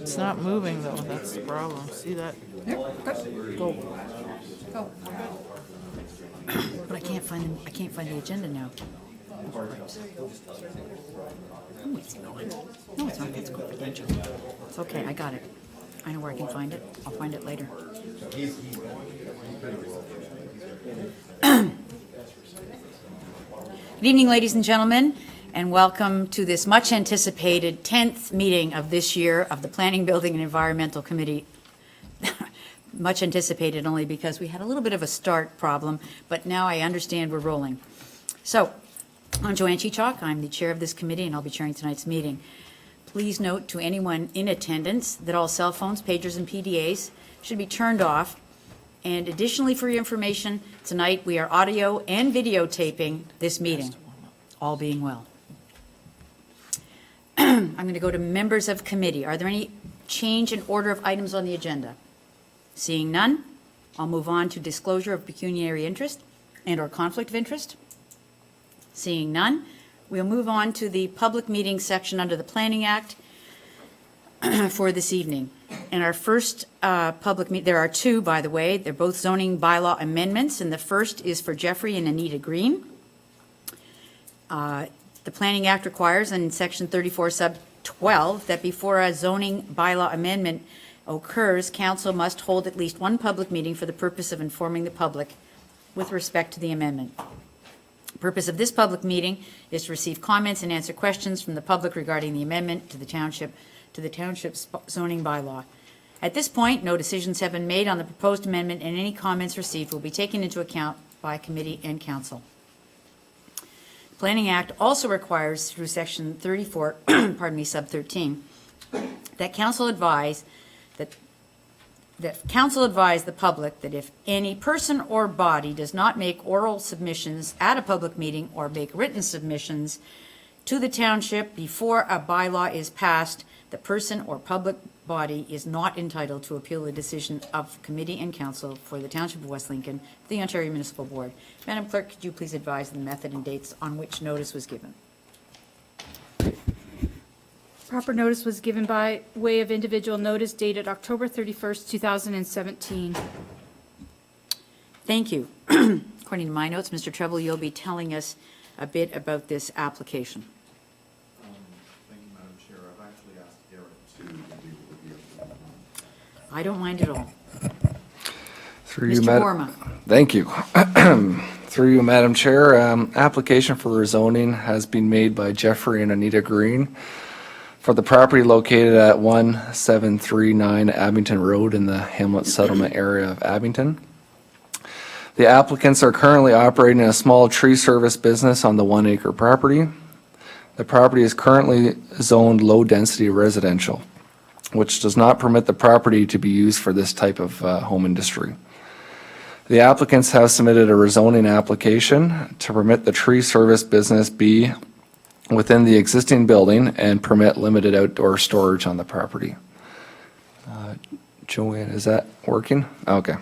It's not moving though, that's the problem. See that? Go. Go. But I can't find the agenda now. Oh, it's going. No, it's not. That's confidential. It's okay. I got it. I know where I can find it. I'll find it later. Good evening, ladies and gentlemen, and welcome to this much-anticipated 10th meeting of this year of the Planning, Building, and Environmental Committee. Much anticipated only because we had a little bit of a start problem, but now I understand we're rolling. So, I'm Joanne Chichok. I'm the chair of this committee, and I'll be chairing tonight's meeting. Please note to anyone in attendance that all cell phones, pagers, and PDAs should be turned off. And additionally, for your information, tonight we are audio and videotaping this meeting, all being well. I'm going to go to members of committee. Are there any change in order of items on the agenda? Seeing none, I'll move on to disclosure of pecuniary interest and/or conflict of interest. Seeing none, we'll move on to the public meeting section under the Planning Act for this evening. And our first public meeting, there are two, by the way. They're both zoning bylaw amendments, and the first is for Jeffrey and Anita Green. The Planning Act requires in Section 34 sub 12 that before a zoning bylaw amendment occurs, council must hold at least one public meeting for the purpose of informing the public with respect to the amendment. The purpose of this public meeting is to receive comments and answer questions from the public regarding the amendment to the township's zoning bylaw. At this point, no decisions have been made on the proposed amendment, and any comments received will be taken into account by committee and council. The Planning Act also requires through Section 34, sub 13, that council advise the public that if any person or body does not make oral submissions at a public meeting or make written submissions to the township before a bylaw is passed, the person or public body is not entitled to appeal the decision of committee and council for the Township of West Lincoln, the Ontario Municipal Board. Madam Clerk, could you please advise the method and dates on which notice was given? Proper notice was given by way of individual notice dated October 31st, 2017. Thank you. According to my notes, Mr. Treble, you'll be telling us a bit about this application. Thank you, Madam Chair. I've actually asked Garrett to deal with you. I don't mind at all. Through you, Mr. Borma. Thank you. Through you, Madam Chair, application for rezoning has been made by Jeffrey and Anita Green for the property located at 1739 Abington Road in the Hamlet Settlement area of Abington. The applicants are currently operating a small tree service business on the 1 acre property. The property is currently zoned low-density residential, which does not permit the property to be used for this type of home industry. The applicants have submitted a rezoning application to permit the tree service business be within the existing building and permit limited outdoor storage on the property. Joanne, is that working? Okay,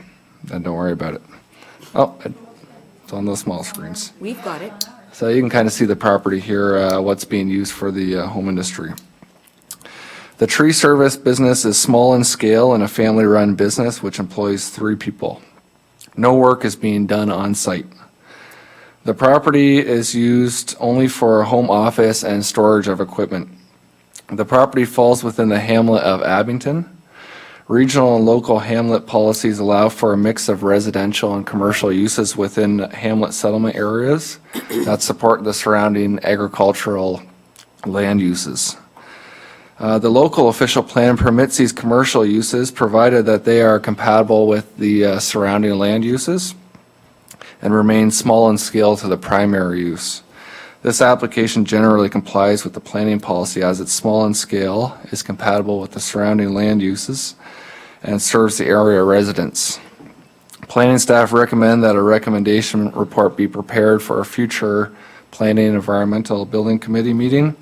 then don't worry about it. Oh, it's on those small screens. We've got it. So you can kind of see the property here, what's being used for the home industry. The tree service business is small in scale and a family-run business which employs 3 people. No work is being done on site. The property is used only for home office and storage of equipment. The property falls within the hamlet of Abington. Regional and local hamlet policies allow for a mix of residential and commercial uses within hamlet settlement areas that support the surrounding agricultural land uses. The local official plan permits these commercial uses provided that they are compatible with the surrounding land uses and remain small in scale to the primary use. This application generally complies with the planning policy as it's small in scale, is compatible with the surrounding land uses, and serves the area residents. Planning staff recommend that a recommendation report be prepared for a future Planning and Environmental Building Committee meeting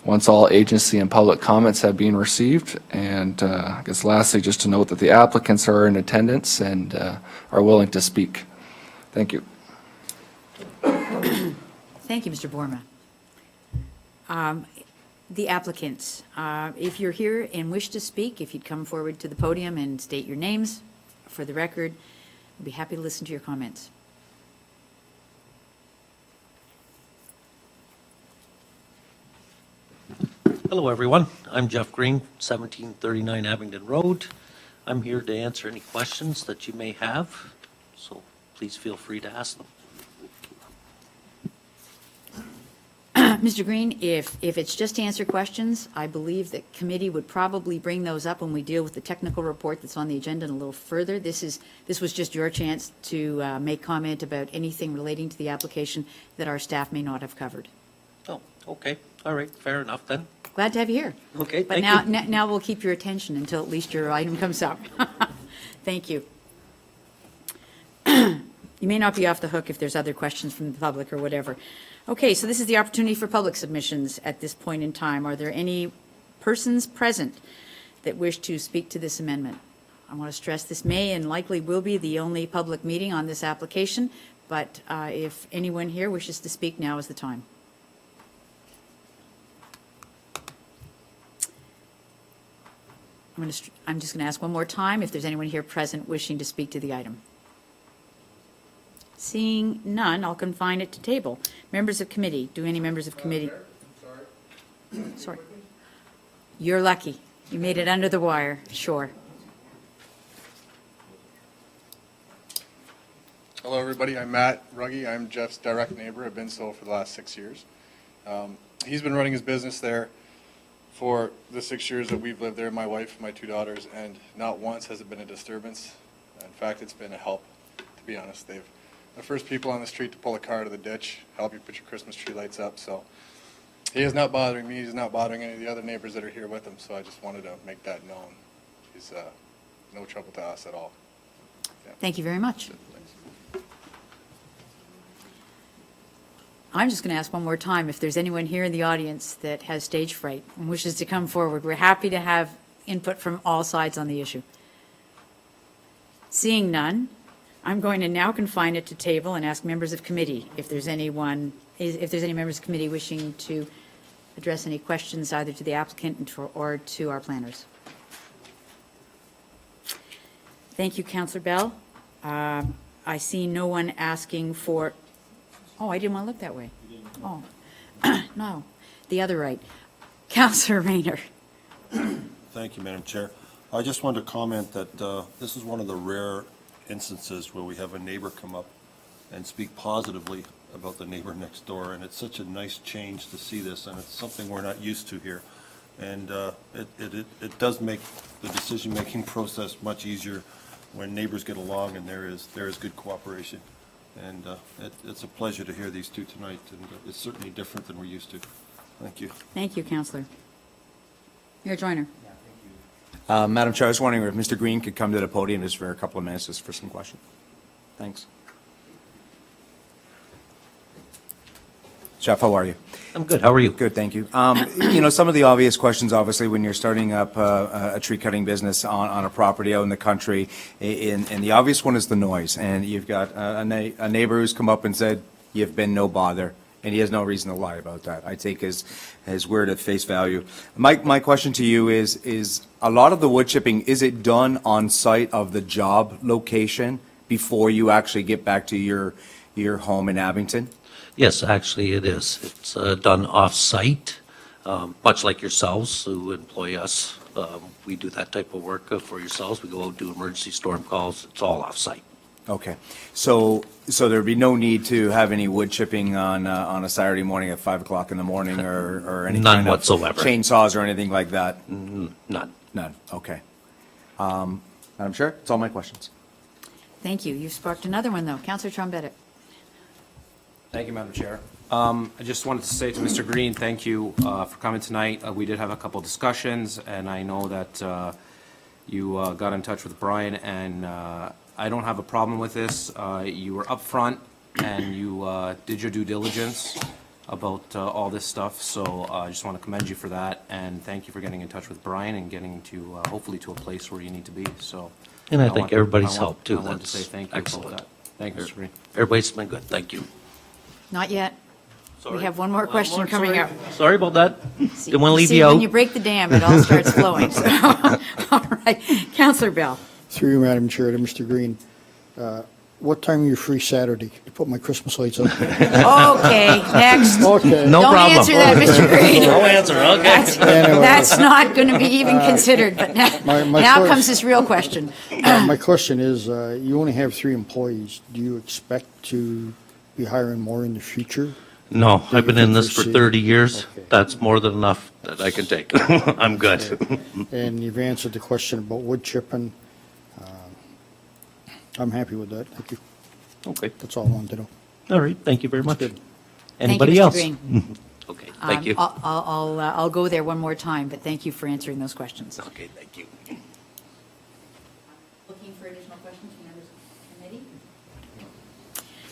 once all agency and public comments have been received. And I guess lastly, just to note that the applicants are in attendance and are willing to speak. Thank you. Thank you, Mr. Borma. the applicants. If you're here and wish to speak, if you'd come forward to the podium and state your names for the record, I'd be happy to listen to your comments. Hello, everyone. I'm Jeff Green, 1739 Abingdon Road. I'm here to answer any questions that you may have, so please feel free to ask them. Mr. Green, if it's just to answer questions, I believe that committee would probably bring those up when we deal with the technical report that's on the agenda and a little further. This was just your chance to make comment about anything relating to the application that our staff may not have covered. Oh, okay. All right, fair enough then. Glad to have you here. Okay, But thank you. now we'll keep your attention until at least your item comes up. Thank you. You may not be off the hook if there's other questions from the public or whatever. Okay, so this is the opportunity for public submissions at this point in time. Are there any persons present that wish to speak to this amendment? I want to stress this may and likely will be the only public meeting on this application, but if anyone here wishes to speak, now is the time. I'm just going to ask one more time if there's anyone here present wishing to speak to the item. Seeing none, I'll confine it to table. Members of committee, do any members of committee? Sorry. You're lucky. You made it under the wire, sure. Hello, everybody. I'm Matt Ruggie. I'm Jeff's direct neighbor. I've been so for the last 6 years. He's been running his business there for the 6 years that we've lived there, my wife and my 2 daughters, and not once has it been a disturbance. In fact, it's been a help, to be honest. They've the first people on the street to pull a car to the ditch, help you put your Christmas tree lights up. So he is not bothering me. He's not bothering any of the other neighbors that are here with him. So I just wanted to make that known. He's no trouble to us at all. Yeah. Thank you very much. Thanks. I'm just going to ask one more time if there's anyone here in the audience that has stage fright and wishes to come forward. We're happy to have input from all sides on the issue. Seeing none, I'm going to now confine it to table and ask members of committee if there's any members of committee wishing to address any questions either to the applicant or to our planners. Thank you, Councillor Bell. I see no one asking for, oh, I didn't want to look that way. Oh, no, the other right. Councillor Rayner. Thank you, Madam Chair. I just wanted to comment that this is one of the rare instances where we have a neighbor come up and speak positively about the neighbor next door, and it's such a nice change to see this, and it's something we're not used to here. And it does make the decision-making process much easier when neighbors get along and there is good cooperation. And it's a pleasure to hear these two tonight, and it's certainly different than we're used to. Thank you. Thank you, Councillor. Mayor Joyner. Madam Chair, I was wondering if Mr. Green could come to the podium just for a couple of minutes just for some questions. Thanks. Jeff, how are you? I'm good. How are you? Good, thank you. Some of the obvious questions, obviously, when you're starting up a tree cutting business on a property out in the country, and the obvious one is the noise. And you've got a neighbor who's come up and said, you've been no bother. And he has no reason to lie about that. I take his word at face value. My question to you is a lot of the wood chipping, is it done on site of the job location before you actually get back to your home in Abington? Yes, actually it is. It's done off-site, much like yourselves who employ us. We do that type of work for yourselves. We go out, do emergency storm calls. It's all off-site. Okay, so there'd be no need to have any wood chipping on a Saturday morning at 5 o'clock in the morning or any None kind of whatsoever. chainsaws or anything like that? None. None, okay. Madam Chair, that's all my questions. Thank you. You've sparked another one, though. Councillor Trombetta. Thank you, Madam Chair. I just wanted to say to Mr. Green, thank you for coming tonight. We did have a couple discussions, and I know that you got in touch with Brian, and I don't have a problem with this. You were upfront, and you did your due diligence about all this stuff, so I just want to commend you for that, and thank you for getting in touch with Brian and getting to, hopefully, to a place where you need to be, so. And I think everybody's helped, too. I wanted to That's say thank you excellent. about that. Thank you, Mr. Green. Everybody's been good. Thank you. Not yet. We have one more question coming up. Sorry about that. Didn't want to leave See, you when out. you break the dam, it all starts flowing. So, all right, Councillor Bell. Through you, Madam Chair, to Mr. Green. What time are you free Saturday to put my Christmas lights up? Okay, next. Okay. No Don't problem. answer that, Mr. Green. No answer, okay. Anyway, That's not going to be even considered, but my now first- comes this real question. my question is, you only have 3 employees. Do you expect to be hiring more in the future? No, I've been in this for Proceed. 30 years. Okay. That's more than enough that I can take. I'm good. And you've answered the question about wood chipping. I'm happy with that. Thank you. Okay, That's all I wanted to know. all right, thank you very much. good. Anybody Mr. else? Green. Okay, thank you. I'll go there one more time, but thank you for answering those questions. Okay, thank you. Looking for additional questions from members of the committee?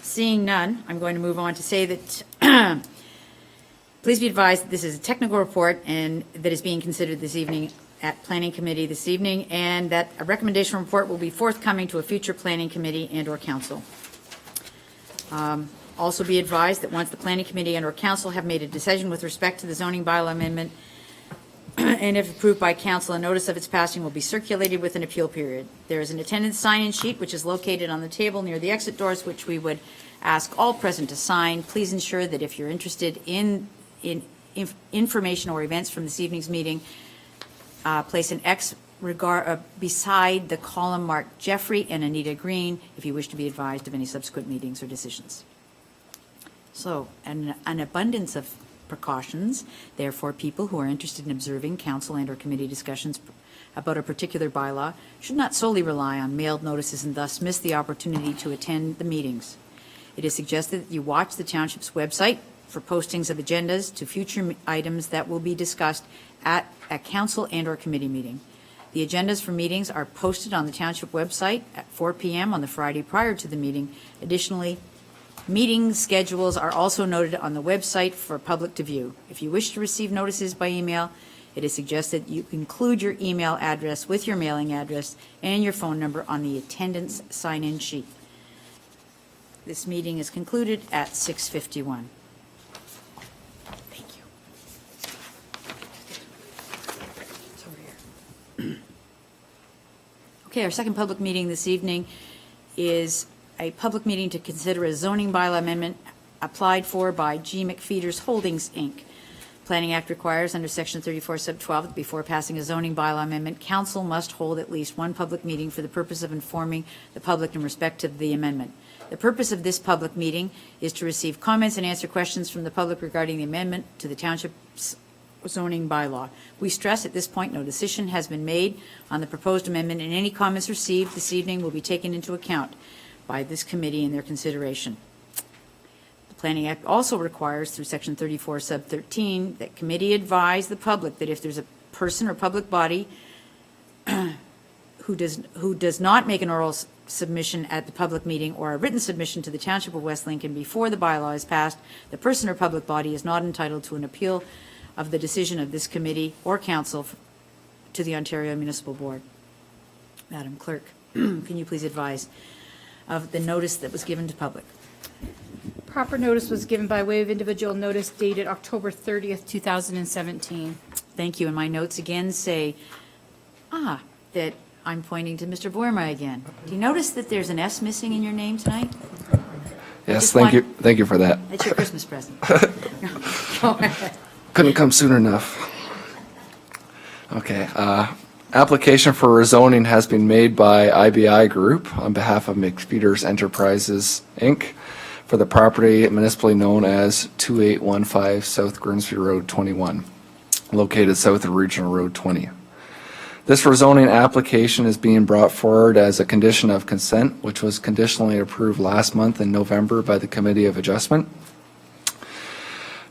Seeing none, I'm going to move on to say that, please be advised, that this is a technical report and that is being considered this evening at Planning Committee this evening, and that a recommendation report will be forthcoming to a future Planning Committee and/or Council. Also be advised that once the Planning Committee and/or Council have made a decision with respect to the zoning bylaw amendment, and if approved by council, a notice of its passing will be circulated with an appeal period. There is an attendance sign-in sheet which is located on the table near the exit doors, which we would ask all present to sign. Please ensure that if you're interested in information or events from this evening's meeting, place an X beside the column marked Jeffrey and Anita Green if you wish to be advised of any subsequent meetings or decisions. So, an abundance of precautions, therefore, people who are interested in observing council and/or committee discussions about a particular bylaw should not solely rely on mailed notices and thus miss the opportunity to attend the meetings. It is suggested that you watch the township's website for postings of agendas to future items that will be discussed at a council and/or committee meeting. The agendas for meetings are posted on the township website at 4 p.m. on the Friday prior to the meeting. Additionally, meeting schedules are also noted on the website for public to view. If you wish to receive notices by email, it is suggested you include your email address with your mailing address and your phone number on the attendance sign-in sheet. This meeting is concluded at 6:51. Thank you. It's over here. Okay, our second public meeting this evening is a public meeting to consider a zoning bylaw amendment applied for by G. McFeeters Holdings, Inc. Planning Act requires under Section 34, Sub 12, that before passing a zoning bylaw amendment, council must hold at least one public meeting for the purpose of informing the public in respect of the amendment. The purpose of this public meeting is to receive comments and answer questions from the public regarding the amendment to the township's zoning bylaw. We stress at this point no decision has been made on the proposed amendment, and any comments received this evening will be taken into account by this committee in their consideration. The Planning Act also requires through Section 34, Sub 13, that committee advise the public that if there's a person or public body who does not make an oral submission at the public meeting or a written submission to the Township of West Lincoln before the bylaw is passed, the person or public body is not entitled to an appeal of the decision of this committee or council to the Ontario Municipal Board. Madam Clerk, can you please advise of the notice that was given to public? Proper notice was given by way of individual notice dated October 30th, 2017. Thank you. And my notes again say, that I'm pointing to Mr. Boerma again. Do you notice that there's an S missing in your name tonight? Yes, just thank you. want- Thank you for that. That's your Christmas present. Go ahead. Couldn't come soon enough. Okay, application for rezoning has been made by IBI Group on behalf of McFeeters Enterprises, Inc. for the property municipally known as 2815 South Grimsby Road 21, located south of Regional Road 20. This rezoning application is being brought forward as a condition of consent, which was conditionally approved last month in November by the Committee of Adjustment.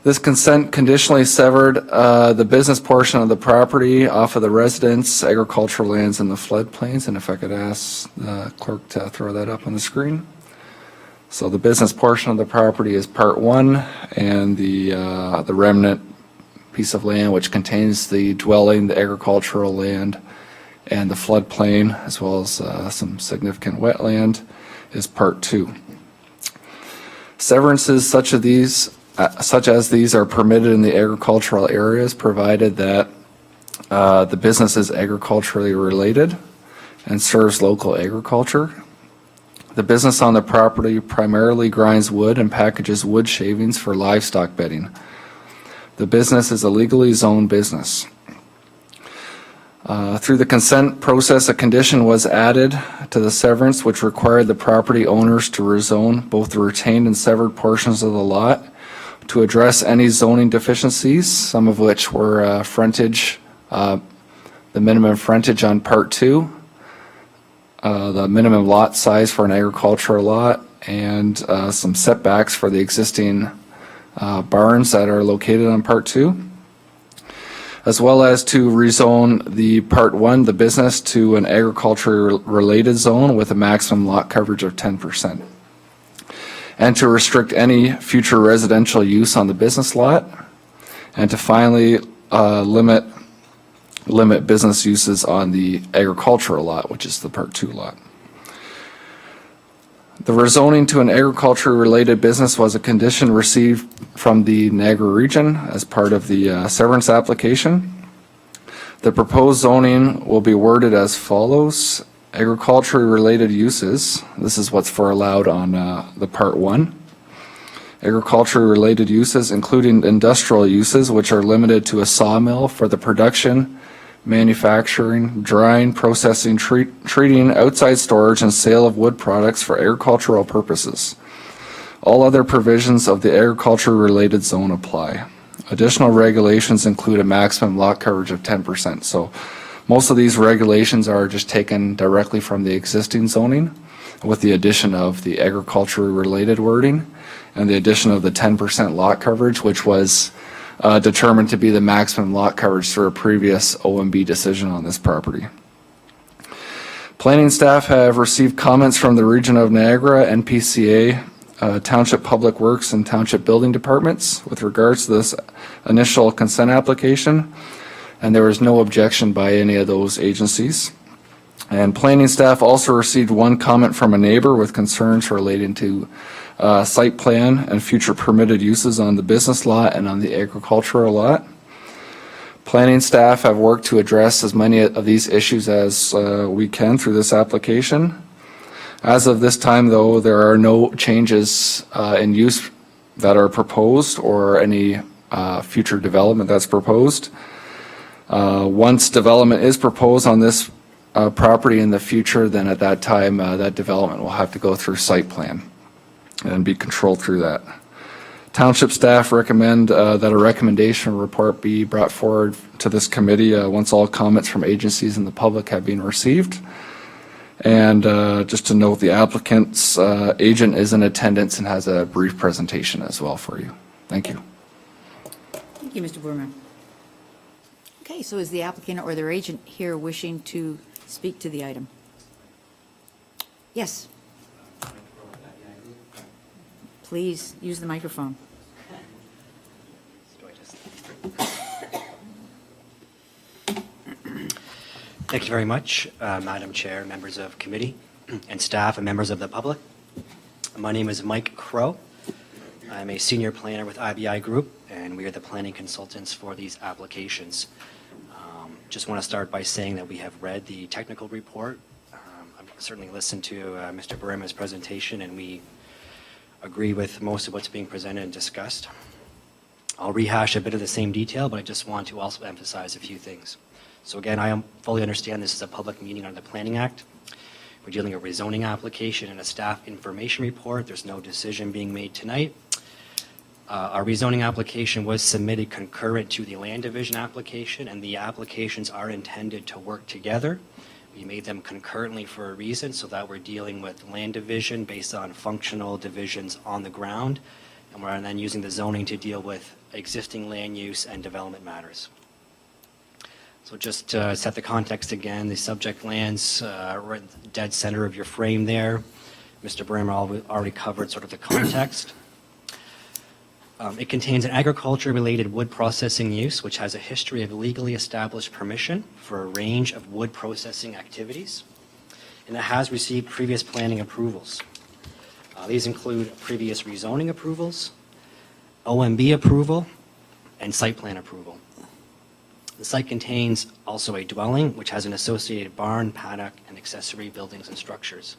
This consent conditionally severed the business portion of the property off of the residents, agricultural lands, and the floodplains. And if I could ask the clerk to throw that up on the screen. So the business portion of the property is Part 1, and the remnant piece of land, which contains the dwelling, the agricultural land, and the floodplain, as well as some significant wetland, is Part 2. Severances such such as these are permitted in the agricultural areas, provided that the business is agriculturally related and serves local agriculture. The business on the property primarily grinds wood and packages wood shavings for livestock bedding. The business is a legally zoned business. Through the consent process, a condition was added to the severance which required the property owners to rezone both the retained and severed portions of the lot to address any zoning deficiencies, some of which were frontage, the minimum frontage on Part 2, the minimum lot size for an agricultural lot, and some setbacks for the existing barns that are located on Part 2, as well as to rezone the Part 1, the business, to an agriculture-related zone with a maximum lot coverage of 10%, and to restrict any future residential use on the business lot, and to finally limit business uses on the agricultural lot, which is the Part 2 lot. The rezoning to an agriculture-related business was a condition received from the Niagara region as part of the severance application. The proposed zoning will be worded as follows. Agriculture-related uses, this is what's for allowed on the Part 1. Agriculture-related uses, including industrial uses, which are limited to a sawmill for the production, manufacturing, drying, processing, treating, outside storage, and sale of wood products for agricultural purposes. All other provisions of the agriculture-related zone apply. Additional regulations include a maximum lot coverage of 10%. So most of these regulations are just taken directly from the existing zoning with the addition of the agriculture-related wording and the addition of the 10% lot coverage, which was determined to be the maximum lot coverage through a previous OMB decision on this property. Planning staff have received comments from the Region of Niagara, NPCA, Township Public Works, and Township Building Departments with regards to this initial consent application, and there was no objection by any of those agencies. And planning staff also received one comment from a neighbor with concerns relating to site plan and future permitted uses on the business lot and on the agricultural lot. Planning staff have worked to address as many of these issues as we can through this application. As of this time, though, there are no changes in use that are proposed or any future development that's proposed. Once development is proposed on this property in the future, then at that time, that development will have to go through site plan and be controlled through that. Township staff recommend that a recommendation report be brought forward to this committee once all comments from agencies and the public have been received. And just to note, the applicant's agent is in attendance and has a brief presentation as well for you. Thank you. Thank you, Mr. Burman. Okay, so is the applicant or their agent here wishing to speak to the item? Yes. Please use the microphone. Thank you very much, Madam Chair, members of committee, and staff, and members of the public. My name is Mike Crow. I'm a senior planner with IBI Group, and we are the planning consultants for these applications. Just want to start by saying that we have read the technical report. I've certainly listened to Mr. Burma's presentation, and we agree with most of what's being presented and discussed. I'll rehash a bit of the same detail, but I just want to also emphasize a few things. So again, I fully understand this is a public meeting under the Planning Act. We're dealing with a rezoning application and a staff information report. There's no decision being made tonight. Our rezoning application was submitted concurrent to the land division application, and the applications are intended to work together. We made them concurrently for a reason, so that we're dealing with land division based on functional divisions on the ground, and we're then using the zoning to deal with existing land use and development matters. So just to set the context again, the subject lands are in the dead center of your frame there. Mr. Brammer already covered sort of the context. It contains an agriculture-related wood processing use, which has a history of legally established permission for a range of wood processing activities, and it has received previous planning approvals. These include previous rezoning approvals, OMB approval, and site plan approval. The site contains also a dwelling, which has an associated barn, paddock, and accessory buildings and structures.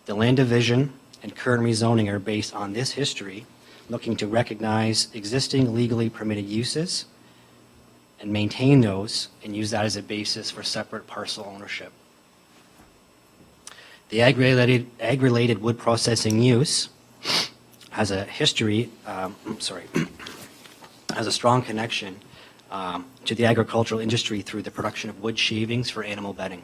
The land division and current rezoning are based on this history, looking to recognize existing legally permitted uses and maintain those and use that as a basis for separate parcel ownership. The ag-related wood processing use has a history, has a strong connection to the agricultural industry through the production of wood shavings for animal bedding.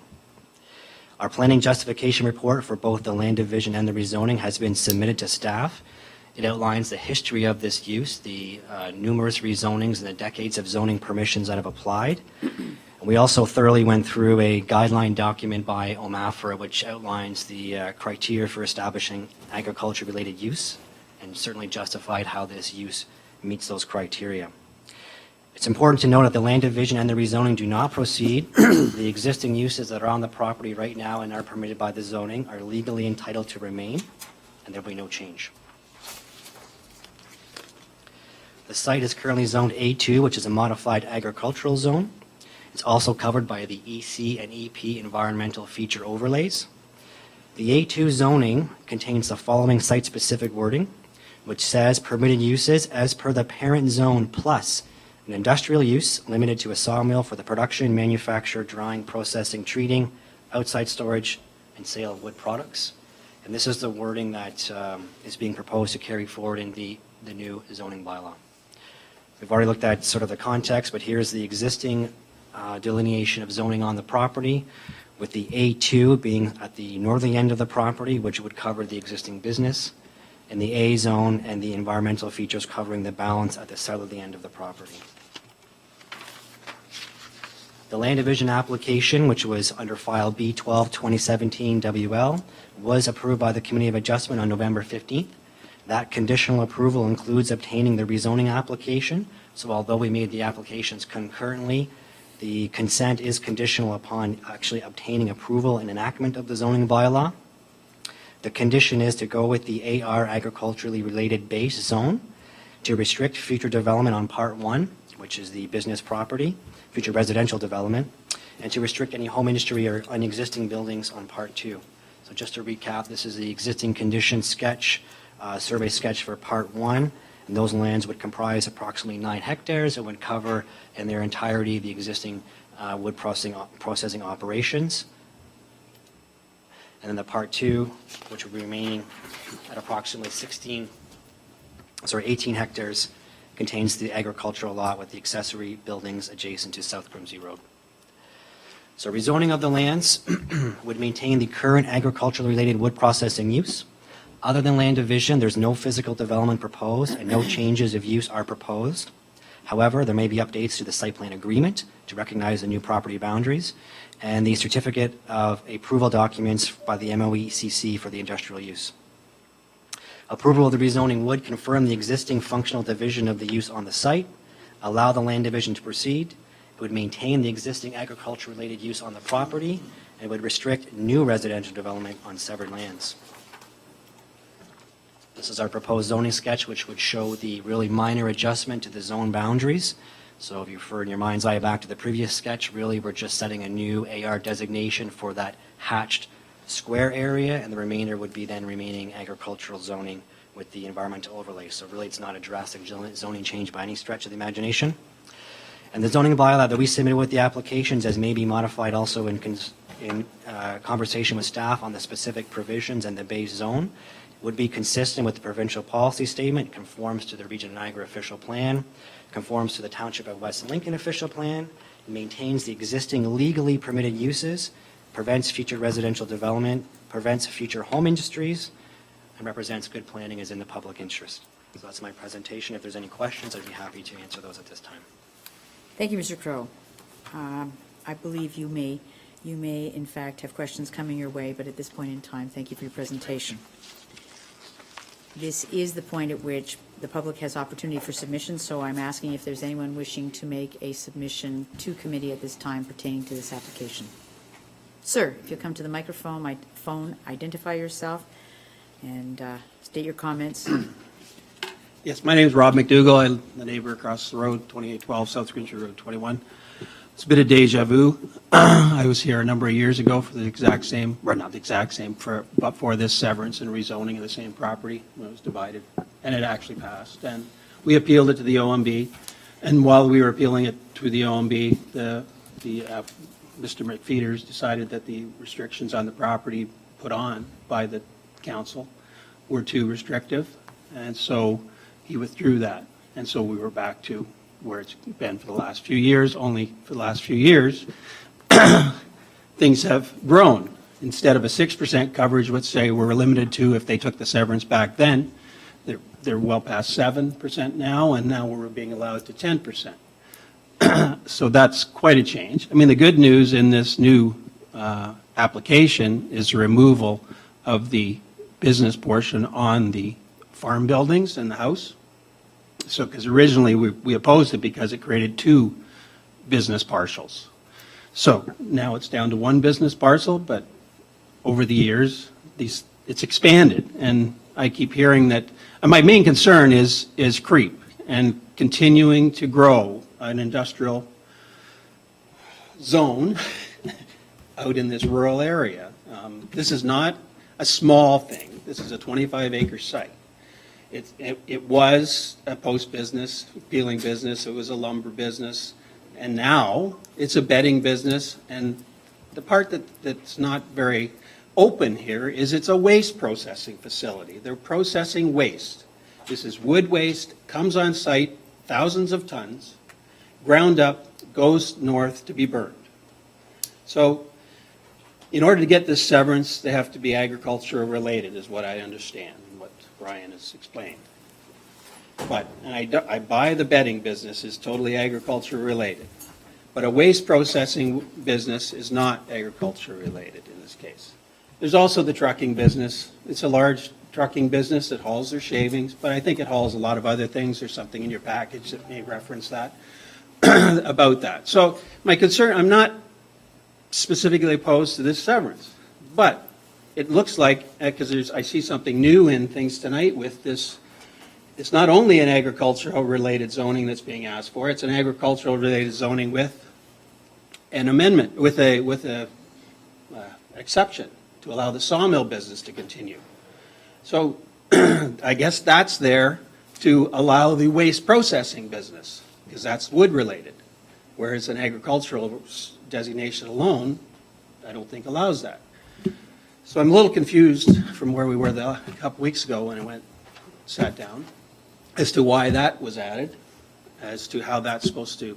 Our planning justification report for both the land division and the rezoning has been submitted to staff. It outlines the history of this use, the numerous rezonings and the decades of zoning permissions that have applied. We also thoroughly went through a guideline document by OMAFRA, which outlines the criteria for establishing agriculture-related use, and certainly justified how this use meets those criteria. It's important to note that the land division and the rezoning do not proceed. The existing uses that are on the property right now and are permitted by the zoning are legally entitled to remain, and there will be no change. The site is currently zoned A2, which is a modified agricultural zone. It's also covered by the EC and EP environmental feature overlays. The A2 zoning contains the following site-specific wording, which says permitted uses as per the parent zone plus an industrial use limited to a sawmill for the production, manufacture, drying, processing, treating, outside storage, and sale of wood products. And this is the wording that is being proposed to carry forward in the new zoning bylaw. We've already looked at sort of the context, but here's the existing delineation of zoning on the property, with the A2 being at the northerly end of the property, which would cover the existing business, and the A zone and the environmental features covering the balance at the southerly end of the property. The land division application, which was under file B12 2017 WL, was approved by the Committee of Adjustment on November 15th. That conditional approval includes obtaining the rezoning application. So although we made the applications concurrently, the consent is conditional upon actually obtaining approval and enactment of the zoning bylaw. The condition is to go with the AR agriculturally related base zone to restrict future development on Part 1, which is the business property, future residential development, and to restrict any home industry or existing buildings on Part 2. So just to recap, this is the existing condition sketch, survey sketch for Part 1, and those lands would comprise approximately 9 hectares. It would cover in their entirety the existing wood processing operations. And then the Part 2, which would be remaining at approximately 18 hectares, contains the agricultural lot with the accessory buildings adjacent to South Grimsey Road. So rezoning of the lands would maintain the current agricultural-related wood processing use. Other than land division, there's no physical development proposed and no changes of use are proposed. However, there may be updates to the site plan agreement to recognize the new property boundaries and the certificate of approval documents by the MOECC for the industrial use. Approval of the rezoning would confirm the existing functional division of the use on the site, allow the land division to proceed. It would maintain the existing agriculture-related use on the property, and would restrict new residential development on severed lands. This is our proposed zoning sketch, which would show the really minor adjustment to the zone boundaries. So if you refer in your mind's eye back to the previous sketch, really we're just setting a new AR designation for that hatched square area, and the remainder would be then remaining agricultural zoning with the environmental overlay. So really it's not a drastic zoning change by any stretch of the imagination. And the zoning bylaw that we submitted with the applications as may be modified also in conversation with staff on the specific provisions and the base zone would be consistent with the provincial policy statement, conforms to the Region of Niagara official plan, conforms to the Township of West Lincoln official plan, maintains the existing legally permitted uses, prevents future residential development, prevents future home industries, and represents good planning as in the public interest. So that's my presentation. If there's any questions, I'd be happy to answer those at this time. Thank you, Mr. Crow. I believe you may in fact have questions coming your way, but at this point in time, thank you for your presentation. This is the point at which the public has opportunity for submissions, so I'm asking if there's anyone wishing to make a submission to committee at this time pertaining to this application. Sir, if you'll come to the microphone, identify yourself, and state your comments. Yes, my name is Rob McDougall. I'm the neighbor across the road, 2812 South Grimsby Road 21. It's a bit of deja vu. I was here a number of years ago for the exact same, or not the exact same, but for this severance and rezoning of the same property when it was divided, and it actually passed. And we appealed it to the OMB, and while we were appealing it to the OMB, Mr. McFeeters decided that the restrictions on the property put on by the council were too restrictive, and so he withdrew that. And so we were back to where it's been for the last few years. Only for the last few years, things have grown. Instead of a 6% coverage, let's say we're limited to, if they took the severance back then, they're well past 7% now, and now we're being allowed to 10%. So that's quite a change. I mean, the good news in this new application is the removal of the business portion on the farm buildings and the house. So, because originally we opposed it because it created two business parcels. So now it's down to one business parcel, but over the years, it's expanded. And I keep hearing that, and my main concern is creep and continuing to grow an industrial zone out in this rural area. This is not a small thing. This is a 25-acre site. It was a post business, peeling business, it was a lumber business, and now it's a bedding business. And the part that's not very open here is it's a waste processing facility. They're processing waste. This is wood waste, comes on site, thousands of tons, ground up, goes north to be burned. So in order to get this severance, they have to be agriculture related, is what I understand, and what Brian has explained. But, and I buy the bedding business is totally agriculture related, but a waste processing business is not agriculture related in this case. There's also the trucking business. It's a large trucking business that hauls their shavings, but I think it hauls a lot of other things. There's something in your package that may reference that, about that. So my concern, I'm not specifically opposed to this severance, but it looks like, because I see something new in things tonight with this, it's not only an agricultural related zoning that's being asked for, it's an agricultural related zoning with an amendment, with a exception to allow the sawmill business to continue. So I guess that's there to allow the waste processing business, because that's wood related, whereas an agricultural designation alone, I don't think allows that. So I'm a little confused from where we were a couple weeks ago when I sat down, as to why that was added, as to how that's supposed to,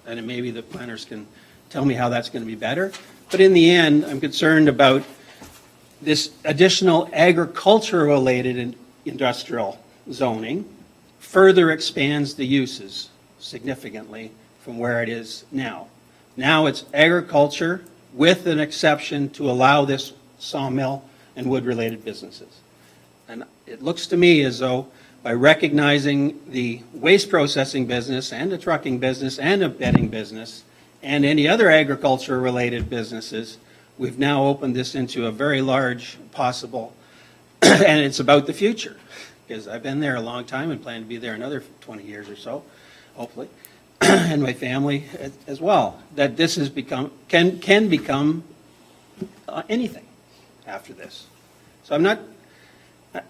and maybe the planners can tell me how that's going to be better. But in the end, I'm concerned about this additional agriculture-related industrial zoning further expands the uses significantly from where it is now. Now it's agriculture with an exception to allow this sawmill and wood-related businesses. And it looks to me as though by recognizing the waste processing business and the trucking business and a bedding business and any other agriculture-related businesses, we've now opened this into a very large possible, and it's about the future, because I've been there a long time and plan to be there another 20 years or so, hopefully, and my family as well, that this has become, can become anything after this. So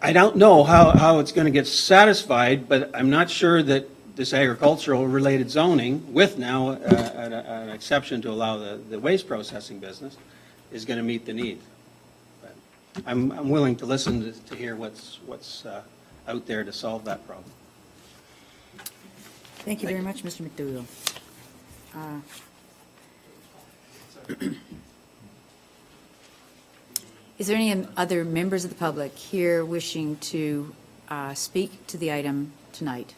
I don't know how it's going to get satisfied, but I'm not sure that this agricultural related zoning, with now an exception to allow the waste processing business, is going to meet the need. But I'm willing to listen to hear what's out there to solve that problem. Thank you very much, Mr. McDougall. Is there any other members of the public here wishing to speak to the item tonight?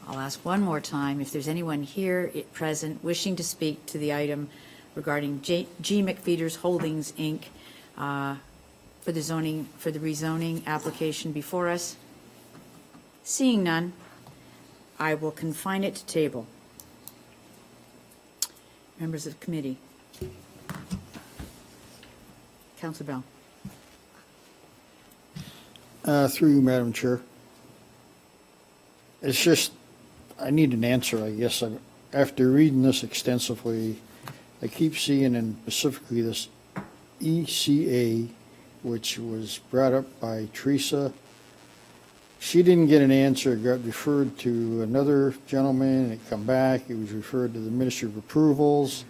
I'll ask one more time if there's anyone here present wishing to speak to the item regarding G. McFeeters Holdings, Inc. For the rezoning application before us. Seeing none, I will confine it to table. Members of the committee. Councilor Bell. Through you, Madam Chair. It's just, I need an answer, I guess. After reading this extensively, I keep seeing, and specifically this ECA, which was brought up by Teresa. She didn't get an answer, it got referred to another gentleman, it come back, it was referred to the Ministry of Approvals.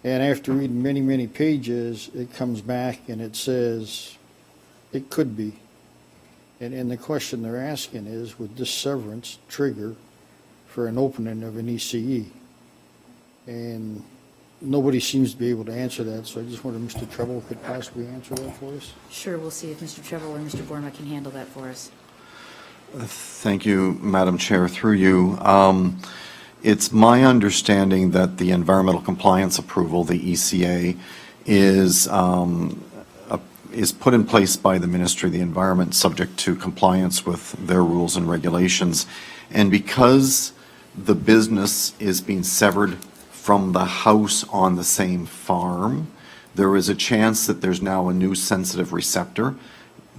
And after reading many, many pages, it comes back and it says, it could be. And the question they're asking is, would this severance trigger for an opening of an ECE? And nobody seems to be able to answer that, so I just wonder if Mr. Treble could possibly answer that for us. Sure, we'll see if Mr. Treble or Mr. Borma can handle that for us. Thank you, Madam Chair. Through you, it's my understanding that the environmental compliance approval, the ECA, is put in place by the Ministry of the Environment, subject to compliance with their rules and regulations. And because the business is being severed from the house on the same farm, there is a chance that there's now a new sensitive receptor,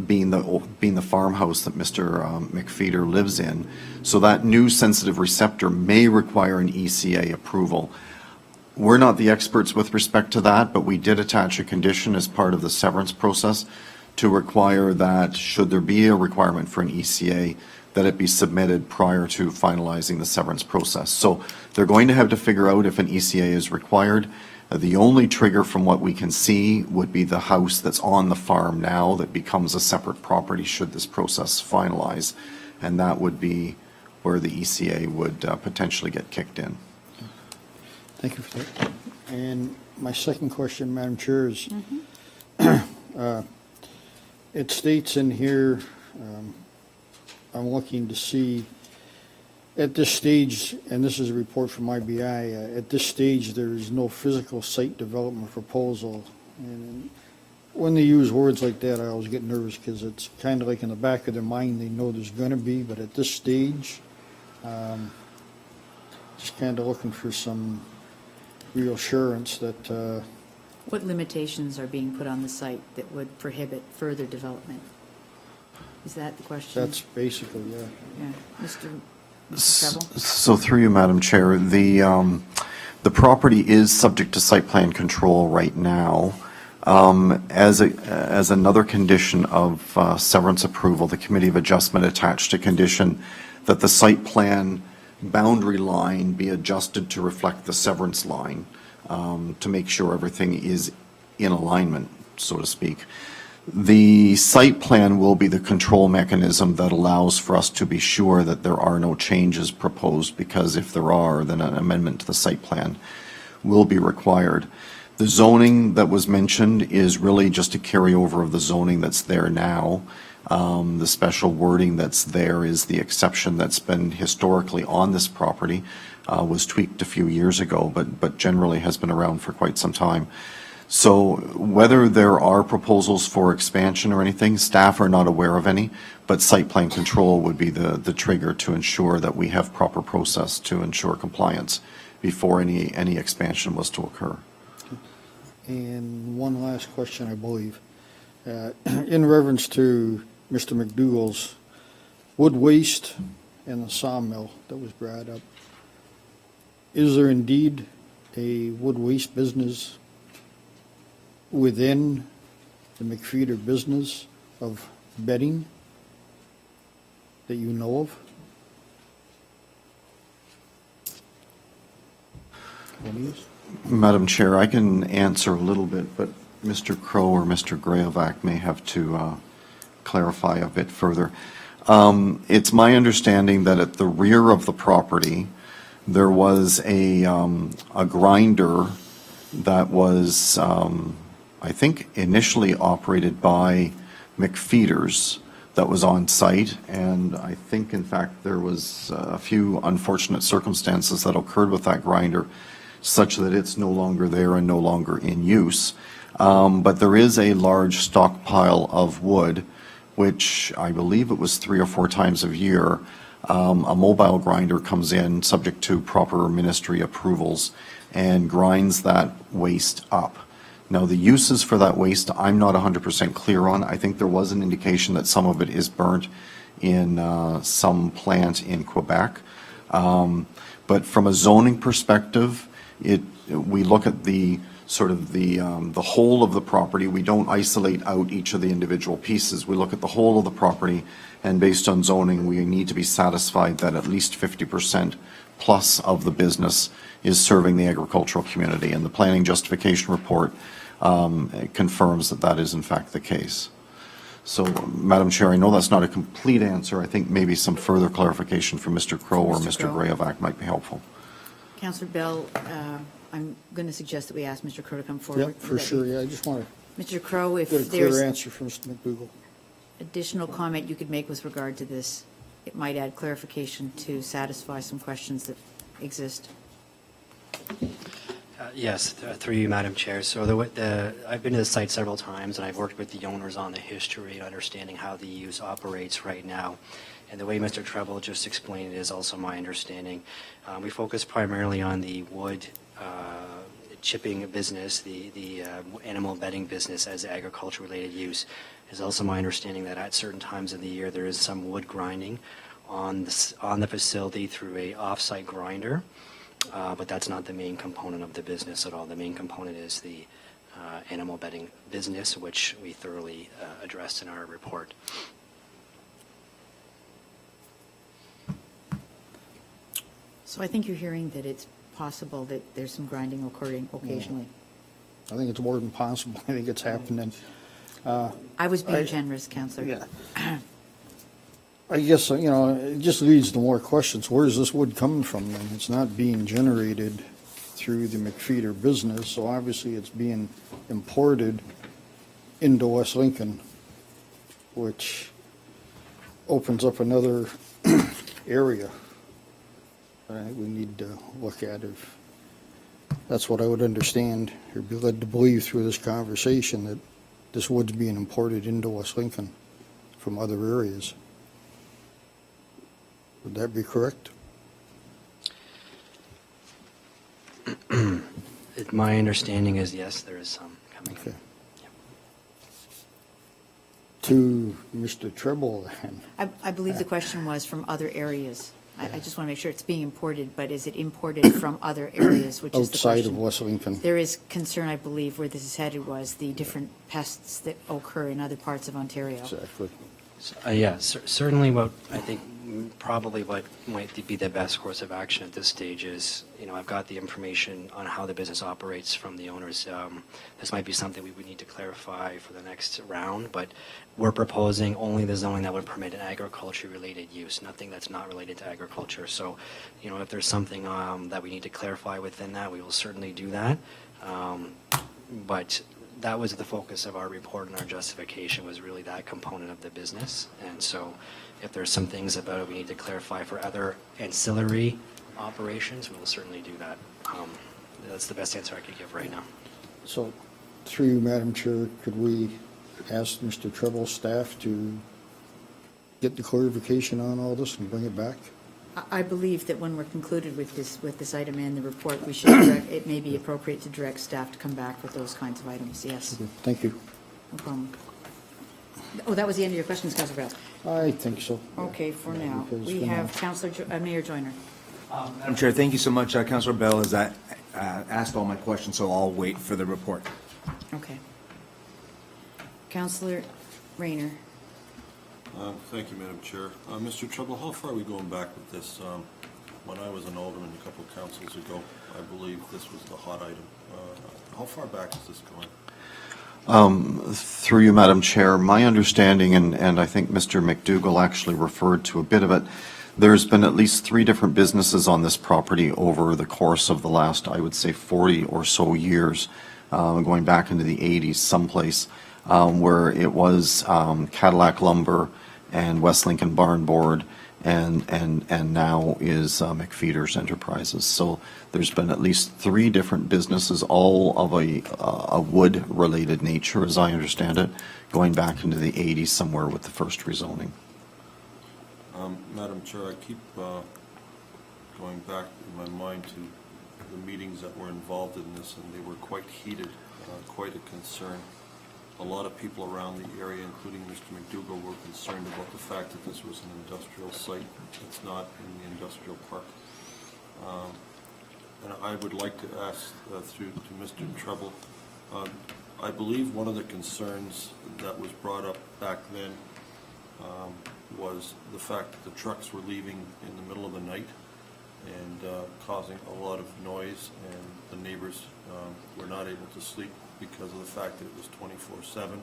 being the farmhouse that Mr. McFeeder lives in. So that new sensitive receptor may require an ECA approval. We're not the experts with respect to that, but we did attach a condition as part of the severance process to require that, should there be a requirement for an ECA, that it be submitted prior to finalizing the severance process. So they're going to have to figure out if an ECA is required. The only trigger from what we can see would be the house that's on the farm now that becomes a separate property should this process finalize. And that would be where the ECA would potentially get kicked in. Thank you for that. And my second question, Madam Chair, is it states in here, I'm looking to see, at this stage, and this is a report from IBI, at this stage there is no physical site development proposal. And when they use words like that, I always get nervous because it's kind of like in the back of their mind they know there's going to be, but at this stage, just kind of looking for some reassurance that What limitations are being put on the site that would prohibit further development? Is that the question? that's basically, yeah. Yeah. Mr. Treble? So through you, Madam Chair, the property is subject to site plan control right now. As another condition of severance approval, the Committee of Adjustment attached a condition that the site plan boundary line be adjusted to reflect the severance line, to make sure everything is in alignment, so to speak. The site plan will be the control mechanism that allows for us to be sure that there are no changes proposed, because if there are, then an amendment to the site plan will be required. The zoning that was mentioned is really just a carryover of the zoning that's there now. The special wording that's there is the exception that's been historically on this property, was tweaked a few years ago, but generally has been around for quite some time. So whether there are proposals for expansion or anything, staff are not aware of any, but site plan control would be the trigger to ensure that we have proper process to ensure compliance before any expansion was to occur. And one last question, I believe. In reference to Mr. McDougall's wood waste and the sawmill that was brought up, is there indeed a wood waste business within the McFeeder business of bedding that you know of? Madam Chair, I can answer a little bit, but Mr. Crow or Mr. Grayovac may have to clarify a bit further. It's my understanding that at the rear of the property, there was a grinder that was, I think, initially operated by McFeeders that was on site, and I think, in fact, there was a few unfortunate circumstances that occurred with that grinder, such that it's no longer there and no longer in use. But there is a large stockpile of wood, which I believe it was 3 or 4 times a year. A mobile grinder comes in, subject to proper ministry approvals, and grinds that waste up. Now, the uses for that waste, I'm not 100% clear on. I think there was an indication that some of it is burnt in some plant in Quebec. But from a zoning perspective, we look at the whole of the property. We don't isolate out each of the individual pieces. We look at the whole of the property, and based on zoning, we need to be satisfied that at least 50% plus of the business is serving the agricultural community. And the planning justification report confirms that that is in fact the case. So, Madam Chair, I know that's not a complete answer. I think maybe some further clarification from Mr. Crow or Mr. Grayovac might be helpful. Councillor Bell, I'm going to suggest that we ask Mr. Crow to come forward. Yep, for sure, yeah, I just want Mr. Crow, to if get a there's clear answer from Mr. McDougall. additional comment you could make with regard to this, it might add clarification to satisfy some questions that exist. Yes, through you, Madam Chair. So I've been to the site several times, and I've worked with the owners on the history and understanding how the use operates right now. And the way Mr. Treble just explained it is also my understanding. We focus primarily on the wood chipping business, the animal bedding business as agriculture-related use. It's also my understanding that at certain times of the year there is some wood grinding on the facility through a off-site grinder. But that's not the main component of the business at all. The main component is the animal bedding business, which we thoroughly addressed in our report. So I think you're hearing that it's possible that there's some grinding occurring occasionally. I think it's more than possible. I think it's happening. I was being generous, Councillor. Yeah. I guess, it just leads to more questions. Where is this wood coming from then? It's not being generated through the McFeeder business, so obviously it's being imported into West Lincoln, which opens up another area that I think we need to look at. If that's what I would understand or be led to believe through this conversation, that this wood's being imported into West Lincoln from other areas. Would that be correct? My understanding is yes, there is some coming in. Okay. To Mr. Treble, then. I believe the question was from other areas. I just want to make sure it's being imported, but is it imported from other areas, which is the Outside question. of West Lincoln. There is concern, I believe, where this is headed was the different pests that occur in other parts of Ontario. Exactly. Certainly what I think probably what might be the best course of action at this stage is, I've got the information on how the business operates from the owners. This might be something we would need to clarify for the next round, but we're proposing only the zoning that would permit an agriculture-related use, nothing that's not related to agriculture. So, if there's something that we need to clarify within that, we will certainly do that. But that was the focus of our report and our justification, was really that component of the business. And so if there's some things about it we need to clarify for other ancillary operations, we will certainly do that. That's the best answer I could give right now. So, through you, Madam Chair, could we ask Mr. Treble's staff to get the clarification on all this and bring it back? I believe that when we're concluded with this item and the report, we should it may be appropriate to direct staff to come back with those kinds of items, yes. Okay, thank you. No problem. Oh, that was the end of your questions, Councillor Bell? I think so. Okay, for now. Because We for have now. Mayor Joyner. Madam Chair, thank you so much. Councillor Bell has asked all my questions, so I'll wait for the report. Okay. Councillor Rayner. Thank you, Madam Chair. Mr. Treble, how far are we going back with this? When I was an alderman a couple of councils ago, I believe this was the hot item. How far back is this going? Through you, Madam Chair, my understanding, and I think Mr. McDougall actually referred to a bit of it, there's been at least 3 different businesses on this property over the course of the last, I would say, 40 or so years, going back into the 80s someplace, where it was Cadillac Lumber and West Lincoln Barn Board, and now is McFeeder's Enterprises. So there's been at least 3 different businesses, all of a wood-related nature, as I understand it, going back into the 80s somewhere with the first rezoning. Madam Chair, I keep going back in my mind to the meetings that were involved in this, and they were quite heated. quite a concern. A lot of people around the area, including Mr. McDougall, were concerned about the fact that this was an industrial site. It's not in the industrial park. And I would like to ask through to Mr. Treble, I believe one of the concerns that was brought up back then was the fact that the trucks were leaving in the middle of the night and causing a lot of noise, and the neighbors were not able to sleep because of the fact that it was 24/7,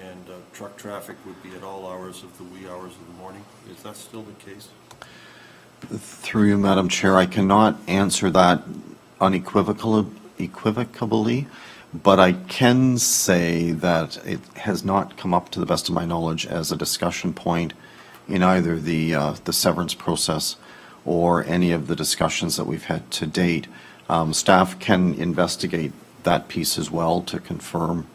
and truck traffic would be at all hours of the wee hours of the morning. Is that still the case? Through you, Madam Chair, I cannot answer that unequivocally, but I can say that it has not come up, to the best of my knowledge, as a discussion point in either the severance process or any of the discussions that we've had to date. Staff can investigate that piece as well to confirm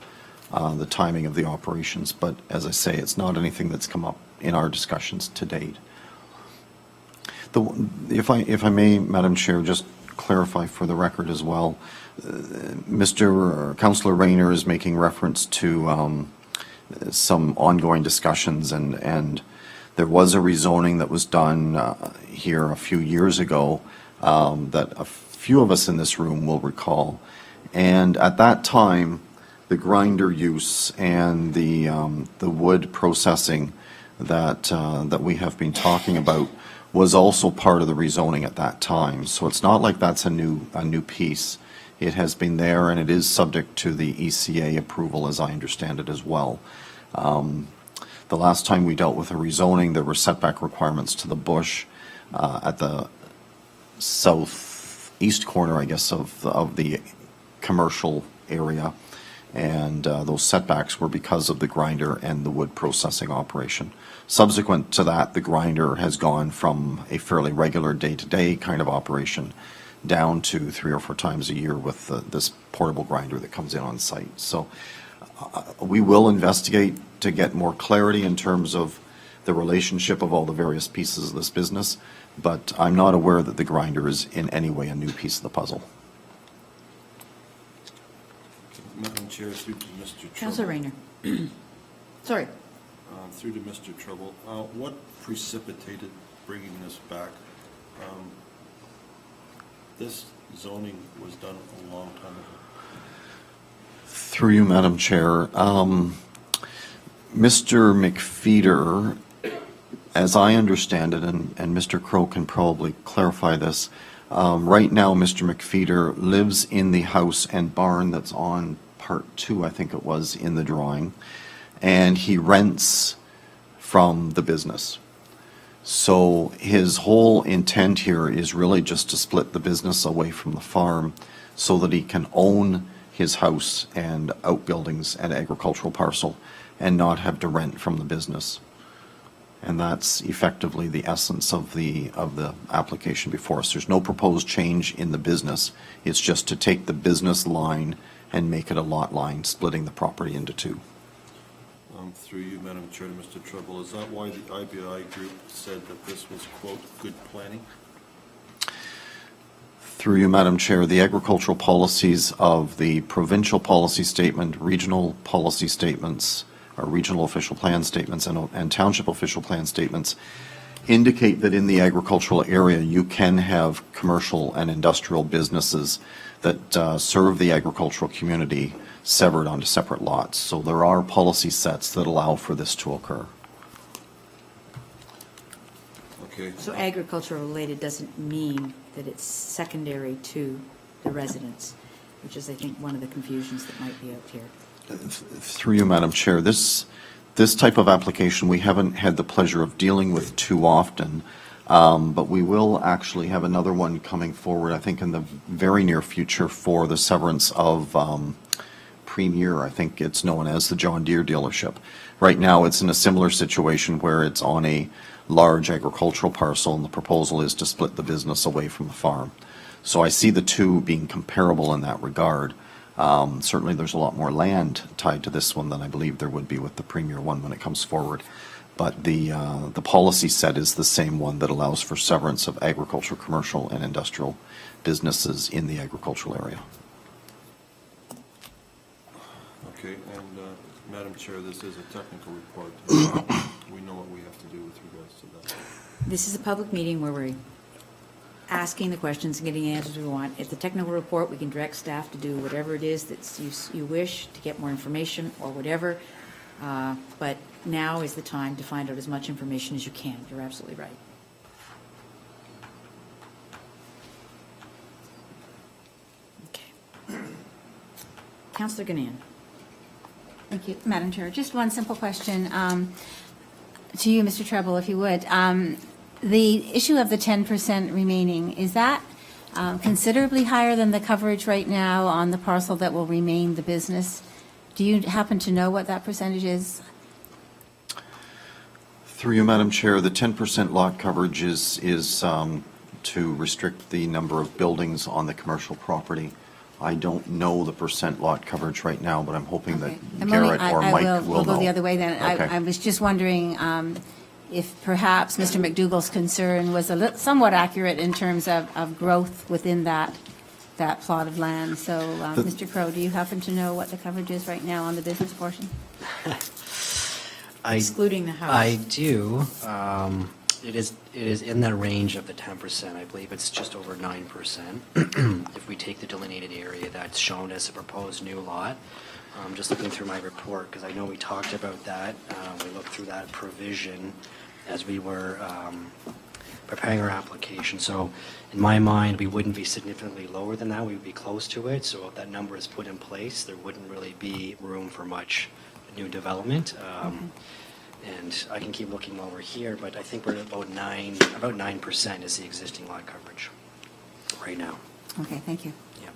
the timing of the operations, but as I say, it's not anything that's come up in our discussions to date. If I may, Madam Chair, just clarify for the record as well, Councillor Rayner is making reference to some ongoing discussions, and there was a rezoning that was done here a few years ago that a few of us in this room will recall. And at that time, the grinder use and the wood processing that we have been talking about was also part of the rezoning at that time. So it's not like that's a new piece. It has been there, and it is subject to the ECA approval, as I understand it as well. The last time we dealt with a rezoning, there were setback requirements to the bush at the southeast corner, I guess, of the commercial area, and those setbacks were because of the grinder and the wood processing operation. Subsequent to that, the grinder has gone from a fairly regular day-to-day kind of operation down to 3 or 4 times a year with this portable grinder that comes in on site. So we will investigate to get more clarity in terms of the relationship of all the various pieces of this business, but I'm not aware that the grinder is in any way a new piece of the puzzle. Madam Chair, through to Mr. Treble. Councillor Rayner. Sorry. Through to Mr. Treble, what precipitated bringing this back? This zoning was done a long time ago. Through you, Madam Chair, Mr. McFeeder, as I understand it, and Mr. Crow can probably clarify this, right now Mr. McFeeder lives in the house and barn that's on Part 2, I think it was, in the drawing, and he rents from the business. So his whole intent here is really just to split the business away from the farm so that he can own his house and outbuildings and agricultural parcel and not have to rent from the business. And that's effectively the essence of the application before us. There's no proposed change in the business. It's just to take the business line and make it a lot line, splitting the property into 2. Through you, Madam Chair, to Mr. Treble, is that why the IBI group said that this was, quote, good planning? Through you, Madam Chair, the agricultural policies of the provincial policy statement, regional policy statements, or regional official plan statements, and township official plan statements indicate that in the agricultural area you can have commercial and industrial businesses that serve the agricultural community severed onto separate lots. So there are policy sets that allow for this to occur. Okay. So agricultural related doesn't mean that it's secondary to the residence, which is, I think, one of the confusions that might be out here. Through you, Madam Chair, this type of application we haven't had the pleasure of dealing with too often, but we will actually have another one coming forward, I think, in the very near future for the severance of Premier. I think it's known as the John Deere dealership. Right now, it's in a similar situation where it's on a large agricultural parcel, and the proposal is to split the business away from the farm. So I see the two being comparable in that regard. Certainly, there's a lot more land tied to this one than I believe there would be with the Premier one when it comes forward. But the policy set is the same one that allows for severance of agricultural, commercial, and industrial businesses in the agricultural area. Okay, and Madam Chair, this is a technical report. We know what we have to do with regards to that. This is a public meeting where we're asking the questions and getting the answers we want. If the technical report, we can direct staff to do whatever it is that you wish to get more information or whatever. But now is the time to find out as much information as you can. You're absolutely right. Okay. Councillor Gannon. Thank you, Madam Chair. Just one simple question to you, Mr. Treble, if you would. The issue of the 10% remaining, is that considerably higher than the coverage right now on the parcel that will remain the business? Do you happen to know what that percentage is? Through you, Madam Chair, the 10% lot coverage is to restrict the number of buildings on the commercial property. I don't know the percent lot coverage right now, but I'm hoping that Garrett or Mike will know. We'll go the other way then. Okay. I was just wondering if perhaps Mr. McDougall's concern was somewhat accurate in terms of growth within that plot of land. So, Mr. Crow, do you happen to know what the coverage is right now on the business portion? Excluding the house. I do. It is in the range of the 10%. I believe it's just over 9%. If we take the delineated area that's shown as a proposed new lot. Just looking through my report, because I know we talked about that. We looked through that provision as we were preparing our application. So in my mind, we wouldn't be significantly lower than that. We would be close to it. So if that number is put in place, there wouldn't really be room for much new development. And I can keep looking while we're here, but I think we're at about 9% is the existing lot coverage right now. Okay, thank you. Yeah.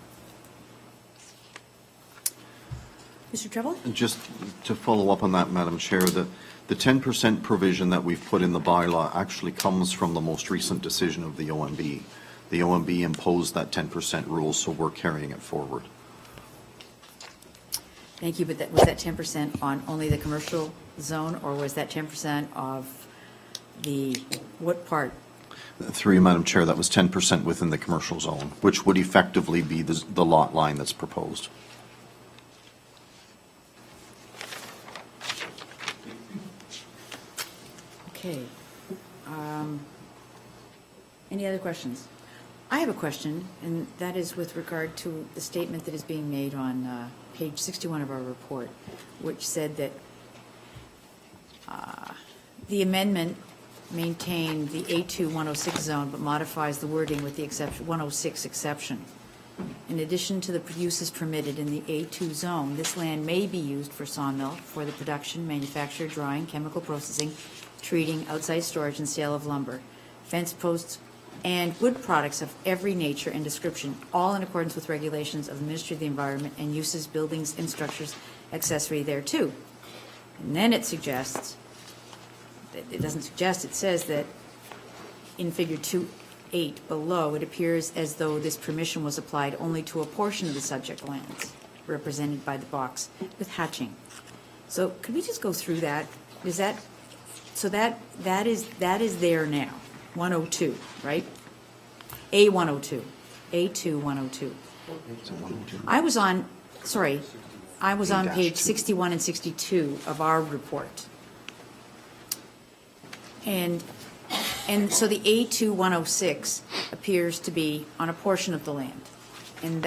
Mr. Treble? Just to follow up on that, Madam Chair, the 10% provision that we've put in the bylaw actually comes from the most recent decision of the OMB. The OMB imposed that 10% rule, so we're carrying it forward. Thank you, but was that 10% on only the commercial zone, or was that 10% of what part? Through you, Madam Chair, that was 10% within the commercial zone, which would effectively be the lot line that's proposed. Okay. Any other questions? I have a question, and that is with regard to the statement that is being made on page 61 of our report, which said that the amendment maintained the A2 106 zone but modifies the wording with the exception 106 exception. In addition to the uses permitted in the A2 zone, this land may be used for sawmill for the production, manufacture, drying, chemical processing, treating, outside storage, and sale of lumber, fence posts, and wood products of every nature and description, all in accordance with regulations of the Ministry of the Environment and uses, buildings, and structures accessory thereto. And then it suggests, it doesn't suggest, it says that in figure 2.8 below, it appears as though this permission was applied only to a portion of the subject lands represented by the box with hatching. So could we just go through that? Is that, so that is there now, 102, right? A102, A2 102. I was on page 61 and 62 of our report. And so the A2 106 appears to be on a portion of the land. And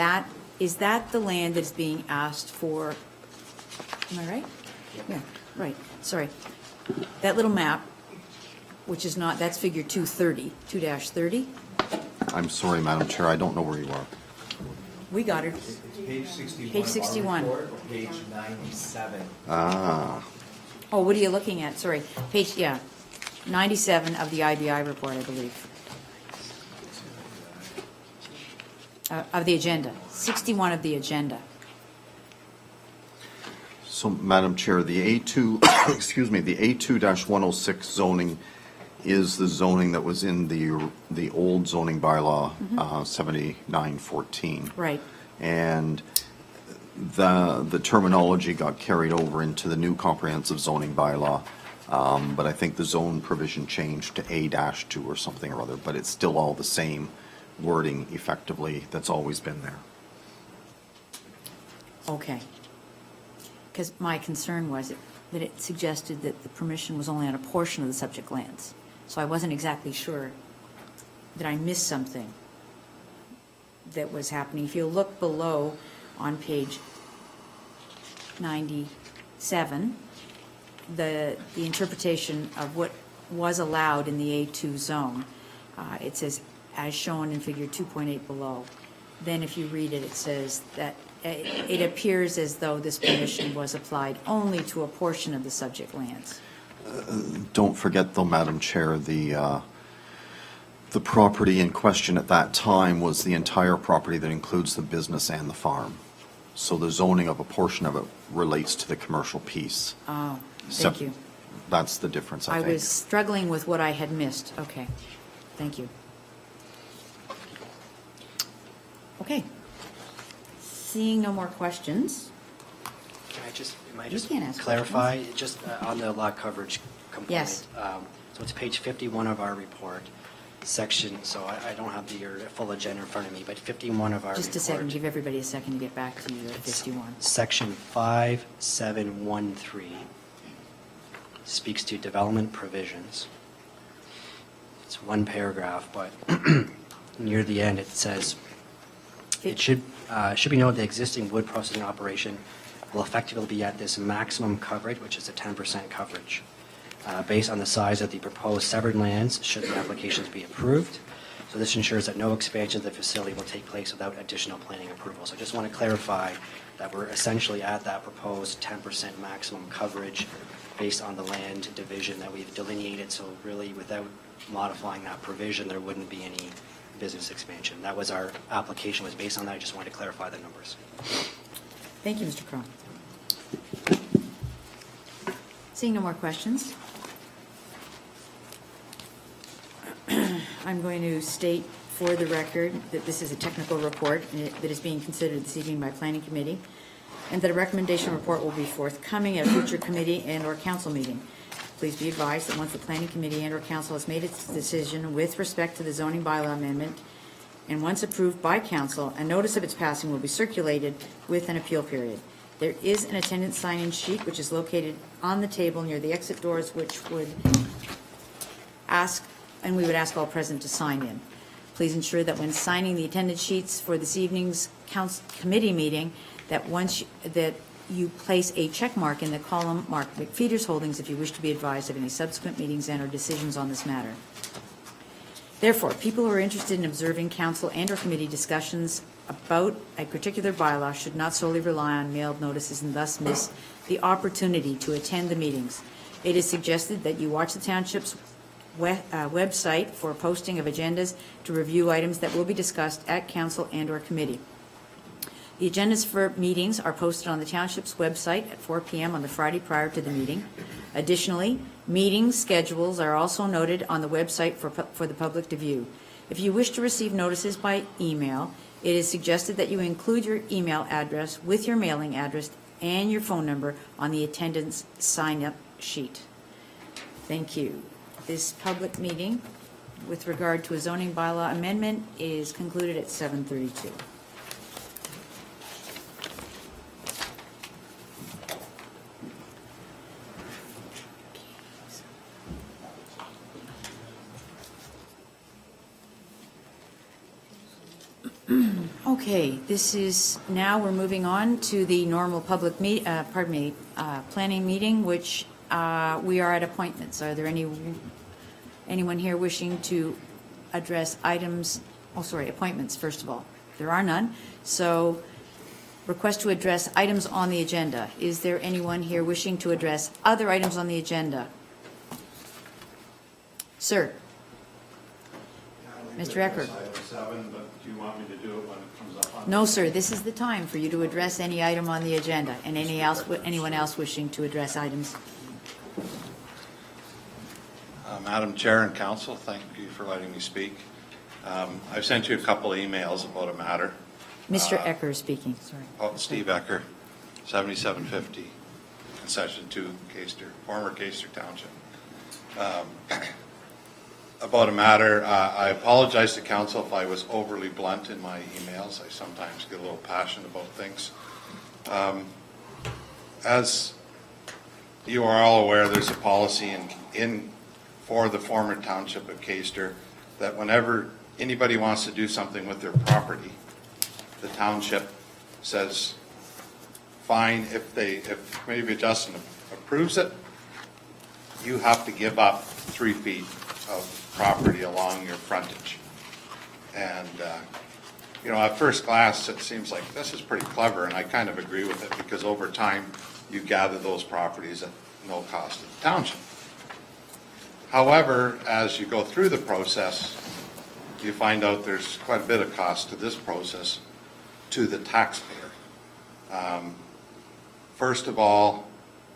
is that the land that's being asked for? Am I right? Yeah, right. Sorry. That little map, which is not, that's figure 230, 2-30. I'm sorry, Madam Chair, I don't know where you are. We got it. Page 61. Page 61. Page 97. Ah. Oh, what are you looking at? Sorry. Page, 97 of the IBI report, I believe. Of the agenda. 61 of the agenda. So, Madam Chair, the A2, excuse me, the A2-106 zoning is the zoning that was in the old zoning bylaw, 7914. Right. And the terminology got carried over into the new comprehensive zoning bylaw, but I think the zone provision changed to A-2 or something or other, but it's still all the same wording effectively that's always been there. Okay. because my concern was that it suggested that the permission was only on a portion of the subject lands. So I wasn't exactly sure that I missed something that was happening. If you look below on page 97, the interpretation of what was allowed in the A2 zone, it says, as shown in figure 2.8 below. Then if you read it, it says that it appears as though this permission was applied only to a portion of the subject lands. Don't forget, though, Madam Chair, the property in question at that time was the entire property that includes the business and the farm. So the zoning of a portion of it relates to the commercial piece. Oh, thank you. That's the difference, I I think. was struggling with what I had missed. Okay, thank you. Okay. Seeing no more questions, Am I You just can ask clarify, just on the lot coverage component? Yes. So it's page 51 of our report, section, so I don't have your full agenda in front of me, but 51 of our report. just a second, give everybody a second to get back to you at 51. Section 5713 speaks to development provisions. It's one paragraph, but near the end, it says, it should be noted the existing wood processing operation will effectively be at this maximum coverage, which is a 10% coverage, based on the size of the proposed severed lands, should the applications be approved. So this ensures that no expansion of the facility will take place without additional planning approval. So I just want to clarify that we're essentially at that proposed 10% maximum coverage based on the land division that we've delineated. So really, without modifying that provision, there wouldn't be any business expansion. That was our application was based on that. I just wanted to clarify the numbers. Thank you, Mr. Crowe. Seeing no more questions, I'm going to state for the record that this is a technical report that is being considered this evening by Planning Committee, and that a recommendation report will be forthcoming at a future committee and/or council meeting. Please be advised that once the Planning Committee and/or council has made its decision with respect to the zoning bylaw amendment, and once approved by council, a notice of its passing will be circulated with an appeal period. There is an attendance sign-in sheet which is located on the table near the exit doors, which would ask, and we would ask all present to sign in. Please ensure that when signing the attendance sheets for this evening's council committee meeting, that that you place a check mark in the column marked McFeeters Holdings if you wish to be advised of any subsequent meetings and/or decisions on this matter. Therefore, people who are interested in observing council and/or committee discussions about a particular bylaw should not solely rely on mailed notices and thus miss the opportunity to attend the meetings. It is suggested that you watch the township's website for posting of agendas to review items that will be discussed at council and/or committee. The agendas for meetings are posted on the township's website at 4 p.m. on the Friday prior to the meeting. Additionally, meeting schedules are also noted on the website for the public to view. If you wish to receive notices by email, it is suggested that you include your email address with your mailing address and your phone number on the attendance sign-up sheet. Thank you. This public meeting with regard to a zoning bylaw amendment is concluded at 7:32. Okay, we're moving on to the normal public planning meeting, which we are at appointments. Are there anyone here wishing to address appointments first of all? There are none. So, request to address items on the agenda. Is there anyone here wishing to address other items on the agenda? Sir. Mr. Ecker. No, sir, this is the time for you to address any item on the agenda, and anyone else wishing to address items. Madam Chair and Council, thank you for letting me speak. I've sent you a couple of emails about a matter. Mr. Ecker is speaking, sorry. Steve Ecker, 7750, Concession 2, former Caister Township. About a matter, I apologize to Council if I was overly blunt in my emails. I sometimes get a little passionate about things. as you are all aware, there's a policy for the former township of Caister that whenever anybody wants to do something with their property, the township says, fine, if Committee of Adjustment approves it, you have to give up 3 feet of property along your frontage. And, at first glance, it seems like this is pretty clever, and I kind of agree with it, because over time, you gather those properties at no cost to the township. However, as you go through the process, you find out there's quite a bit of cost to this process to the taxpayer. First of all,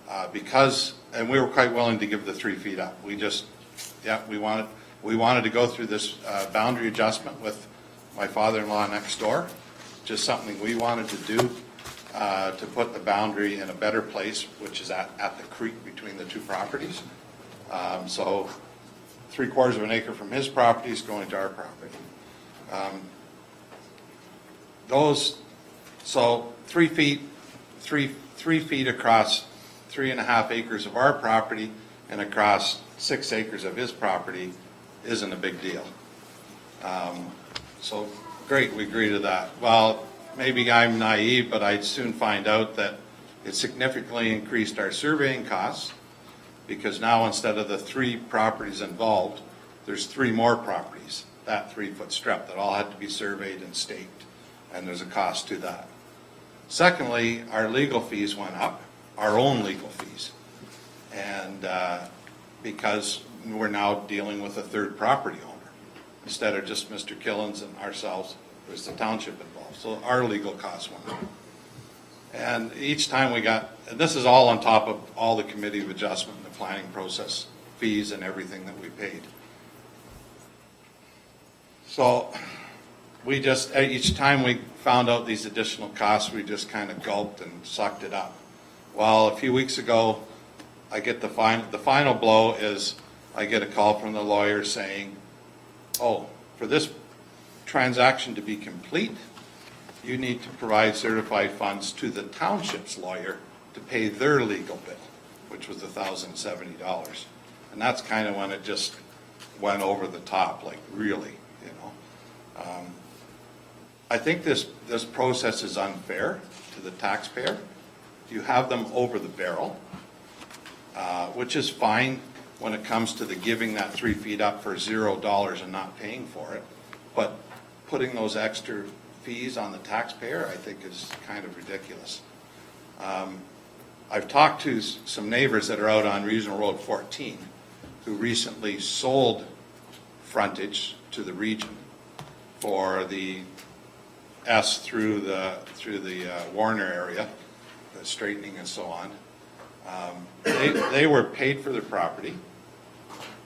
and we were quite willing to give the 3 feet up. We wanted to go through this boundary adjustment with my father-in-law next door, just something we wanted to do to put the boundary in a better place, which is at the creek between the two properties. So 3/4 of an acre from his property is going to our property. So 3 feet, 3 feet across 3.5 acres of our property and across 6 acres of his property isn't a big deal. So great, we agree to that. Well, maybe I'm naive, but I'd soon find out that it significantly increased our surveying costs, because now instead of the 3 properties involved, there's 3 more properties, that 3-foot strip, that all had to be surveyed and staked, and there's a cost to that. Secondly, our legal fees went up, our own legal fees, and because we're now dealing with a 3rd property owner. Instead of just Mr. Killens and ourselves, there's the township involved, so our legal costs went up. And each time and this is all on top of all the Committee of Adjustment and the planning process fees and everything that we paid. So each time we found out these additional costs, we just kind of gulped and sucked it up. Well, a few weeks ago, I get the final blow is I get a call from the lawyer saying, oh, for this transaction to be complete, you need to provide certified funds to the township's lawyer to pay their legal bill, which was $1,070. And that's kind of when it just went over the top, like really, I think this process is unfair to the taxpayer. You have them over the barrel, which is fine when it comes to the giving that 3 feet up for $0 and not paying for it. But putting those extra fees on the taxpayer, I think, is kind of ridiculous. I've talked to some neighbors that are out on Regional Road 14 who recently sold frontage to the region for the through the Warner area, the straightening and so on. They were paid for their property.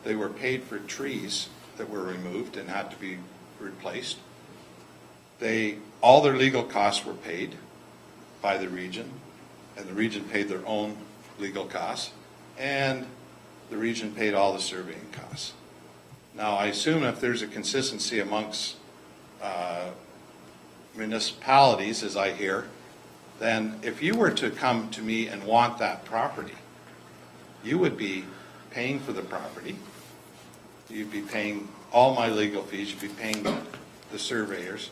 They were paid for trees that were removed and had to be replaced. All their legal costs were paid by the region, and the region paid their own legal costs, and the region paid all the surveying costs. Now, I assume if there's a consistency amongst municipalities, as I hear, then if you were to come to me and want that property, you would be paying for the property, you'd be paying all my legal fees, you'd be paying the surveyors,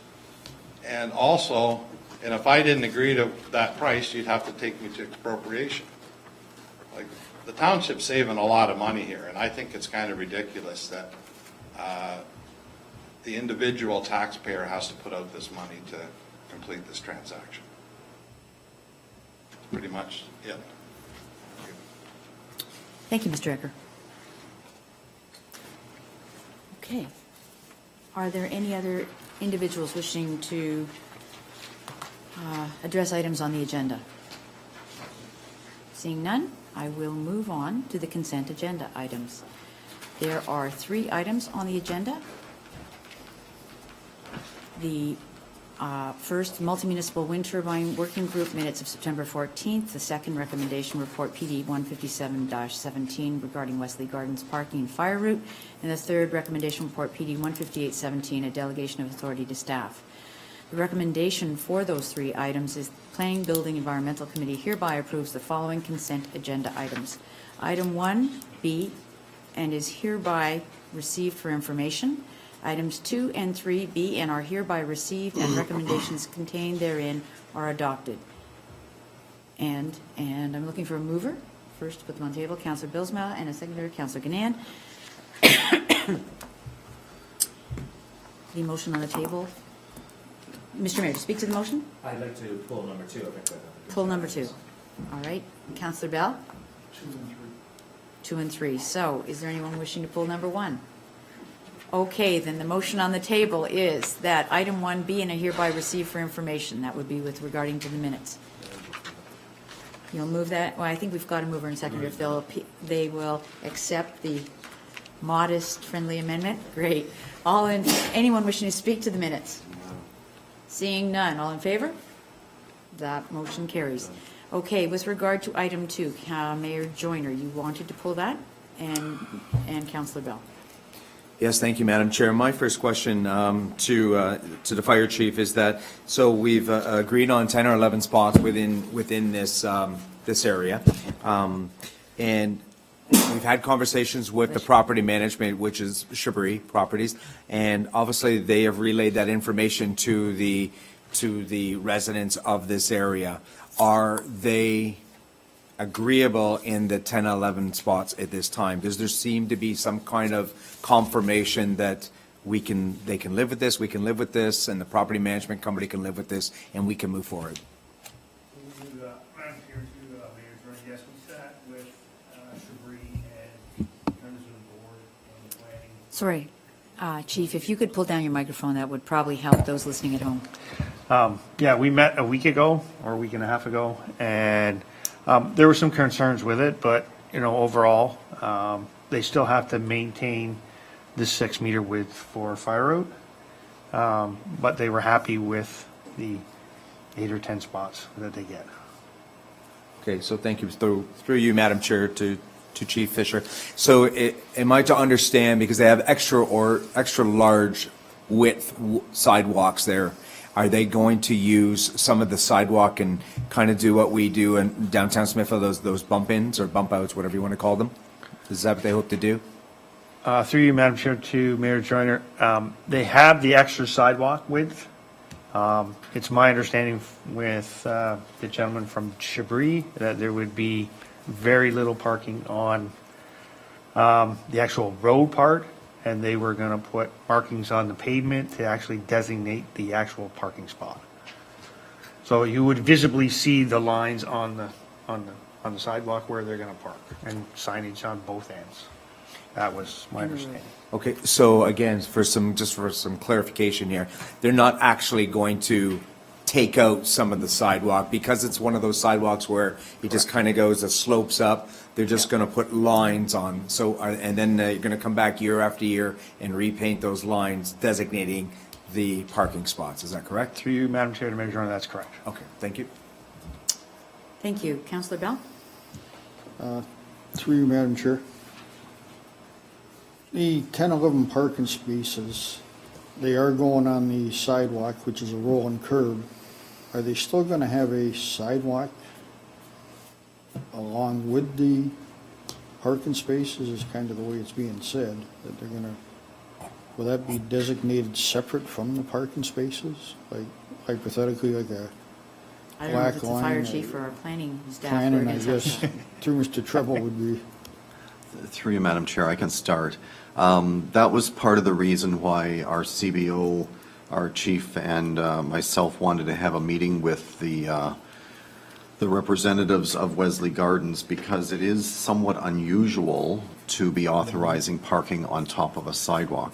and also, and if I didn't agree to that price, you'd have to take me to expropriation. Like, the township's saving a lot of money here, and I think it's kind of ridiculous that the individual taxpayer has to put out this money to complete this transaction. That's pretty much it. Thank you, Mr. Ecker. Okay. Are there any other individuals wishing to address items on the agenda? Seeing none, I will move on to the consent agenda items. There are 3 items on the agenda. The first, multi-municipal wind turbine working group minutes of September 14th. The second, recommendation report PD 157-17 regarding Wesley Gardens parking and fire route. And the third, recommendation report PD 158-17, a delegation of authority to staff. The recommendation for those 3 items is Planning, Building, Environmental Committee hereby approves the following consent agenda items. Item 1B, and is hereby received for information. Items 2 and 3B and are hereby received, and recommendations contained therein are adopted. And I'm looking for a mover. First to put them on the table, Councillor Bilsma, and a seconder, Councillor Gannan. The motion on the table. Mr. Mayor, to speak to the motion? I'd like to pull number 2. Pull number 2. All right. Councillor Bell? 2 and 3. So is there anyone wishing to pull number 1? Okay, then the motion on the table is that item 1B and are hereby received for information. That would be with regarding to the minutes. You'll move that? Well, I think we've got a mover and seconder. If they will accept the modest, friendly amendment, great. Anyone wishing to speak to the minutes? Seeing none, all in favor? That motion carries. Okay, with regard to item 2, Mayor Joyner, you wanted to pull that, and Councillor Bell. Yes, thank you, Madam Chair. My first question to the fire chief is that, so we've agreed on 10 or 11 spots within this this area, and we've had conversations with the property management, which is Chabris Properties, and obviously they have relayed that information to the residents of this area. Are they agreeable in the 10, 11 spots at this time? Does there seem to be some kind of confirmation that they can live with this, we can live with this, and the property management company can live with this, and we can move forward? Madam Chair, to Mayor Jordan, yes, we sat with Chabris and members of the board and the planning. Sorry, Chief, if you could pull down your microphone, that would probably help those listening at home. Yeah, we met a week ago, or a week and a half ago, and there were some concerns with it, but, overall, they still have to maintain the 6-meter width for fire route. But they were happy with the 8 or 10 spots that they get. Okay, so thank you. Through you, Madam Chair, to Chief Fisher. So am I to understand, because they have extra large width sidewalks there, are they going to use some of the sidewalk and kind of do what we do in downtown Smithfield, those bump-ins or bump-outs, whatever you want to call them? Is that what they hope to do? Through you, Madam Chair, to Mayor Joyner, they have the extra sidewalk width. It's my understanding with the gentleman from Chabris that there would be very little parking on the actual road part, and they were going to put markings on the pavement to actually designate the actual parking spot. So you would visibly see the lines on the sidewalk where they're going to park, and signage on both ends. That was my understanding. Okay, so again, for some clarification here, they're not actually going to take out some of the sidewalk because it's one of those sidewalks where it just kind of goes, it slopes up. They're just going to put lines on. So, and then you're going to come back year after year and repaint those lines designating the parking spots. Is that correct? Through you, Madam Chair, to Mayor Joyner, that's correct. Okay, thank you. Thank you. Councillor Bell? Through you, Madam Chair. The 10, 11 parking spaces, they are going on the sidewalk, which is a rolling curb. Are they still going to have a sidewalk along with the parking spaces, is kind of the way it's being said, that they're going to, will that be designated separate from the parking spaces? Like hypothetically, like a I don't know if it's a black fire line chief or our planning staff. planning, I guess, through Mr. Treble would be. Through you, Madam Chair, I can start. That was part of the reason why our CBO, our chief, and myself wanted to have a meeting with the representatives of Wesley Gardens, because it is somewhat unusual to be authorizing parking on top of a sidewalk.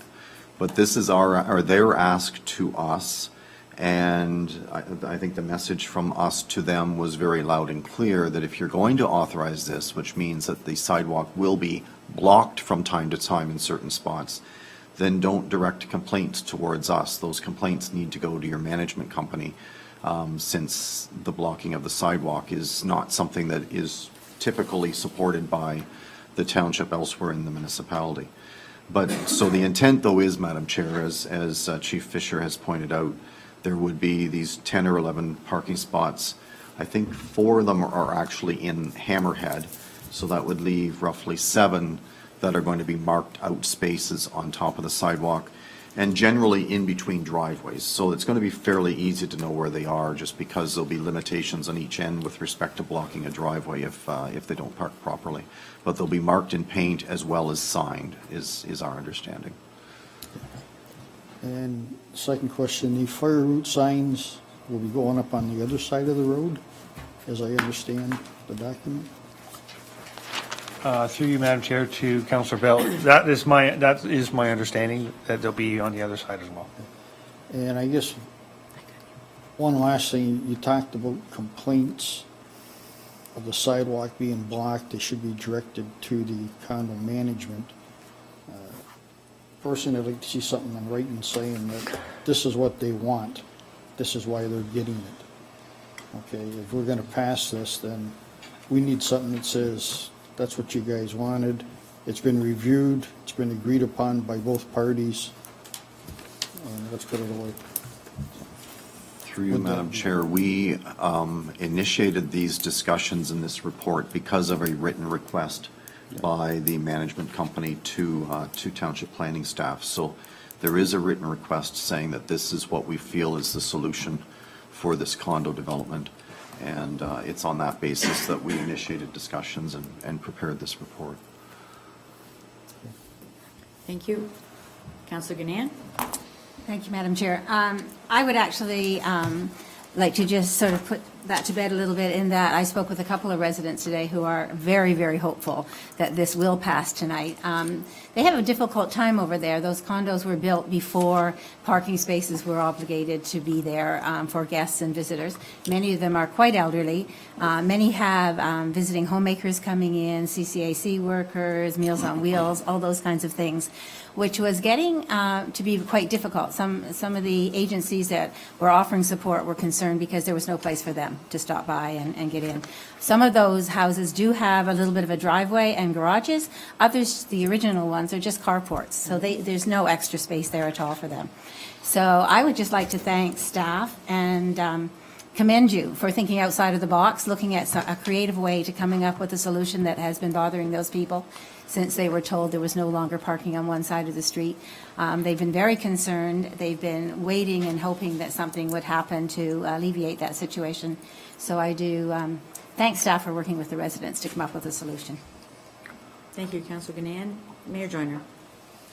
But this is their ask to us, and I think the message from us to them was very loud and clear that if you're going to authorize this, which means that the sidewalk will be blocked from time to time in certain spots, then don't direct complaints towards us. Those complaints need to go to your management company, since the blocking of the sidewalk is not something that is typically supported by the township elsewhere in the municipality. But so the intent, though, is, Madam Chair, as Chief Fisher has pointed out, there would be these 10 or 11 parking spots. I think 4 of them are actually in Hammerhead, so that would leave roughly 7 that are going to be marked out spaces on top of the sidewalk, and generally in between driveways. So it's going to be fairly easy to know where they are, just because there'll be limitations on each end with respect to blocking a driveway if they don't park properly. But they'll be marked in paint as well as signed, is our understanding. And second question, the fire route signs will be going up on the other side of the road, as I understand the document? Through you, Madam Chair, to Councillor Bell, that is my understanding, that they'll be on the other side as well. And I guess one last thing, you talked about complaints of the sidewalk being blocked. They should be directed to the condo management. Personally, I'd like to see something in writing saying that this is what they want. This is why they're getting it. Okay, if we're going to pass this, then we need something that says, that's what you guys wanted. It's been reviewed. It's been agreed upon by both parties. And let's put it away. Through you, Madam Chair, we initiated these discussions in this report because of a written request by the management company to township planning staff. So there is a written request saying that this is what we feel is the solution for this condo development. And it's on that basis that we initiated discussions and prepared this report. Thank you. Councillor Ganaan? Thank you, Madam Chair. I would actually like to just sort of put that to bed a little bit, in that I spoke with a couple of residents today who are very, very hopeful that this will pass tonight. They have a difficult time over there. Those condos were built before parking spaces were obligated to be there for guests and visitors. Many of them are quite elderly. Many have visiting homemakers coming in, CCAC workers, Meals on Wheels, all those kinds of things, which was getting to be quite difficult. Some of the agencies that were offering support were concerned because there was no place for them to stop by and get in. Some of those houses do have a little bit of a driveway and garages. Others, the original ones, are just carports, so there's no extra space there at all for them. So I would just like to thank staff and commend you for thinking outside of the box, looking at a creative way to coming up with a solution that has been bothering those people since they were told there was no longer parking on one side of the street. They've been very concerned. They've been waiting and hoping that something would happen to alleviate that situation. So I do thank staff for working with the residents to come up with a solution. Thank you, Councillor Ganaan. Mayor Joyner.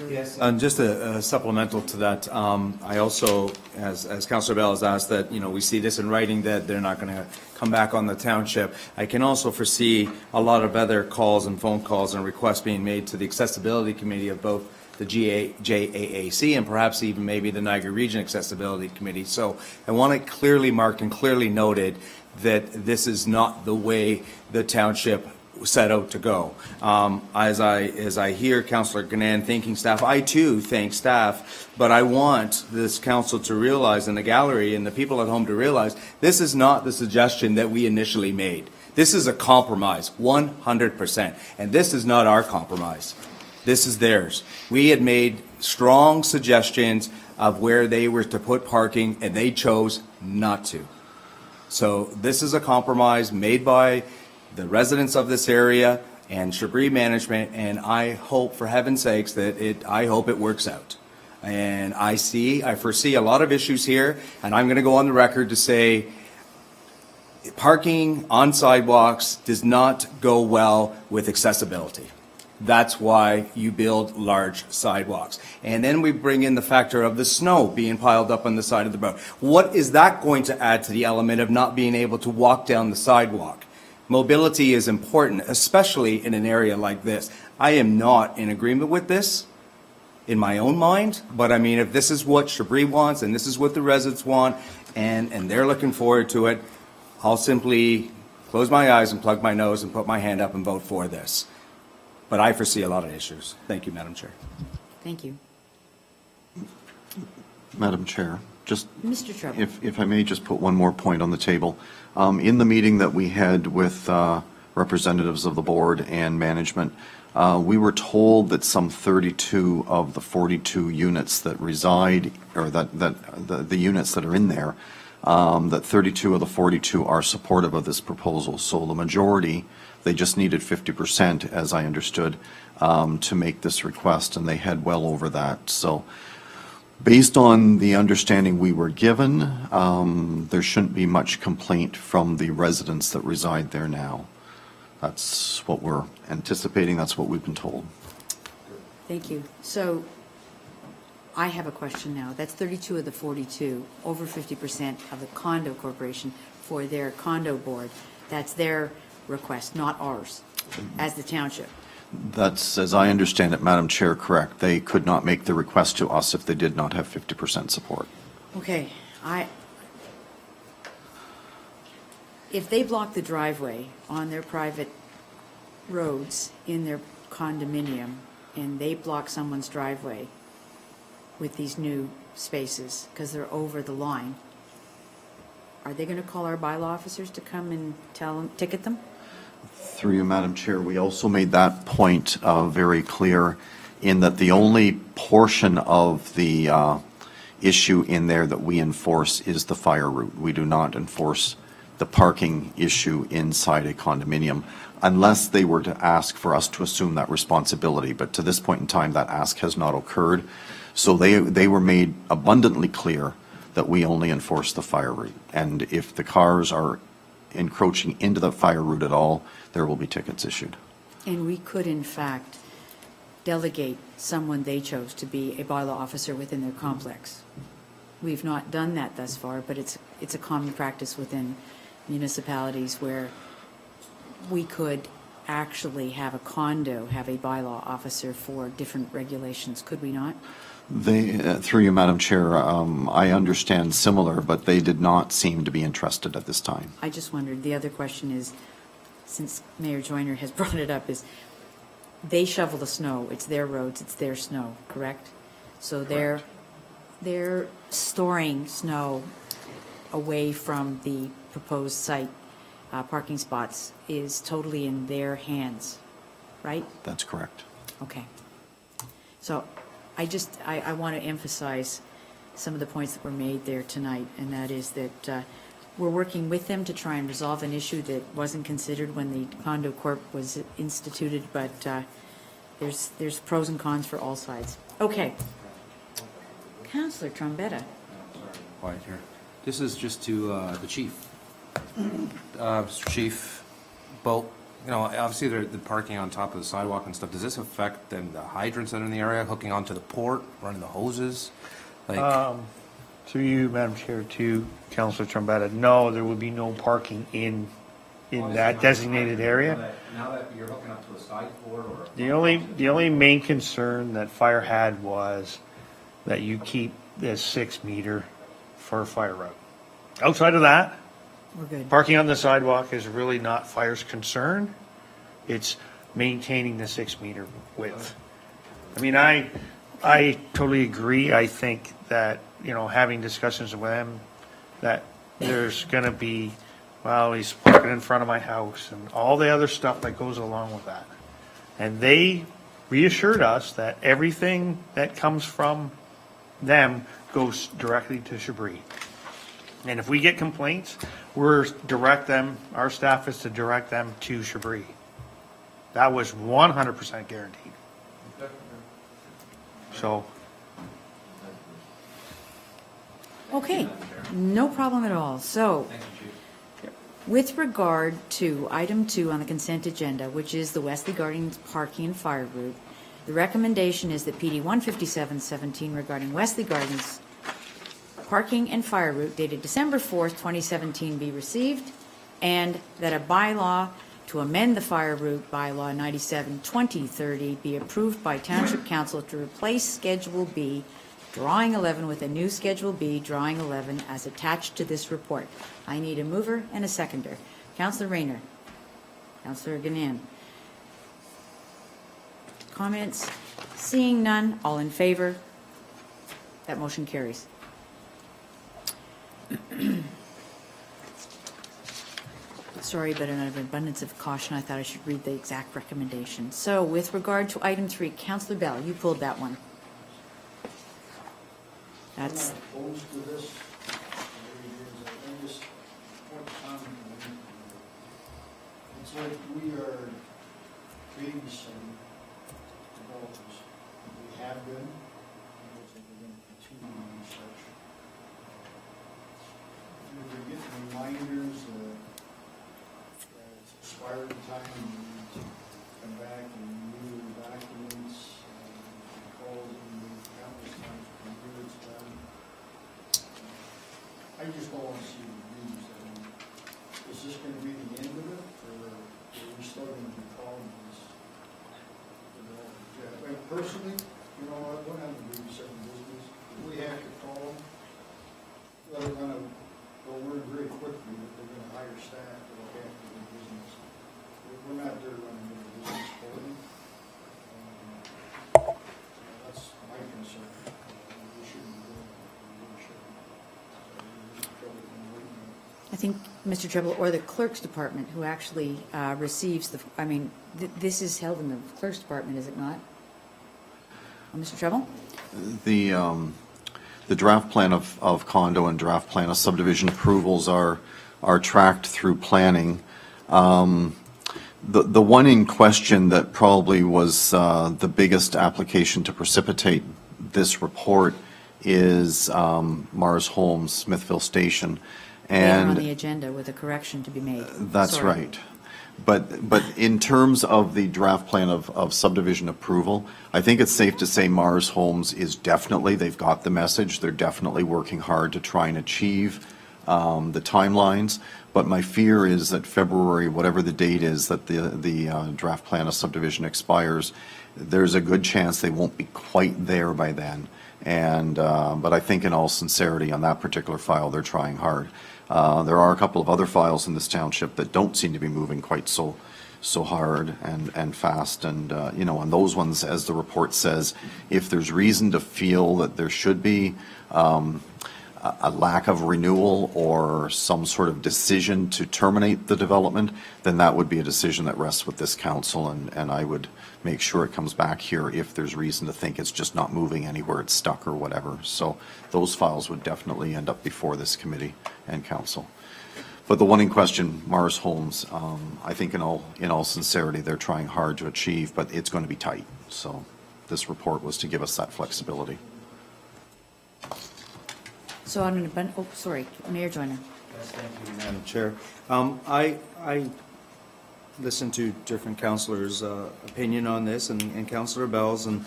Yes. And just a supplemental to that, I also, as Councillor Bell has asked, that, we see this in writing, that they're not going to come back on the township. I can also foresee a lot of other calls and phone calls and requests being made to the Accessibility Committee of both the JAAC and perhaps even maybe the Niagara Region Accessibility Committee. So I want it clearly marked and clearly noted that this is not the way the township set out to go. As I hear Councillor Ganaan thanking staff, I too thank staff, but I want this council to realize, and the gallery and the people at home to realize, this is not the suggestion that we initially made. This is a compromise, 100%, and this is not our compromise. This is theirs. We had made strong suggestions of where they were to put parking, and they chose not to. So this is a compromise made by the residents of this area and Chabris management, and I hope, for heaven's sakes, I hope it works out. And I foresee a lot of issues here, and I'm going to go on the record to say parking on sidewalks does not go well with accessibility. That's why you build large sidewalks. And then we bring in the factor of the snow being piled up on the side of the road. What is that going to add to the element of not being able to walk down the sidewalk? Mobility is important, especially in an area like this. I am not in agreement with this in my own mind, but I mean, if this is what Chabris wants and this is what the residents want and they're looking forward to it, I'll simply close my eyes and plug my nose and put my hand up and vote for this. But I foresee a lot of issues. Thank you, Madam Chair. Thank you. Madam Chair, just Mr. Treble. if I may just put one more point on the table. In the meeting that we had with representatives of the board and management, We were told that some 32 of the 42 units that reside, or the units that are in there, that 32 of the 42 are supportive of this proposal. So the majority, they just needed 50%, as I understood, to make this request, and they had well over that. So based on the understanding we were given, there shouldn't be much complaint from the residents that reside there now. That's what we're anticipating. That's what we've been told. Thank you. So I have a question now. That's 32 of the 42, over 50% of the condo corporation for their condo board. That's their request, not ours, as the township. That's, as I understand it, Madam Chair, correct. They could not make the request to us if they did not have 50% support. Okay, if they block the driveway on their private roads in their condominium, and they block someone's driveway with these new spaces because they're over the line, are they going to call our bylaw officers to come and ticket them? Through you, Madam Chair, we also made that point very clear in that the only portion of the issue in there that we enforce is the fire route. We do not enforce the parking issue inside a condominium unless they were to ask for us to assume that responsibility. But to this point in time, that ask has not occurred. So they were made abundantly clear that we only enforce the fire route. And if the cars are encroaching into the fire route at all, there will be tickets issued. And we could, in fact, delegate someone they chose to be a bylaw officer within their complex. We've not done that thus far, but it's a common practice within municipalities where we could actually have a condo have a bylaw officer for different regulations, could we not? Through you, Madam Chair, I understand similar, but they did not seem to be interested at this time. I just wondered, the other question is, since Mayor Joyner has brought it up, is they shovel the snow. It's their roads, it's their snow, correct? So they're storing snow away from the proposed site parking spots is totally in their hands, right? That's correct. Okay. So I want to emphasize some of the points that were made there tonight, and that is that we're working with them to try and resolve an issue that wasn't considered when the condo corp was instituted, but there's pros and cons for all sides. Okay. Councillor Trombetta. Quiet here. This is just to the chief. Mr. Chief, well, you know, obviously the parking on top of the sidewalk and stuff, does this affect then the hydrants that are in the area, hooking onto the port, running the hoses? Like, Through you, Madam Chair, to Councillor Trombetta, no, there will be no parking in that designated area. Now that you're hooking up to a side port or? The only main concern that fire had was that you keep this 6 meter for a fire route. Outside of that, We're good. parking on the sidewalk is really not fire's concern. It's maintaining the 6 meter width. I mean, I totally agree. I think that, you know, having discussions with them, that there's going to be, well, he's parking in front of my house and all the other stuff that goes along with that. And they reassured us that everything that comes from them goes directly to Chabris. And if we get complaints, our staff is to direct them to Chabris. That was 100% guaranteed. So. Okay, no problem at all. So, with regard to item 2 on the consent agenda, which is the Wesley Gardens parking and fire route, the recommendation is that PD 15717 regarding Wesley Gardens parking and fire route dated December 4th, 2017 be received, and that a bylaw to amend the fire route bylaw 97-2030 be approved by Township Council to replace Schedule B, Drawing 11 with a new Schedule B, Drawing 11 as attached to this report. I need a mover and a seconder. Councillor Rayner. Councillor Gannon. Comments? Seeing none, all in favor? That motion carries. Sorry, but out of abundance of caution, I thought I should read the exact recommendation. So with regard to item 3, Councillor Bell, you pulled that one. That's, I'm not opposed to this. I just want to comment on it. It's like we are babysitting developers. We have been, and looks like we're going to continue on such. If we're getting reminders that it's expired time, and we need to come back and renew documents, calls and countless times per year it's done. I just don't want to see the reviews. I mean, is this going to be the end of it, or are we still going to be calling these? Yeah, and personally, you know what, we're not going to be certain business. If we have to call them, they're going to go learn very quickly that they're going to hire staff to look after their business. We're not there running their business for them. That's my concern. We shouldn't be doing that. We really shouldn't. I think, Mr. Treble, or the clerk's department, who actually receives the, I mean, this is held in the clerk's department, is it not? Mr. Treble? The draft plan of condo and draft plan of subdivision approvals are tracked through planning. The one in question that probably was the biggest application to precipitate this report is Mars Homes, Smithville Station. They are on And the agenda with a correction to be made. that's Sorry. right. But in terms of the draft plan of subdivision approval, I think it's safe to say Mars Homes is definitely, they've got the message, they're definitely working hard to try and achieve the timelines. But my fear is that February, whatever the date is that the draft plan of subdivision expires, there's a good chance they won't be quite there by then. And but I think in all sincerity on that particular file, they're trying hard. There are a couple of other files in this township that don't seem to be moving quite so hard and fast. And, you know, on those ones, as the report says, if there's reason to feel that there should be a lack of renewal or some sort of decision to terminate the development, then that would be a decision that rests with this council, and I would make sure it comes back here if there's reason to think it's just not moving anywhere, it's stuck or whatever. So those files would definitely end up before this committee and council. But the one in question, Mars Homes, I think in all sincerity, they're trying hard to achieve, but it's going to be tight. So this report was to give us that flexibility. So on an abundant, oh, sorry, Mayor Joyner. Yes, thank you, Madam Chair. I listened to different councillors' opinion on this, and Councillor Bell's, and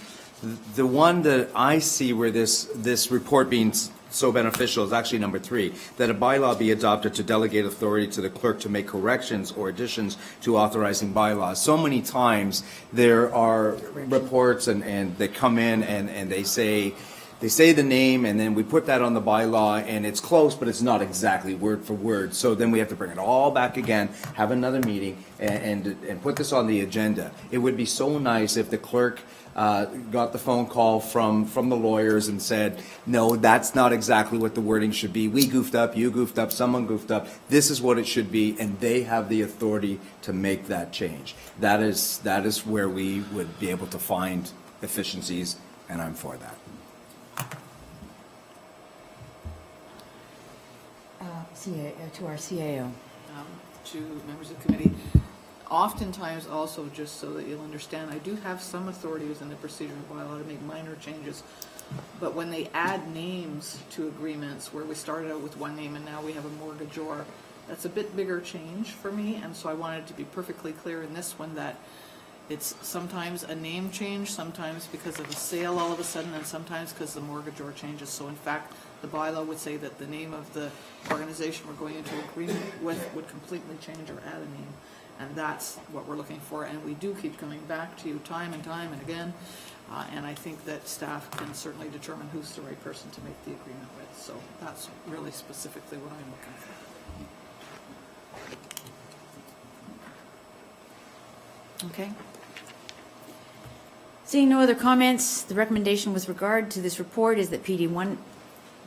the one that I see where this report being so beneficial is actually number 3, that a bylaw be adopted to delegate authority to the clerk to make corrections or additions to authorizing bylaws. So many times there are reports and they come in and they say the name, and then we put that on the bylaw, and it's close, but it's not exactly word for word. So then we have to bring it all back again, have another meeting, and put this on the agenda. It would be so nice if the clerk got the phone call from the lawyers and said, no, that's not exactly what the wording should be. We goofed up, you goofed up, someone goofed up. This is what it should be, and they have the authority to make that change. That is where we would be able to find efficiencies, and I'm for that. To our CAO. To members of the committee. Oftentimes also, just so that you'll understand, I do have some authority within the procedural bylaw to make minor changes. But when they add names to agreements where we started out with one name and now we have a mortgagor, that's a bit bigger change for me. And so I wanted to be perfectly clear in this one that it's sometimes a name change, sometimes because of a sale all of a sudden, and sometimes because the mortgagor changes. So in fact, the bylaw would say that the name of the organization we're going into agreement with would completely change or add a name. And that's what we're looking for. And we do keep coming back to you time and time and again. And I think that staff can certainly determine who's the right person to make the agreement with. So that's really specifically what I'm looking for. Okay. Seeing no other comments, the recommendation with regard to this report is that PD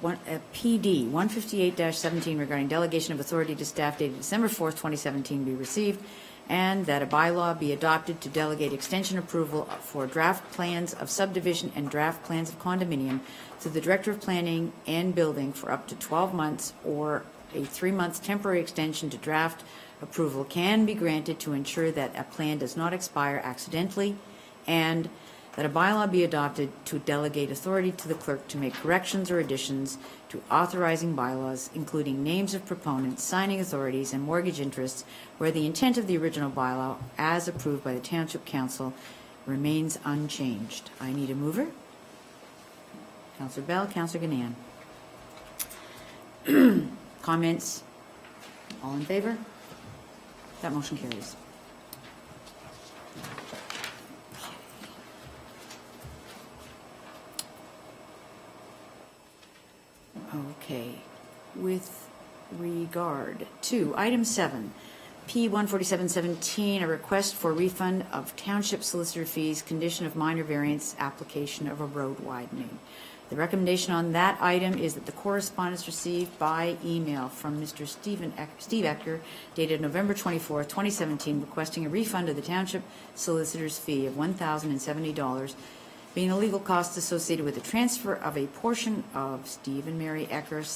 PD 158-17 regarding delegation of authority to staff dated December 4th, 2017 be received, and that a bylaw be adopted to delegate extension approval for draft plans of subdivision and draft plans of condominium to the Director of Planning and Building for up to 12 months, or a 3-month temporary extension to draft approval can be granted to ensure that a plan does not expire accidentally, and that a bylaw be adopted to delegate authority to the clerk to make corrections or additions to authorizing bylaws, including names of proponents, signing authorities, and mortgage interests, where the intent of the original bylaw, as approved by the Township Council, remains unchanged. I need a mover. Councillor Bell, Councillor Ganaan. Comments? All in favor? That motion carries. Okay, with regard to item 7, P 14717, a request for refund of township solicitor fees, condition of minor variance application of a road widening. The recommendation on that item is that the correspondence received by email from Mr. Steve Ecker dated November 24, 2017, requesting a refund of the township solicitor's fee of $1,070, being the legal costs associated with the transfer of a portion of Steve and Mary Ecker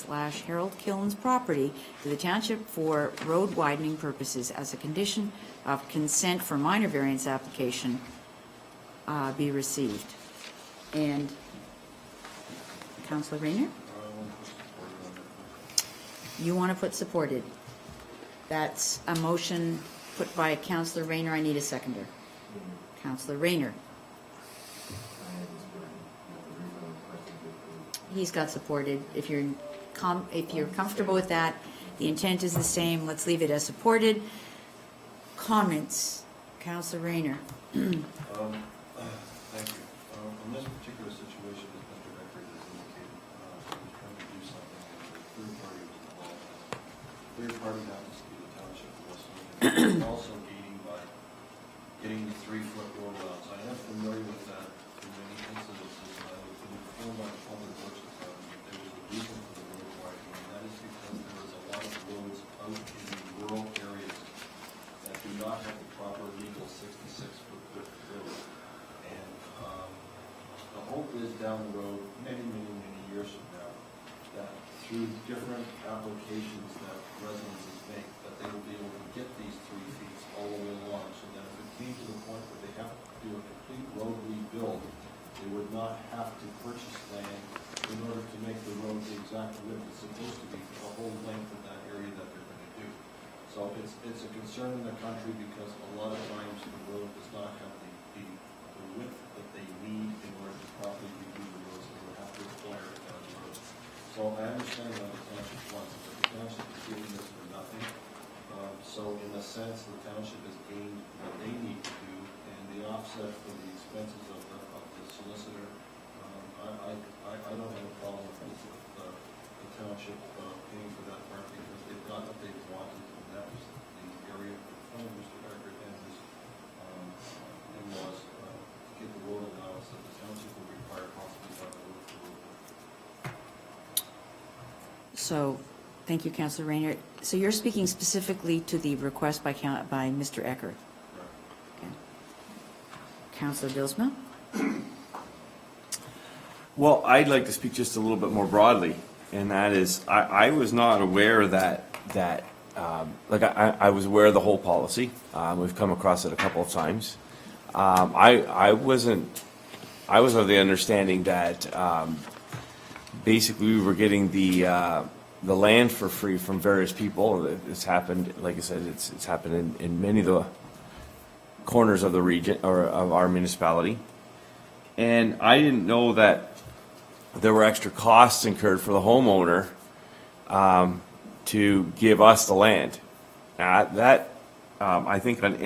/ Harold Killen's property to the township for road widening purposes as a condition of consent for minor variance application be received. And Councillor Rayner? You want to put supported? That's a motion put by Councillor Rayner. I need a seconder. Councillor Rayner. He's got supported. If you're comfortable with that, the intent is the same. Let's leave it as supported. Comments? Councillor Rayner. Thank you. In this particular situation, as Mr. Eckert has indicated, he was trying to do something, and the third party was involved. The third party happens to be the township of Westland, and also aiding by getting the 3-foot road out. So I am familiar with that in many instances, and I was informed by the public works department that there was a reason for the road widening, and that is because there is a lot of roads out in the rural areas that do not have the proper legal 66-foot width road. And the hope is down the road, many years from now, that through different applications that residences make, that they will be able to get these 3 feet all the way along, so that if it came to the point that they have to do a complete road rebuild, they would not have to purchase land in order to make the road the exact width it's supposed to be for the whole length of that area that they're going to do. So it's a concern in the country because a lot of times the road does not have the width that they need in order to properly redo the roads, and they would have to acquire it down the road. So I understand what the township wants, but the township is doing this for nothing. So in a sense, the township has gained what they need to do, and the offset for the expenses of the solicitor, I don't have a problem with the township paying for that part because they've got what they've wanted, and that was the area for Mr. Eckert and his in-laws to get the road allowance that the township will require possibly by the road for road. So, thank you, Councillor Rayner. So you're speaking specifically to the request by Mr. Eckert? Okay. Councillor Dilsma? Well, I'd like to speak just a little bit more broadly, and that is, I was not aware that I was aware of the whole policy. We've come across it a couple of times. I was of the understanding that basically we were getting the land for free from various people. It's happened, like I said, it's happened in many of the corners of the region or of our municipality. And I didn't know that there were extra costs incurred for the homeowner to give us the land. That I think to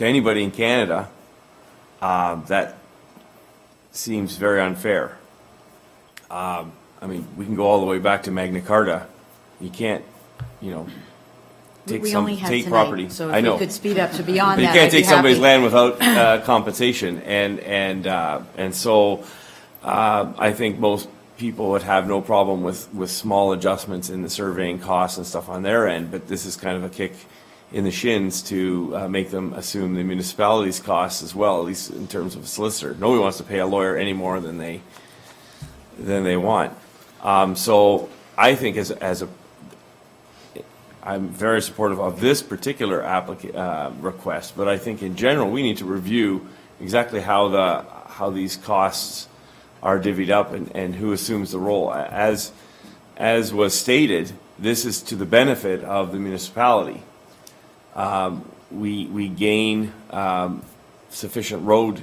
anybody in Canada, that seems very unfair. I mean, we can go all the way back to Magna Carta. You can't, take We only have take tonight, property. so I if know. we could speed up to beyond But that, you can't I'd be take somebody's happy. land without compensation, and so I think most people would have no problem with small adjustments in the surveying costs and stuff on their end, but this is kind of a kick in the shins to make them assume the municipality's costs as well, at least in terms of a solicitor. Nobody wants to pay a lawyer any more than they want. So I think I'm very supportive of this particular request, but I think in general we need to review exactly how these costs are divvied up and who assumes the role. As was stated, this is to the benefit of the municipality. We gain sufficient road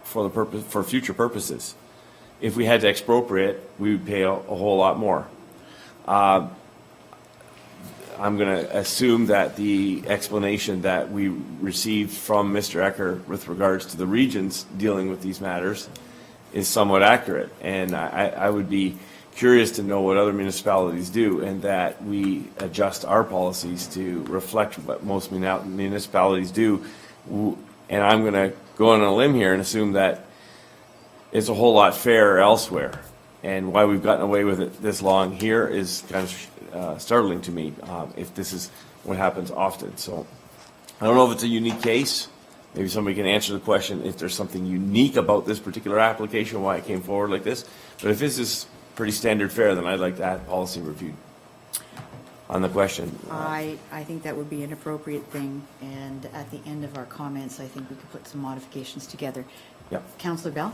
for future purposes. If we had to expropriate, we would pay a whole lot more. I'm going to assume that the explanation that we received from Mr. Ecker with regards to the regions dealing with these matters is somewhat accurate. And I would be curious to know what other municipalities do, and that we adjust our policies to reflect what most municipalities do. And I'm going to go on a limb here and assume that it's a whole lot fairer elsewhere. And why we've gotten away with it this long here is kind of startling to me, if this is what happens often. So I don't know if it's a unique case. Maybe somebody can answer the question if there's something unique about this particular application, why it came forward like this. But if this is pretty standard fare, then I'd like to have policy reviewed on the question. I think that would be an appropriate thing, and at the end of our comments, I think we could put some modifications together. Yep. Councillor Bell?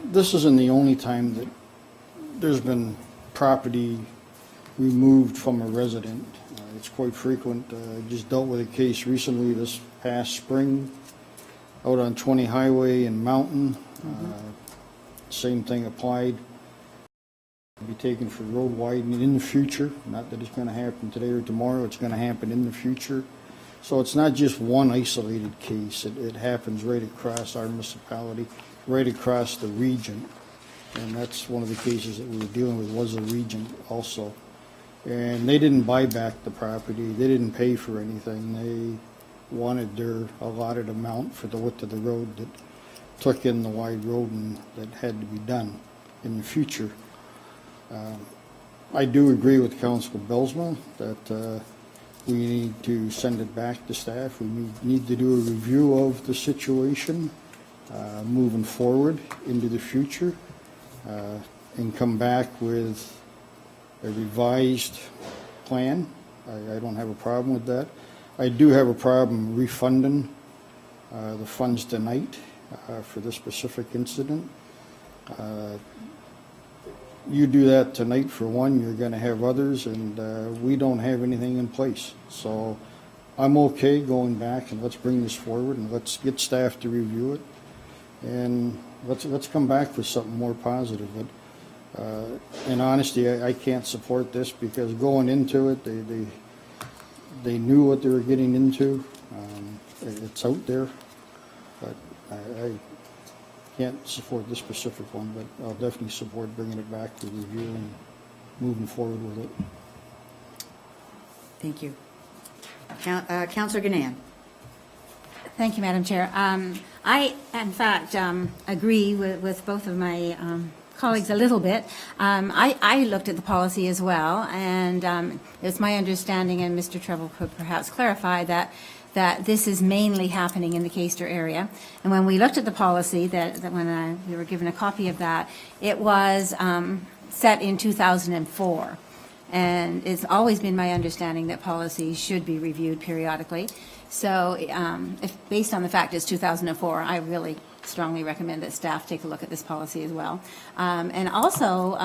This isn't the only time that there's been property removed from a resident. It's quite frequent. I just dealt with a case recently this past spring out on 20 Highway in Mountain. Same thing applied. Be taken for road widening in the future. Not that it's going to happen today or tomorrow. It's going to happen in the future. So it's not just one isolated case. It happens right across our municipality, right across the region. And that's one of the cases that we were dealing with, was a region also. And they didn't buy back the property. They didn't pay for anything. They wanted their allotted amount for the width of the road that took in the wide road and that had to be done in the future. I do agree with Councilor Belsma that we need to send it back to staff. We need to do a review of the situation moving forward into the future and come back with a revised plan. I don't have a problem with that. I do have a problem refunding the funds tonight for this specific incident. You do that tonight for one, you're going to have others, and we don't have anything in place. So I'm okay going back and let's bring this forward and let's get staff to review it, and let's come back with something more positive. But in honesty, I can't support this because going into it, they knew what they were getting into. It's out there, but I can't support this specific one, but I'll definitely support bringing it back to review and moving forward with it. Thank you. Councillor Ganaan. Thank you, Madam Chair. I, in fact, agree with both of my colleagues a little bit. I looked at the policy as well, and it's my understanding, and Mr. Treble could perhaps clarify, that this is mainly happening in the Caister area. And when we looked at the policy, that when we were given a copy of that, it was set in 2004. And it's always been my understanding that policies should be reviewed periodically. So if based on the fact it's 2004, I really strongly recommend that staff take a look at this policy as well. And also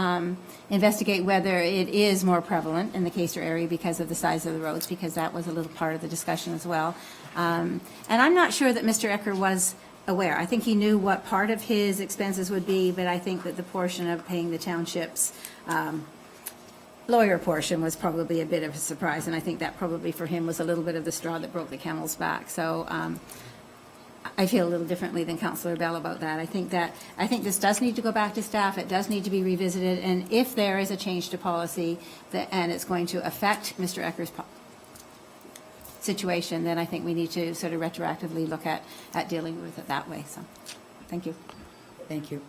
investigate whether it is more prevalent in the Caister area because of the size of the roads, because that was a little part of the discussion as well. And I'm not sure that Mr. Ecker was aware. I think he knew what part of his expenses would be, but I think that the portion of paying the townships lawyer portion was probably a bit of a surprise, and I think that probably for him was a little bit of the straw that broke the camel's back. So I feel a little differently than Councillor Bell about that. I think this does need to go back to staff. It does need to be revisited, and if there is a change to policy and it's going to affect Mr. Ecker's situation, then I think we need to sort of retroactively look at dealing with it that way. So, thank you. Thank you.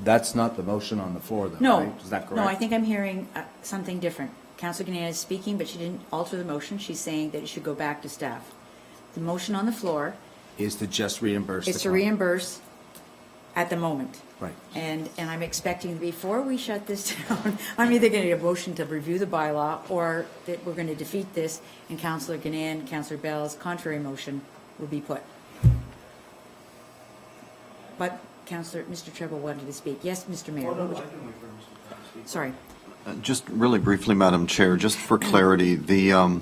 That's not the motion on the floor, though, No. right? Is that correct? No, I think I'm hearing something different. Councillor Ganea is speaking, but she didn't alter the motion. She's saying that it should go back to staff. The motion on the floor Is to just reimburse the is to client. reimburse at the moment. Right. And I'm expecting, before we shut this down, I'm either going to get a motion to review the bylaw, or that we're going to defeat this, and Councillor Ganea and Councillor Bell's contrary motion will be put. But Mr. Treble wanted to speak. Yes, Mr. Mayor. Sorry. Just really briefly, Madam Chair, just for clarity, the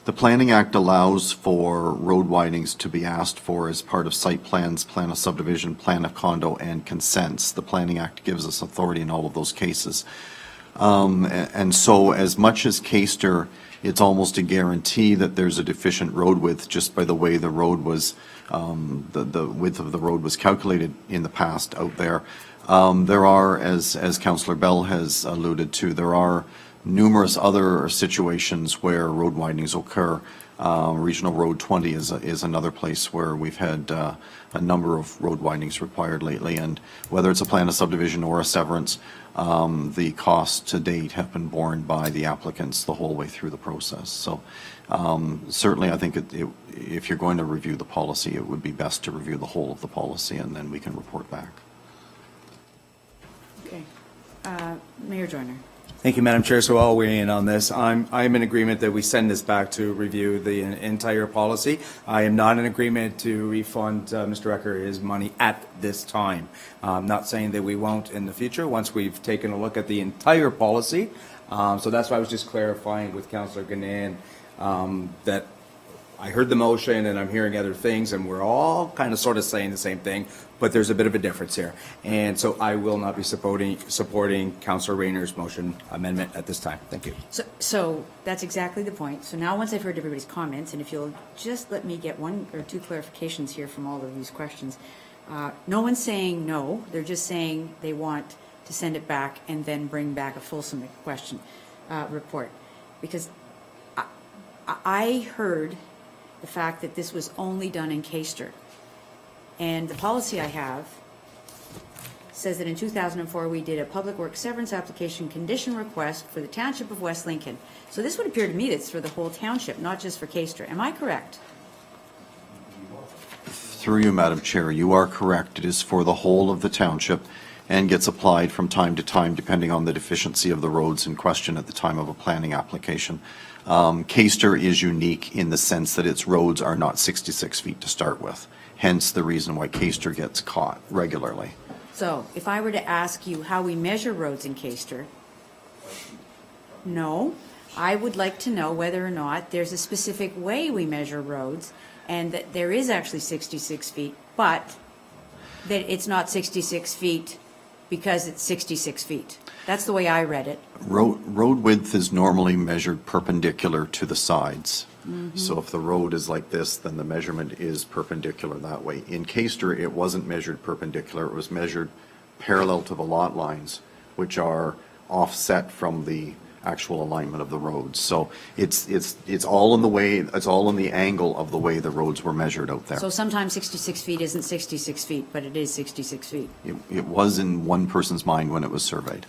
Planning Act allows for road widenings to be asked for as part of site plans, plan of subdivision, plan of condo, and consents. The Planning Act gives us authority in all of those cases. And so as much as Caister, it's almost a guarantee that there's a deficient road width just by the way the road was, the width of the road was calculated in the past out there. There are, as Councillor Bell has alluded to, there are numerous other situations where road widenings occur. Regional Road 20 is another place where we've had a number of road widenings required lately, and whether it's a plan of subdivision or a severance, the costs to date have been borne by the applicants the whole way through the process. So certainly I think if you're going to review the policy, it would be best to review the whole of the policy, and then we can report back. Okay. Mayor Joyner. Thank you, Madam Chair. So I'll weigh in on this. I'm in agreement that we send this back to review the entire policy. I am not in agreement to refund Mr. Ecker his money at this time. I'm not saying that we won't in the future once we've taken a look at the entire policy. So that's why I was just clarifying with Councillor Ganea that I heard the motion and I'm hearing other things, and we're all kind of sort of saying the same thing, but there's a bit of a difference here. And so I will not be supporting Councillor Rayner's motion amendment at this time. Thank you. So that's exactly the point. So now, once I've heard everybody's comments, and if you'll just let me get one or two clarifications here from all of these questions. No one's saying no. They're just saying they want to send it back and then bring back a fulsome report. Because I heard the fact that this was only done in Caister. And the policy I have says that in 2004, we did a public works severance application condition request for the Township of West Lincoln. So this would appear to me that it's for the whole township, not just for Caister. Am I correct? Through you, Madam Chair, you are correct. It is for the whole of the township and gets applied from time to time depending on the deficiency of the roads in question at the time of a planning application. Caister is unique in the sense that its roads are not 66 feet to start with, hence the reason why Caister gets caught regularly. So if I were to ask you how we measure roads in Caister, no, I would like to know whether or not there's a specific way we measure roads and that there is actually 66 feet, but that it's not 66 feet because it's 66 feet. That's the way I read it. Road width is normally measured perpendicular to the sides. So if the road is like this, then the measurement is perpendicular that way. In Caister, it wasn't measured perpendicular. It was measured parallel to the lot lines, which are offset from the actual alignment of the roads. So it's all in the way, it's all in the angle of the way the roads were measured out there. So sometimes 66 feet isn't 66 feet, but it is 66 feet. It was in one person's mind when it was surveyed.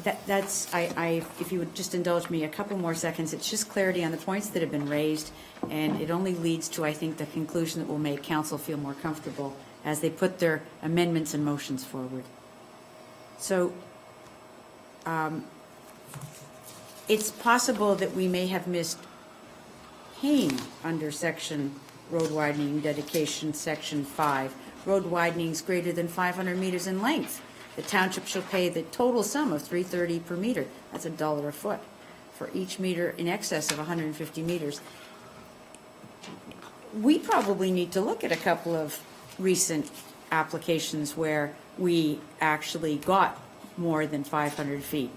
If you would just indulge me a couple more seconds, it's just clarity on the points that have been raised, and it only leads to, I think, the conclusion that will make council feel more comfortable as they put their amendments and motions forward. So, it's possible that we may have missed paying under section road widening dedication, section 5, road widenings greater than 500 meters in length. The township shall pay the total sum of $3.30 per meter. That's $1 a foot for each meter in excess of 150 meters. We probably need to look at a couple of recent applications where we actually got more than 500 feet.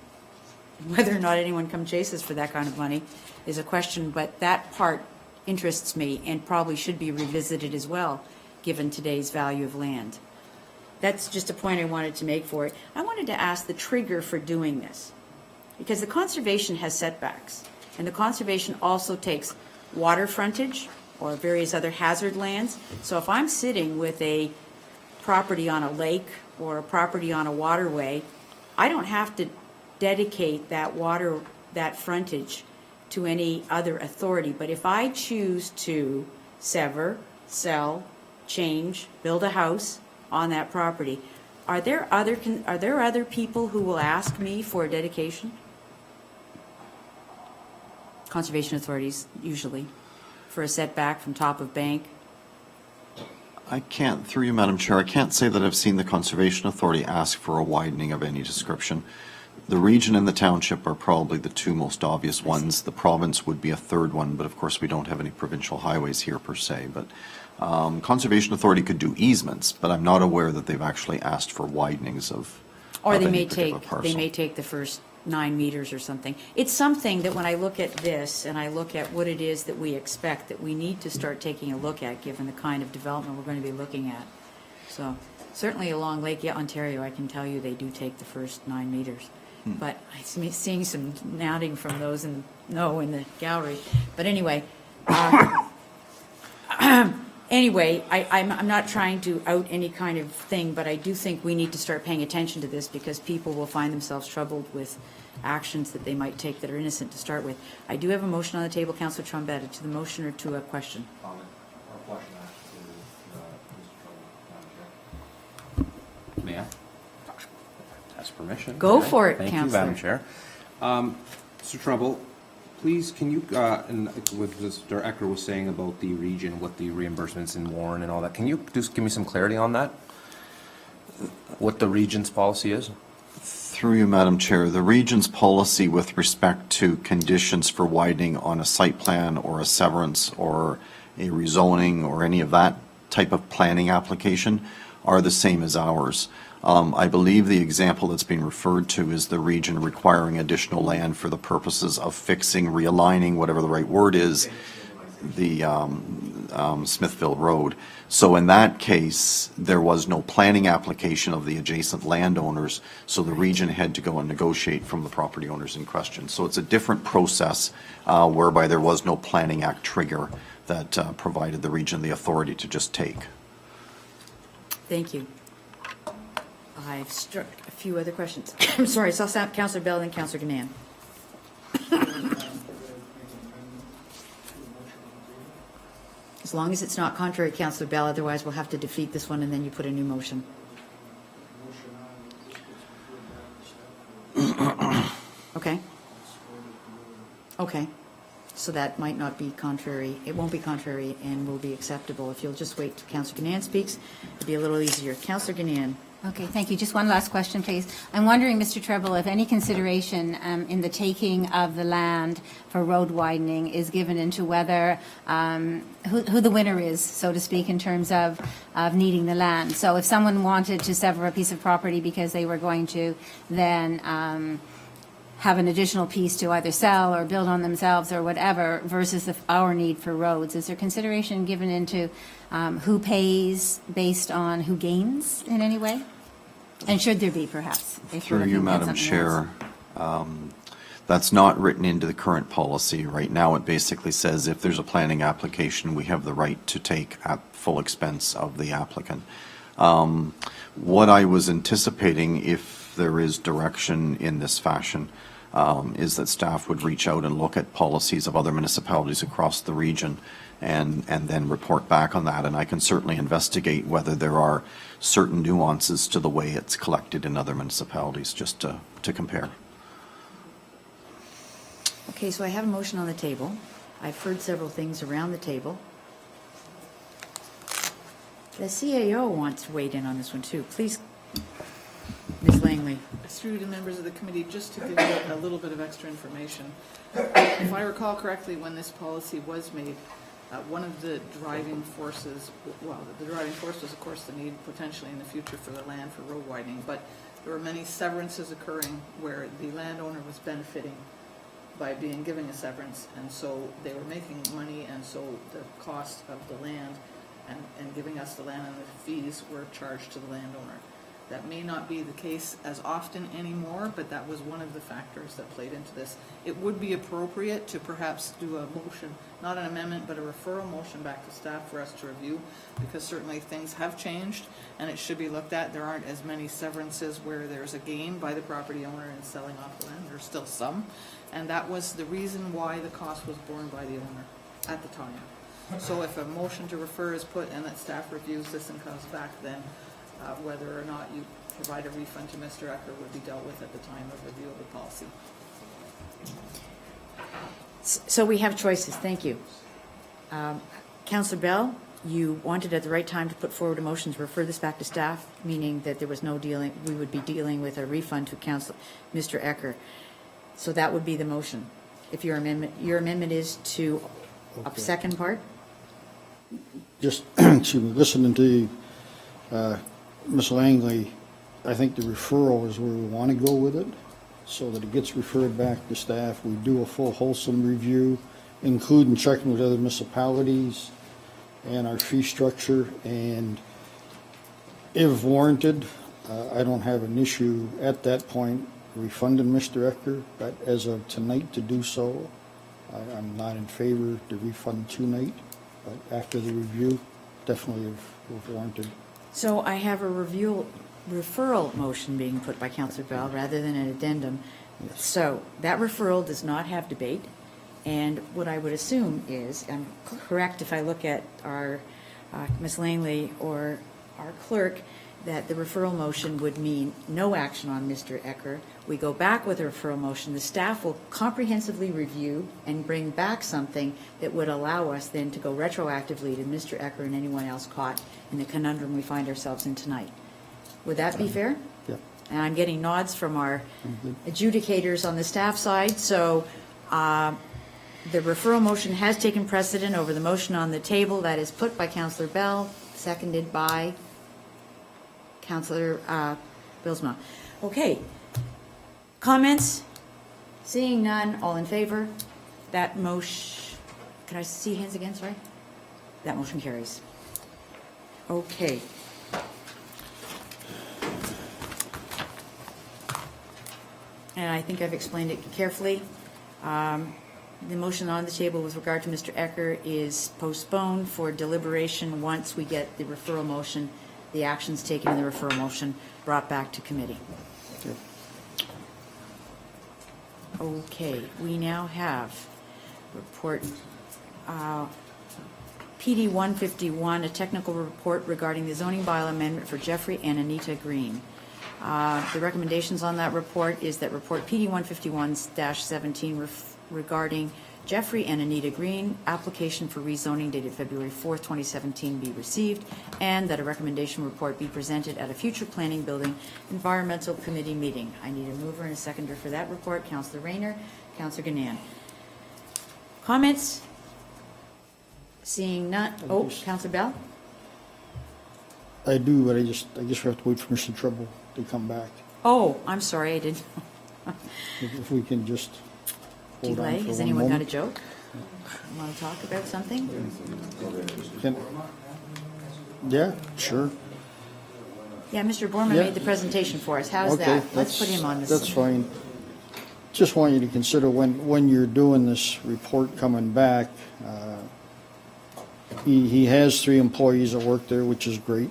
Whether or not anyone come chase us for that kind of money is a question, but that part interests me and probably should be revisited as well, given today's value of land. That's just a point I wanted to make for it. I wanted to ask the trigger for doing this, because the conservation has setbacks. And the conservation also takes water frontage or various other hazard lands. So if I'm sitting with a property on a lake or a property on a waterway, I don't have to dedicate that frontage to any other authority. But if I choose to sever, sell, change, build a house on that property, are there other people who will ask me for a dedication? Conservation authorities, usually, for a setback from top of bank. I can't, through you, Madam Chair, I can't say that I've seen the Conservation Authority ask for a widening of any description. The region and the township are probably the two most obvious ones. The province would be a third one, but of course we don't have any provincial highways here per se. But Conservation Authority could do easements, but I'm not aware that they've actually asked for widenings of Or they any may particular take, parcel. the first 9 meters or something. It's something that when I look at this and I look at what it is that we expect, that we need to start taking a look at, given the kind of development we're going to be looking at. So certainly along Lake Ontario, I can tell you they do take the first 9 meters. But I'm seeing some nodding from those in the gallery. But anyway, I'm not trying to out any kind of thing, but I do think we need to start paying attention to this because people will find themselves troubled with actions that they might take that are innocent to start with. I do have a motion on the table, Councillor Trombetta, to the motion or to a question? May I? Ask permission. Go Okay. for it, Thank Councillor. you, Madam Chair. Mr. Trumbull, please, can you, and with Mr. Ecker was saying about the region, what the reimbursements in Warren and all that, can you just give me some clarity on that? What the region's policy is? Through you, Madam Chair, the region's policy with respect to conditions for widening on a site plan or a severance or a rezoning or any of that type of planning application are the same as ours. I believe the example that's being referred to is the region requiring additional land for the purposes of fixing, realigning, whatever the right word is, the Smithville Road. So in that case, there was no planning application of the adjacent landowners, so the region had to go and negotiate from the property owners in question. So it's a different process whereby there was no Planning Act trigger that provided the region the authority to just take. Thank you. I've struck a few other questions. I'm sorry, so I'll stop Councillor Bell and Councillor Gannon. As long as it's not contrary, Councillor Bell, otherwise we'll have to defeat this one and then you put a new motion. Okay. Okay. So that might not be contrary. It won't be contrary and will be acceptable. If you'll just wait till Councillor Gannon speaks, it'll be a little easier. Councillor Gannon. Okay, thank you. Just one last question, please. I'm wondering, Mr. Treble, if any consideration in the taking of the land for road widening is given into whether who the winner is, so to speak, in terms of needing the land. So if someone wanted to sever a piece of property because they were going to then have an additional piece to either sell or build on themselves or whatever versus our need for roads, is there consideration given into who pays based on who gains in any way? And should there be, perhaps? If Through you, Madam Chair, that's not written into the current policy. Right now, it basically says if there's a planning application, we have the right to take at full expense of the applicant. What I was anticipating, if there is direction in this fashion, is that staff would reach out and look at policies of other municipalities across the region and then report back on that. And I can certainly investigate whether there are certain nuances to the way it's collected in other municipalities, just to compare. Okay, so I have a motion on the table. I've heard several things around the table. The CAO wants to weigh in on this one too. Please, Ms. Langley. Through to members of the committee, just to give you a little bit of extra information. If I recall correctly, when this policy was made, one of the driving forces, well, the driving force was, of course, the need potentially in the future for the land for road widening, but there were many severances occurring where the landowner was benefiting by being given a severance, and so they were making money, and so the cost of the land and giving us the land and the fees were charged to the landowner. That may not be the case as often anymore, but that was one of the factors that played into this. It would be appropriate to perhaps do a motion, not an amendment, but a referral motion back to staff for us to review, because certainly things have changed and it should be looked at. There aren't as many severances where there's a gain by the property owner in selling off the land. There's still some. And that was the reason why the cost was borne by the owner at the time. So if a motion to refer is put and that staff reviews this and comes back, then whether or not you provide a refund to Mr. Ecker would be dealt with at the time of review of the policy. So we have choices, thank you. Councillor Bell, you wanted at the right time to put forward a motion to refer this back to staff, meaning that there was no dealing, we would be dealing with a refund to Mr. Ecker. So that would be the motion. If your amendment is to a second part? Just, excuse me, listening to Ms. Langley, I think the referral is where we want to go with it, so that it gets referred back to staff. We do a full wholesome review, including checking with other municipalities and our fee structure, and if warranted, I don't have an issue at that point refunding Mr. Ecker, but as of tonight to do so, I'm not in favor to refund tonight, but after the review, definitely if warranted. So I have a referral motion being put by Councillor Bell rather than an addendum. So that referral does not have debate. And what I would assume is, I'm correct if I look at our Ms. Langley or our clerk, that the referral motion would mean no action on Mr. Ecker. We go back with a referral motion. The staff will comprehensively review and bring back something that would allow us then to go retroactively to Mr. Ecker and anyone else caught in the conundrum we find ourselves in tonight. Would that be fair? Yeah. And I'm getting nods from our adjudicators on the staff side. So the referral motion has taken precedent over the motion on the table that is put by Councillor Bell, seconded by Councillor Bilsma. Okay. Comments? Seeing none, all in favor? That motion, can I see hands again, sorry? That motion carries. Okay. And I think I've explained it carefully. The motion on the table with regard to Mr. Ecker is postponed for deliberation once we get the referral motion, the actions taken in the referral motion brought back to committee. Okay, we now have report PD 151, a technical report regarding the zoning bylaw amendment for Jeffrey and Anita Green. The recommendations on that report is that report PD 151-17 regarding Jeffrey and Anita Green, application for rezoning dated February 4th, 2017 be received, and that a recommendation report be presented at a future planning building environmental committee meeting. I need a mover and a seconder for that report. Councillor Rayner, Councillor Gannan. Comments? Seeing none. Oh, Councillor Bell? I do, but I guess we have to wait for Mr. Trouble to come back. Oh, I'm sorry, I didn't. If we can just hold on Delay? for Has one anyone got a moment. joke? Want to talk about something? Yeah, sure. Yeah, Mr. Borman Yeah. made the presentation for us. How's Okay, that? Let's put him on this. That's fine. Just want you to consider when you're doing this report coming back, he has 3 employees that work there, which is great.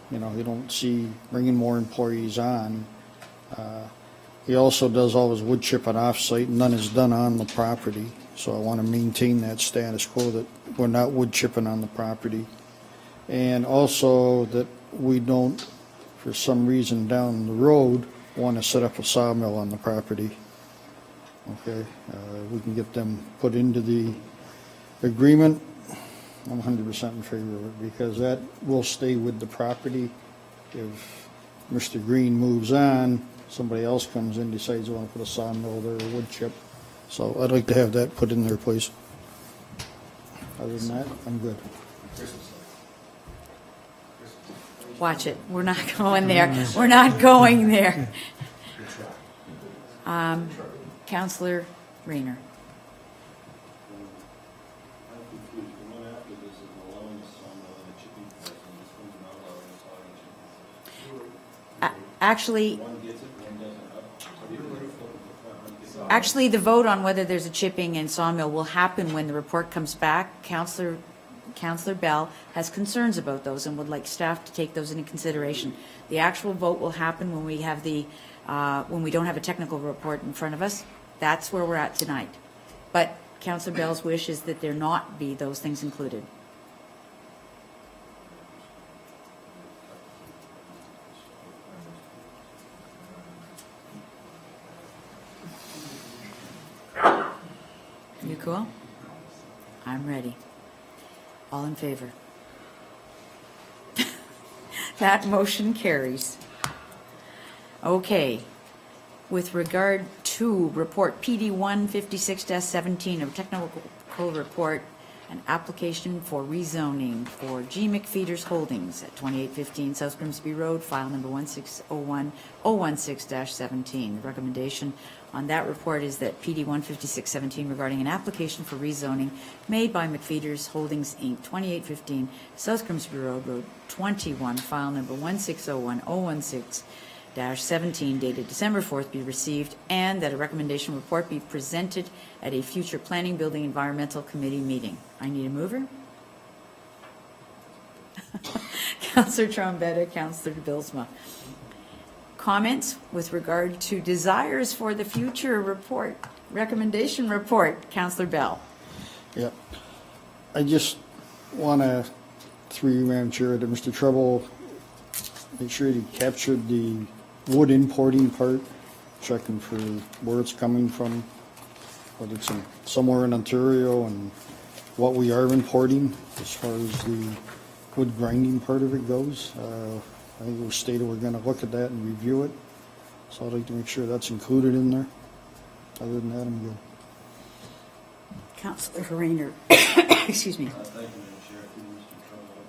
You know, you don't see bringing more employees on. He also does all his wood chipping off-site, none is done on the property. So I want to maintain that status quo that we're not wood chipping on the property. And also that we don't, for some reason down the road, want to set up a sawmill on the property. Okay, we can get them put into the agreement. I'm 100% in favor of it because that will stay with the property. If Mr. Green moves on, somebody else comes in, decides they want to put a sawmill there or wood chip. So I'd like to have that put in their place. Other than that, I'm good. Watch it. We're not going there. We're not going there. Councillor Rayner. Actually, actually, the vote on whether there's a chipping and sawmill will happen when the report comes back. Councillor Bell has concerns about those and would like staff to take those into consideration. The actual vote will happen when we have when we don't have a technical report in front of us. That's where we're at tonight. But Councillor Bell's wish is that there not be those things included. You cool? I'm ready. All in favor? That motion carries. Okay. With regard to report PD 156-17 of technical report, an application for rezoning for G. McFeeters Holdings at 2815 South Grimsby Road, file number 1601016-17. The recommendation on that report is that PD 156-17 regarding an application for rezoning made by McFeeters Holdings, Inc., 2815 South Grimsby Road, Road 21, file number 1601016-17, dated December 4th, be received, and that a recommendation report be presented at a future Planning, Building, Environmental Committee meeting. I need a mover. Councillor Trombetta, Councillor Bilsma. Comments with regard to desires for the future report, recommendation report, Councillor Bell. Yeah. I just want to, through you, Madam Chair, that Mr. Treble make sure he captured the wood importing part, checking for where it's coming from, whether it's somewhere in Ontario, and what we are importing as far as the wood grinding part of it goes. I think it was stated we're going to look at that and review it, so I'd like to make sure that's included in there. Other than that, I'm good. Councillor Rayner. Excuse me. Thank you, Madam Chair. Through Mr. Trumbull,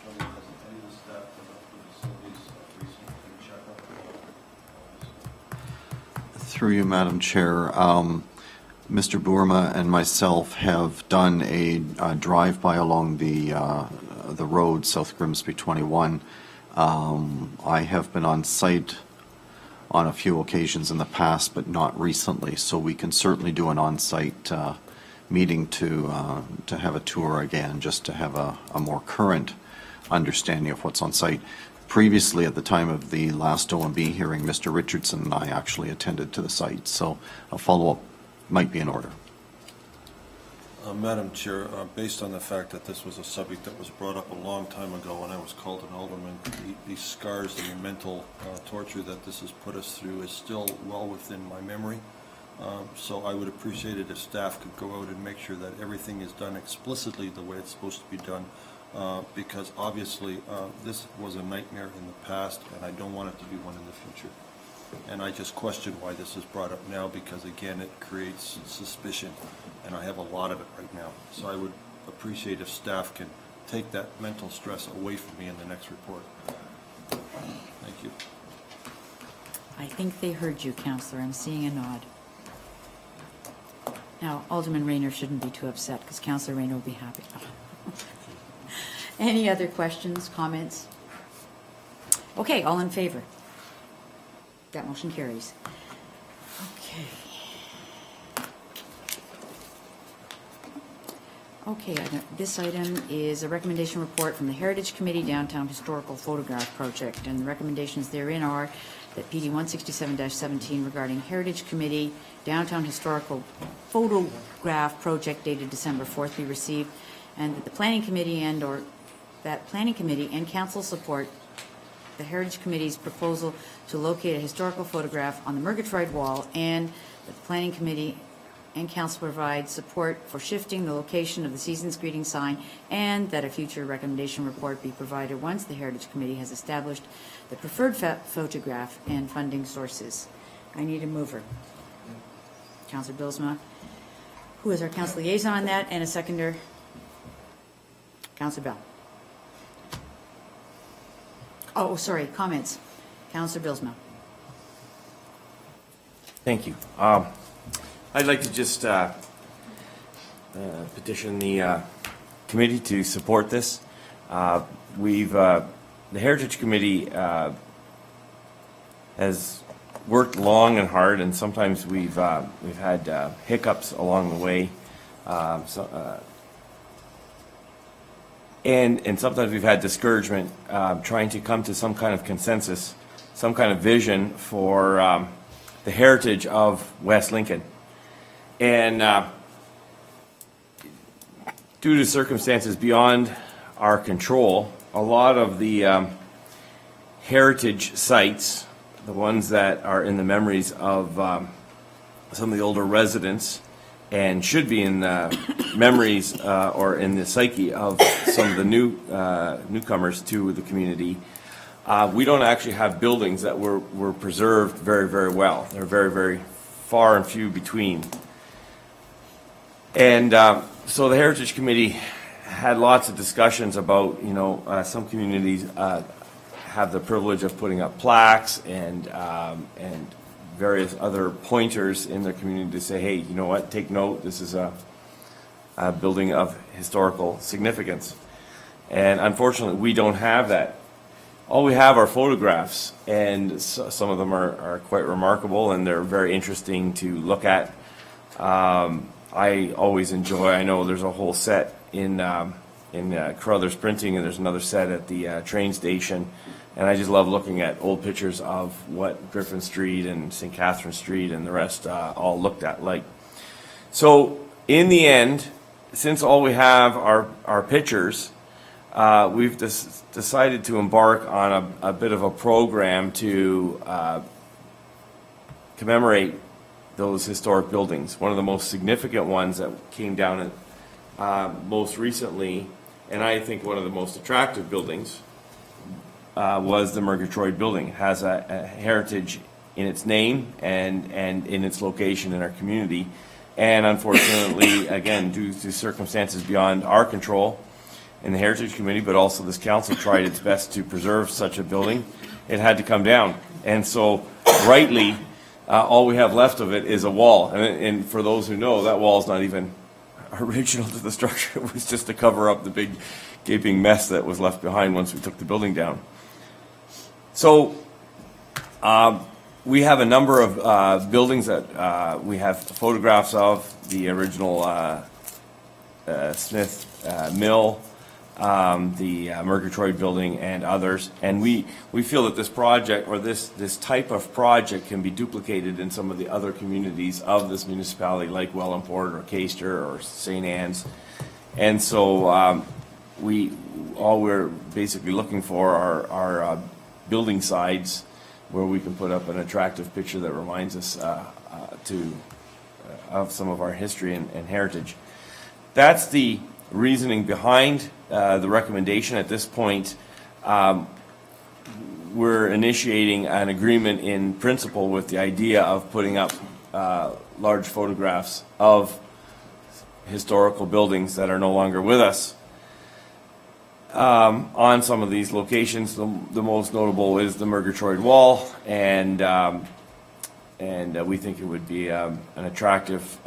Trumbull has any of the staff come up with facilities recently check out. Through you, Madam Chair, Mr. Burma and myself have done a drive-by along the road, South Grimsby 21. I have been on site on a few occasions in the past, but not recently, so we can certainly do an on-site meeting to have a tour again, just to have a more current understanding of what's on site. Previously, at the time of the last OMB hearing, Mr. Richardson and I actually attended to the site, so a follow-up might be in order. Madam Chair, based on the fact that this was a subject that was brought up a long time ago when I was called an alderman, the scars and the mental torture that this has put us through is still well within my memory. So I would appreciate it if staff could go out and make sure that everything is done explicitly the way it's supposed to be done, because obviously this was a nightmare in the past, and I don't want it to be one in the future. And I just question why this is brought up now, because again, it creates suspicion, and I have a lot of it right now. So I would appreciate if staff can take that mental stress away from me in the next report. Thank you. I think they heard you, Councillor. I'm seeing a nod. Now, Alderman Rayner shouldn't be too upset, because Councillor Rayner will be happy. Any other questions, comments? Okay, all in favor? That motion carries. Okay. Okay, this item is a recommendation report from the Heritage Committee Downtown Historical Photograph Project, and the recommendations therein are that PD 167-17 regarding Heritage Committee Downtown Historical Photograph Project dated December 4th be received, and that the Planning Committee and Council support the Heritage Committee's proposal to locate a historical photograph on the Murgatroyd Wall, and that the Planning Committee and Council provide support for shifting the location of the Season's Greeting sign, and that a future recommendation report be provided once the Heritage Committee has established the preferred photograph and funding sources. I need a mover. Councillor Bilsma, who is our council liaison on that, and a seconder. Councillor Bell. Oh, sorry, comments. Councillor Bilsma. Thank you. I'd like to just petition the committee to support this. The Heritage Committee has worked long and hard, and sometimes we've had hiccups along the way. And sometimes we've had discouragement trying to come to some kind of consensus, some kind of vision for the heritage of West Lincoln. And due to circumstances beyond our control, a lot of the heritage sites, the ones that are in the memories of some of the older residents and should be in the memories or in the psyche of some of the newcomers to the community, we don't actually have buildings that were preserved very, very well. They're very, very far and few between. And so the Heritage Committee had lots of discussions about, some communities have the privilege of putting up plaques and various other pointers in their community to say, hey, you know what, take note, this is a building of historical significance. And unfortunately, we don't have that. All we have are photographs, and some of them are quite remarkable, and they're very interesting to look at. I always enjoy, I know there's a whole set in Carruthers Printing, and there's another set at the train station. And I just love looking at old pictures of what Griffin Street and St. Catherine Street and the rest all looked at like. So in the end, since all we have are pictures, we've decided to embark on a bit of a program to commemorate those historic buildings. One of the most significant ones that came down most recently, and I think one of the most attractive buildings, was the Murgatroyd building. It has a heritage in its name and in its location in our community. And unfortunately, again, due to circumstances beyond our control in the Heritage Committee, but also this council tried its best to preserve such a building, it had to come down. And so, rightly, all we have left of it is a wall. And for those who know, that wall is not even original to the structure. It was just to cover up the big gaping mess that was left behind once we took the building down. So we have a number of buildings that we have photographs of, the original Smith Mill, the Murgatroyd building, and others. And we feel that this project, or this type of project, can be duplicated in some of the other communities of this municipality, like Wellandport or Caister or St. Anne's. And so all we're basically looking for are building sides where we can put up an attractive picture that reminds us of some of our history and heritage. That's the reasoning behind the recommendation. At this point, we're initiating an agreement in principle with the idea of putting up large photographs of historical buildings that are no longer with us on some of these locations. The most notable is the Murgatroyd Wall, and we think it would be an attractive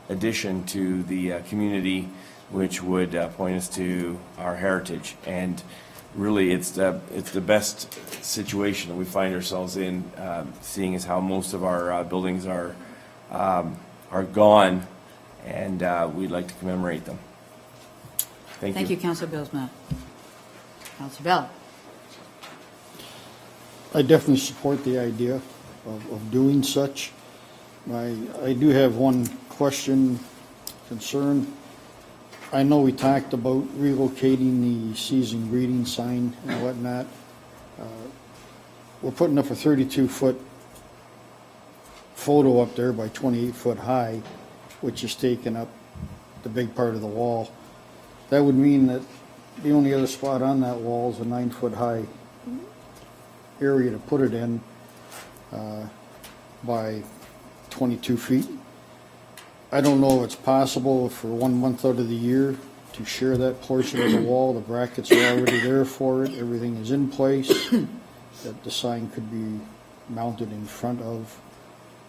addition to the community, which would point us to our heritage. And really, it's the best situation that we find ourselves in, seeing as how most of our buildings are gone, and we'd like to commemorate them. Thank you, Councillor Bilsma. Councillor Bell. I definitely support the idea of doing such. I do have one question, concern. I know we talked about relocating the season greeting sign and whatnot. We're putting up a 32-foot photo up there by 28-foot high, which is taking up the big part of the wall. That would mean that the only other spot on that wall is a 9-foot high area to put it in by 22 feet. I don't know if it's possible for 1 month out of the year to share that portion of the wall. The brackets are already there for it. Everything is in place. That the sign could be mounted in front of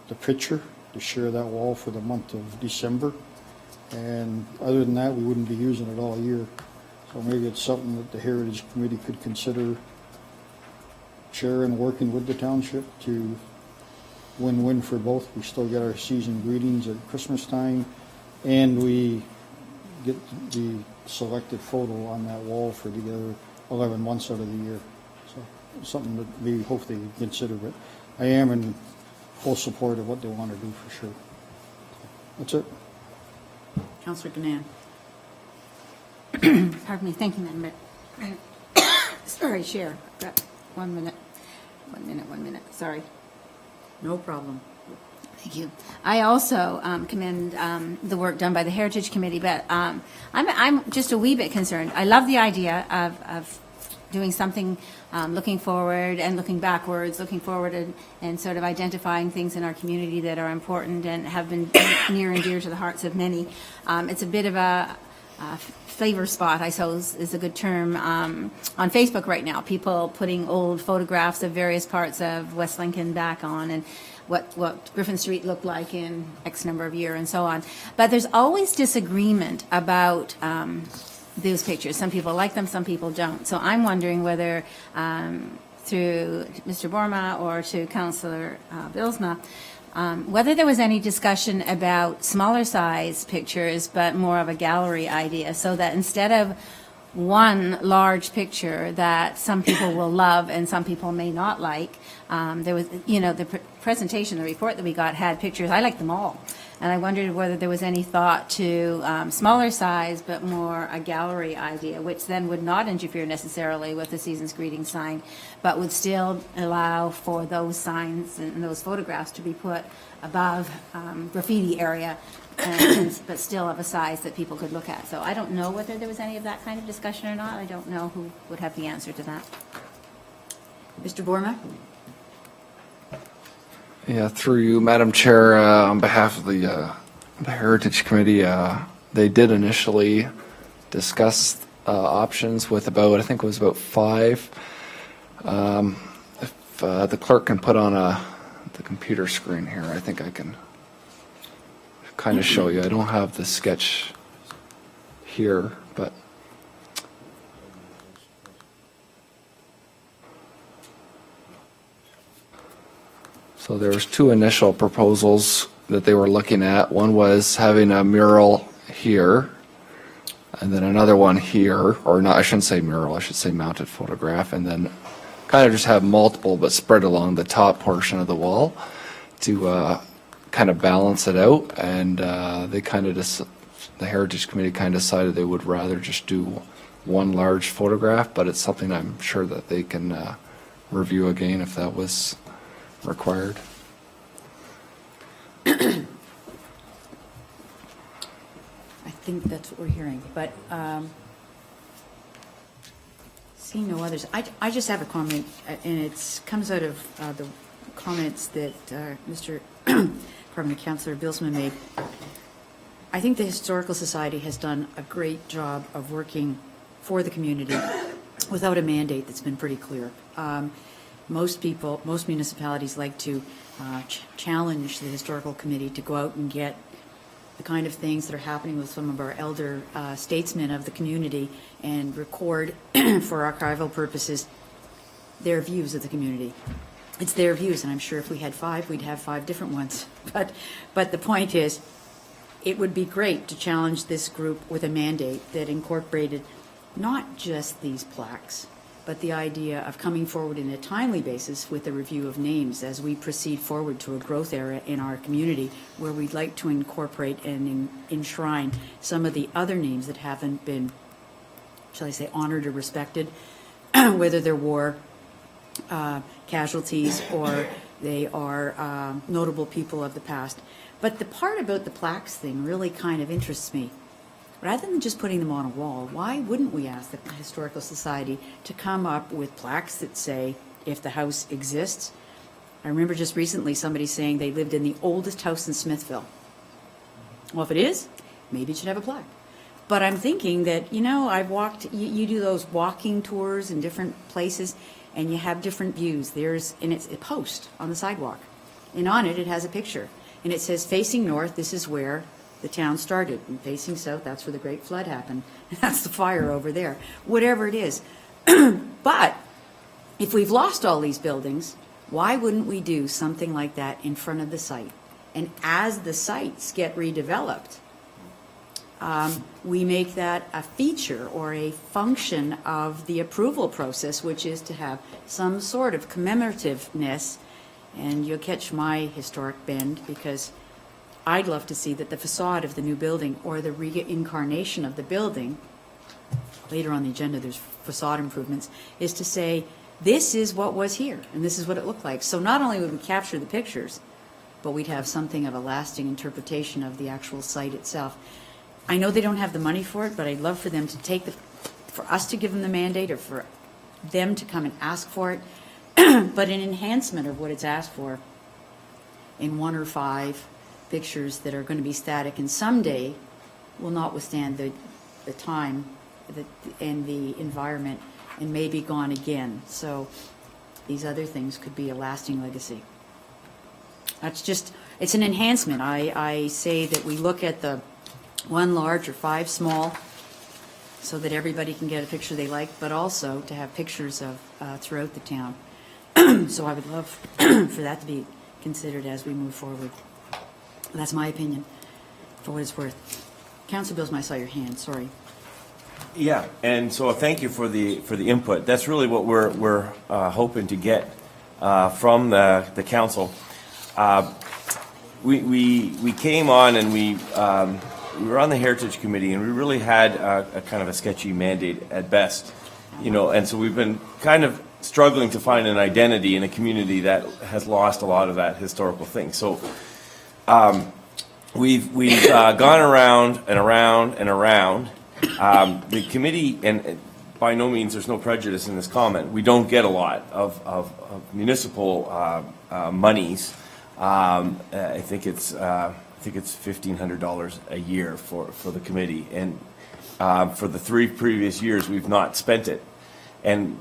the picture to share that wall for the month of December. And other than that, we wouldn't be using it all year. So maybe it's something that the Heritage Committee could consider Chair and working with the township to win-win for both. We still get our season greetings at Christmas time, and we get the selected photo on that wall for the other 11 months out of the year. So something that we hopefully consider, but I am in full support of what they want to do for sure. That's it. Councillor Gannon. Pardon me, thank you, Madam Mayor. Sorry, Chair, I've got 1 minute. 1 minute, sorry. No problem. Thank you. I also commend the work done by the Heritage Committee, but I'm just a wee bit concerned. I love the idea of doing something, looking forward and looking backwards, looking forward and sort of identifying things in our community that are important and have been near and dear to the hearts of many. It's a bit of a flavor spot, I suppose, is a good term, on Facebook right now. People putting old photographs of various parts of West Lincoln back on and what Griffin Street looked like in X number of years and so on. But there's always disagreement about those pictures. Some people like them, some people don't. So I'm wondering whether through Mr. Borma or to Councillor Bilsma, whether there was any discussion about smaller size pictures, but more of a gallery idea, so that instead of one large picture that some people will love and some people may not like, there was, the presentation, the report that we got had pictures. I liked them all. And I wondered whether there was any thought to smaller size, but more a gallery idea, which then would not interfere necessarily with the Season's Greeting sign, but would still allow for those signs and those photographs to be put above graffiti area, but still of a size that people could look at. So I don't know whether there was any of that kind of discussion or not. I don't know who would have the answer to that. Mr. Borma? Yeah, through you, Madam Chair, on behalf of the Heritage Committee, they did initially discuss options with about, I think it was about 5. If the clerk can put on the computer screen here, I think I can kind of show you. I don't have the sketch here, but so there was 2 initial proposals that they were looking at. One was having a mural here, and then another one here, or not, I shouldn't say mural, I should say mounted photograph, and then kind of just have multiple but spread along the top portion of the wall to kind of balance it out. And they kind of just, the Heritage Committee kind of decided they would rather just do one large photograph, but it's something I'm sure that they can review again if that was required. I think that's what we're hearing, but seeing no others, I just have a comment, and it comes out of the comments that Mr. Councillor Bilsma made. I think the Historical Society has done a great job of working for the community without a mandate that's been pretty clear. Most municipalities like to challenge the Historical Committee to go out and get the kind of things that are happening with some of our elder statesmen of the community and record for archival purposes their views of the community. It's their views, and I'm sure if we had 5, we'd have 5 different ones. But the point is, it would be great to challenge this group with a mandate that incorporated not just these plaques, but the idea of coming forward in a timely basis with a review of names as we proceed forward to a growth era in our community, where we'd like to incorporate and enshrine some of the other names that haven't been, shall I say, honored or respected, whether they're war casualties or they are notable people of the past. But the part about the plaques thing really kind of interests me. Rather than just putting them on a wall, why wouldn't we ask the Historical Society to come up with plaques that say, if the house exists? I remember just recently somebody saying they lived in the oldest house in Smithville. Well, if it is, maybe it should have a plaque. But I'm thinking that, I've walked, you do those walking tours in different places, and you have different views. And it's a post on the sidewalk. And on it, it has a picture. And it says, facing north, this is where the town started, and facing south, that's where the Great Flood happened. That's the fire over there. Whatever it is. But if we've lost all these buildings, why wouldn't we do something like that in front of the site? And as the sites get redeveloped, we make that a feature or a function of the approval process, which is to have some sort of commemorativeness. And you'll catch my historic bend, because I'd love to see that the facade of the new building or the reincarnation of the building, later on the agenda there's facade improvements, is to say, this is what was here and this is what it looked like. So not only would we capture the pictures, but we'd have something of a lasting interpretation of the actual site itself. I know they don't have the money for it, but I'd love for them to for us to give them the mandate, or for them to come and ask for it, but an enhancement of what it's asked for in 1 or 5 pictures that are going to be static and someday will not withstand the time and the environment and may be gone again. So these other things could be a lasting legacy. It's an enhancement. I say that we look at the 1 large or 5 small, so that everybody can get a picture they like, but also to have pictures of throughout the town. So I would love for that to be considered as we move forward. That's my opinion, for what it's worth. Councillor Bilsma, I saw your hand, sorry. Yeah, and so thank you for the input. That's really what we're hoping to get from the council. We came on and we were on the Heritage Committee, and we really had a kind of a sketchy mandate at best, and so we've been kind of struggling to find an identity in a community that has lost a lot of that historical thing. So we've gone around and around and around. The committee, and by no means there's no prejudice in this comment, we don't get a lot of municipal monies. I think it's $1,500 a year for the committee, and for the 3 previous years we've not spent it. And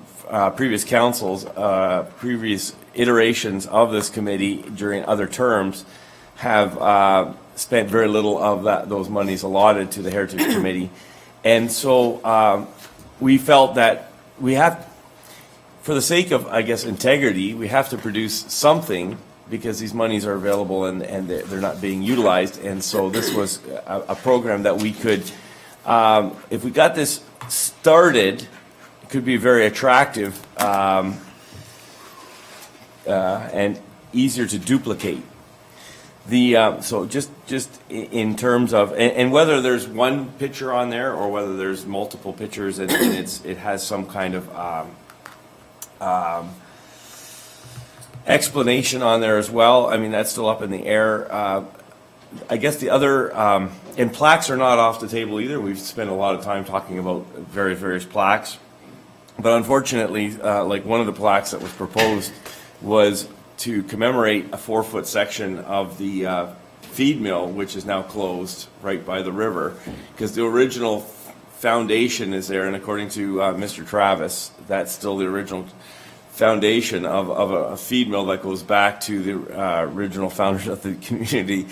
previous councils, previous iterations of this committee during other terms have spent very little of those monies allotted to the Heritage Committee. And so we felt that we have, for the sake of, I guess, integrity, we have to produce something, because these monies are available and they're not being utilized. And so this was a program that we could, if we got this started, it could be very attractive and easier to duplicate. So just in terms of, and whether there's one picture on there or whether there's multiple pictures, and it has some kind of explanation on there as well. I mean, that's still up in the air. I guess the other, and plaques are not off the table either. We've spent a lot of time talking about various plaques. But unfortunately, like one of the plaques that was proposed was to commemorate a 4-foot section of the feed mill, which is now closed right by the river, because the original foundation is there, and according to Mr. Travis, that's still the original foundation of a feed mill that goes back to the original founders of the community.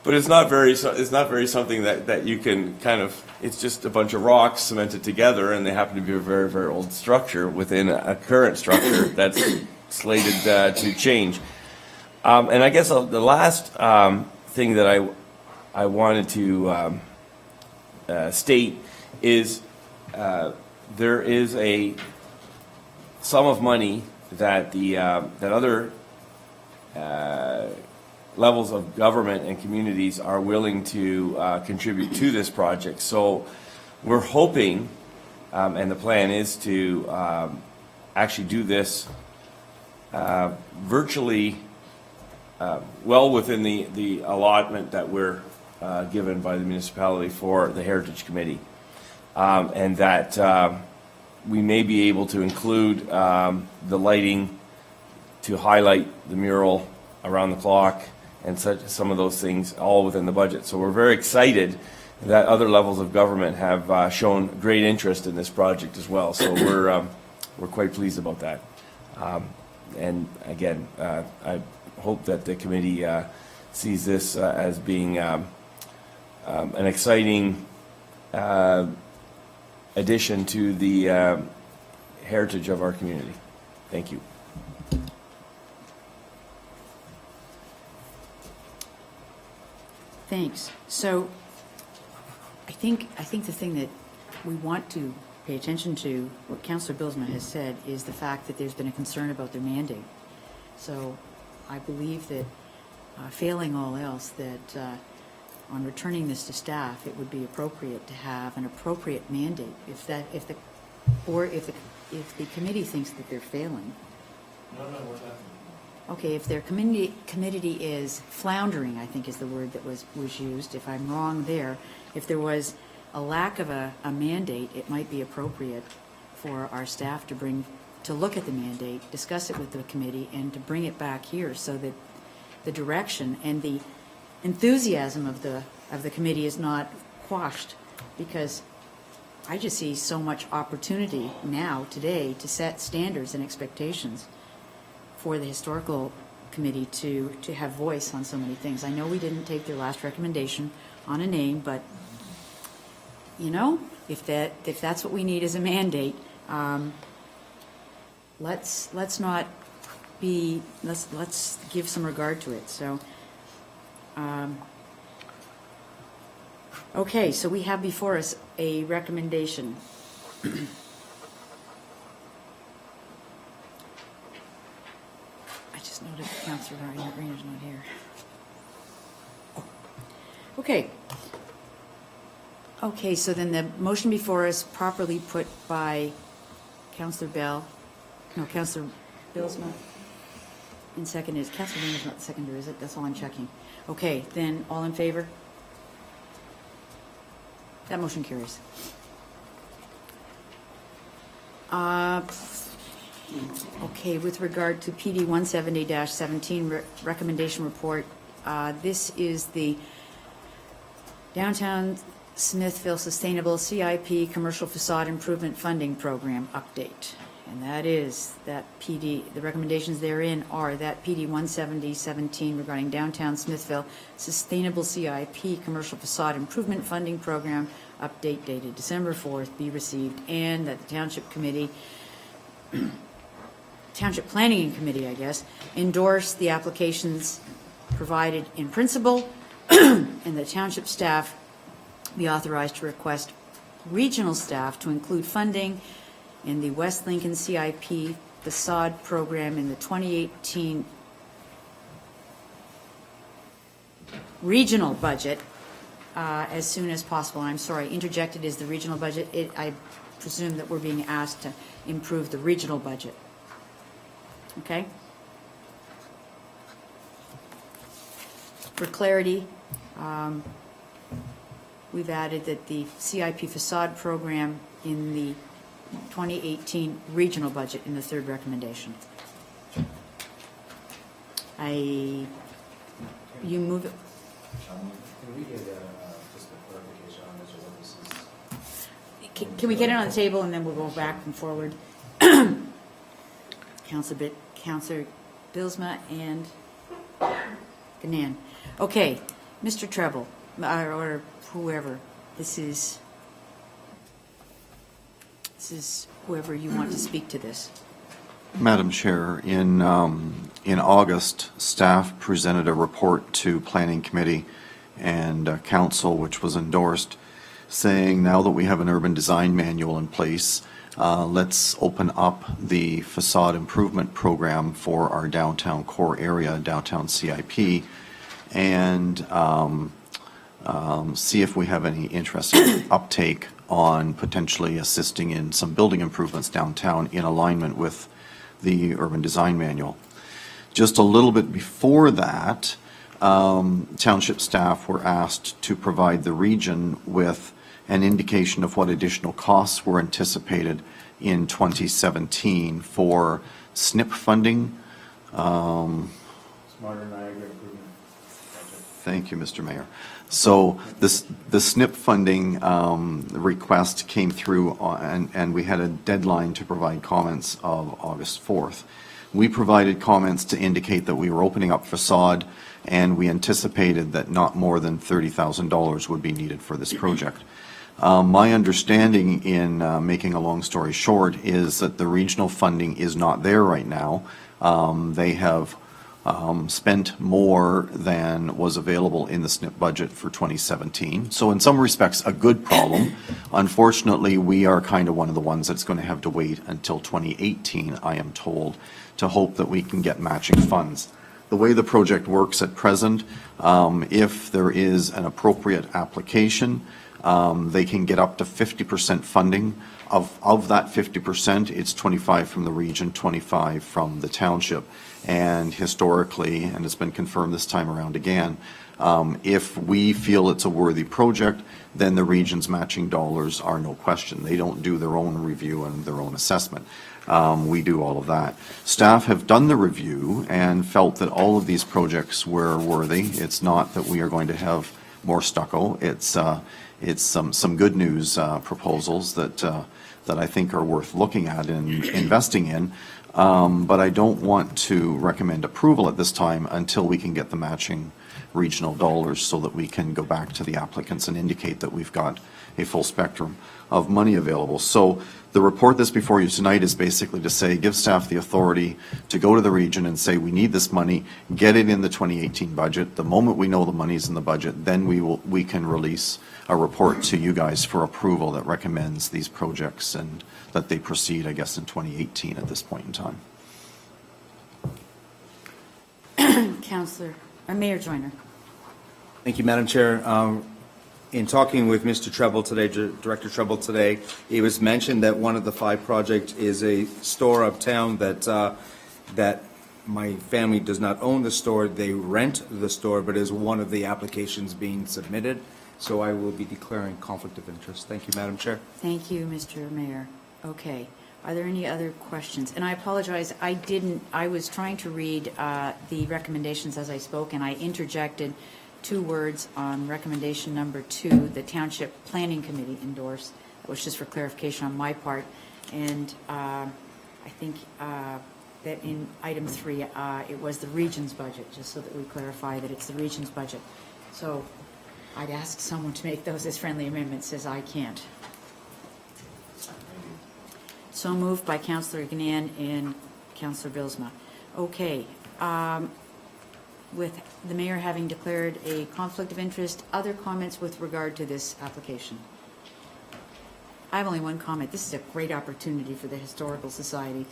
But it's not very something that you can kind of, it's just a bunch of rocks cemented together, and they happen to be a very, very old structure within a current structure that's slated to change. And I guess the last thing that I wanted to state is there is a sum of money that that other levels of government and communities are willing to contribute to this project. So we're hoping, and the plan is to actually do this virtually well within the allotment that we're given by the municipality for the Heritage Committee, and that we may be able to include the lighting to highlight the mural around the clock and some of those things all within the budget. So we're very excited that other levels of government have shown great interest in this project as well. So we're quite pleased about that. And again, I hope that the committee sees this as being an exciting addition to the heritage of our community. Thank you. Thanks. So I think the thing that we want to pay attention to, what Councillor Bilsma has said, is the fact that there's been a concern about their mandate. So I believe that failing all else, that on returning this to staff, it would be appropriate to have an appropriate mandate. If the committee thinks that they're failing. Okay, if their committee is floundering, I think is the word that was used, if I'm wrong there, if there was a lack of a mandate, it might be appropriate for our staff to look at the mandate, discuss it with the committee, and to bring it back here so that the direction and the enthusiasm of the committee is not quashed, because I just see so much opportunity now, today, to set standards and expectations for the historical committee to have voice on so many things. I know we didn't take their last recommendation on a name, but you know, if that's what we need as a mandate, let's give some regard to it. So, okay, so we have before us a recommendation. I just noticed that Councillor Rayner's not here. Okay. Okay, so then the motion before us, properly put by Councillor Councillor Bilsma, and second is, Councillor Rayner's not the seconder, is it? That's all I'm checking. Okay, then all in favor? That motion carries. Okay, with regard to PD 170-17 recommendation report, this is the Downtown Smithville Sustainable CIP Commercial Facade Improvement Funding Program update. And that is that PD, the recommendations therein are that PD 170-17 regarding Downtown Smithville Sustainable CIP Commercial Facade Improvement Funding Program update dated December 4th be received, and that the Township Committee, Township Planning Committee, I guess, endorse the applications provided in principle, and the Township staff be authorized to request regional staff to include funding in the West Lincoln CIP facade program in the 2018 regional budget as soon as possible. And I'm sorry, interjected is the regional budget. I presume that we're being asked to improve the regional budget. Okay? For clarity, we've added that the CIP facade program in the 2018 regional budget in the third recommendation. You move it. Can we get just a clarification on this, or what this is? Can we get it on the table and then we'll go back and forward? Councillor Bilsma and Ganan. Okay, Mr. Treble, or whoever, this is whoever you want to speak to this. Madam Chair, in August, staff presented a report to Planning Committee and Council, which was endorsed, saying now that we have an urban design manual in place, let's open up the facade improvement program for our downtown core area, downtown CIP, and see if we have any interest in uptake on potentially assisting in some building improvements downtown in alignment with the urban design manual. Just a little bit before that, township staff were asked to provide the region with an indication of what additional costs were anticipated in 2017 for SNP funding. Smarter Niagara Improvement. Thank you, Mr. Mayor. So the SNP funding request came through, and we had a deadline to provide comments of August 4th. We provided comments to indicate that we were opening up facade, and we anticipated that not more than $30,000 would be needed for this project. My understanding in making a long story short is that the regional funding is not there right now. They have spent more than was available in the SNP budget for 2017. So in some respects, a good problem. Unfortunately, we are kind of one of the ones that's going to have to wait until 2018, I am told, to hope that we can get matching funds. The way the project works at present, if there is an appropriate application, they can get up to 50% funding. Of that 50%, it's 25 from the region, 25 from the township. And historically, and it's been confirmed this time around again, if we feel it's a worthy project, then the region's matching dollars are no question. They don't do their own review and their own assessment. We do all of that. Staff have done the review and felt that all of these projects were worthy. It's not that we are going to have more stucco. It's some good news proposals that I think are worth looking at and investing in. But I don't want to recommend approval at this time until we can get the matching regional dollars so that we can go back to the applicants and indicate that we've got a full spectrum of money available. So the report that's before you tonight is basically to say, give staff the authority to go to the region and say, we need this money, get it in the 2018 budget. The moment we know the money's in the budget, then we can release a report to you guys for approval that recommends these projects and that they proceed, I guess, in 2018 at this point in time. Mayor Joyner. Thank you, Madam Chair. In talking with Mr. Treble today, Director Treble today, it was mentioned that one of the 5 projects is a store uptown that my family does not own the store. They rent the store, but is one of the applications being submitted. So I will be declaring conflict of interest. Thank you, Madam Chair. Thank you, Mr. Mayor. Okay. Are there any other questions? And I apologize, I was trying to read the recommendations as I spoke, and I interjected 2 words on recommendation number 2, the Township Planning Committee endorsed. That was just for clarification on my part. And I think that in item 3, it was the region's budget, just so that we clarify that it's the region's budget. So I'd ask someone to make those as friendly amendments, as I can't. So moved by Councillor Gannan and Councillor Bilsma. Okay. With the mayor having declared a conflict of interest, other comments with regard to this application? I have only one comment. This is a great opportunity for the Historical Society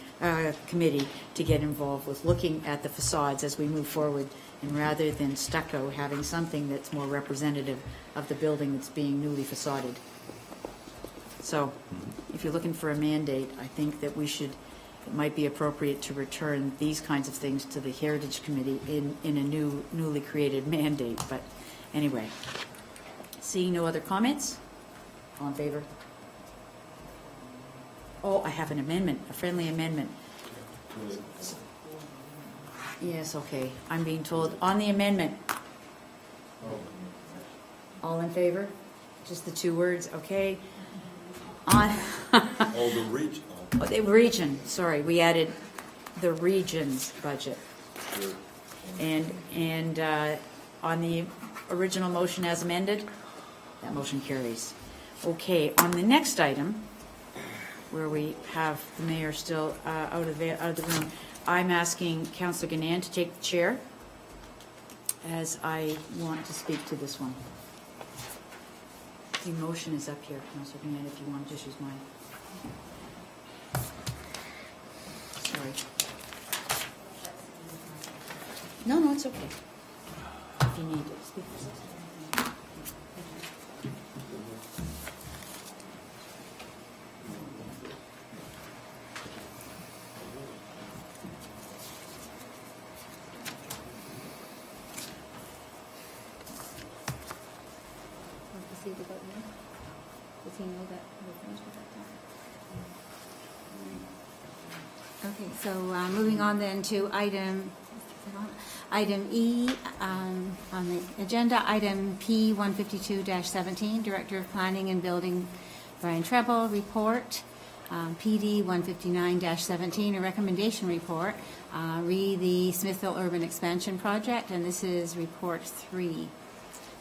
Committee to get involved with looking at the facades as we move forward, and rather than stucco, having something that's more representative of the building that's being newly facaded. So if you're looking for a mandate, I think that it might be appropriate to return these kinds of things to the Heritage Committee in a newly created mandate. But anyway, seeing no other comments, all in favor? Oh, I have an amendment, a friendly amendment. Yes, okay. I'm being told on the amendment. All in favor? Just the 2 words, okay. On the region. Oh, the region, sorry, we added the region's budget. And on the original motion as amended, that motion carries. Okay, on the next item, where we have the mayor still out of the room, I'm asking Councillor Gannan to take the chair, as I want to speak to this one. The motion is up here, Councillor Gannan, if you want to just use mine. Sorry. No, it's okay. If you need to speak. Does he know that we're finished with that? Okay, so moving on then to item E on the agenda, item P 152-17, Director of Planning and Building Brian Treble report. PD 159-17, a recommendation report, re the Smithville Urban Expansion Project, and this is report 3.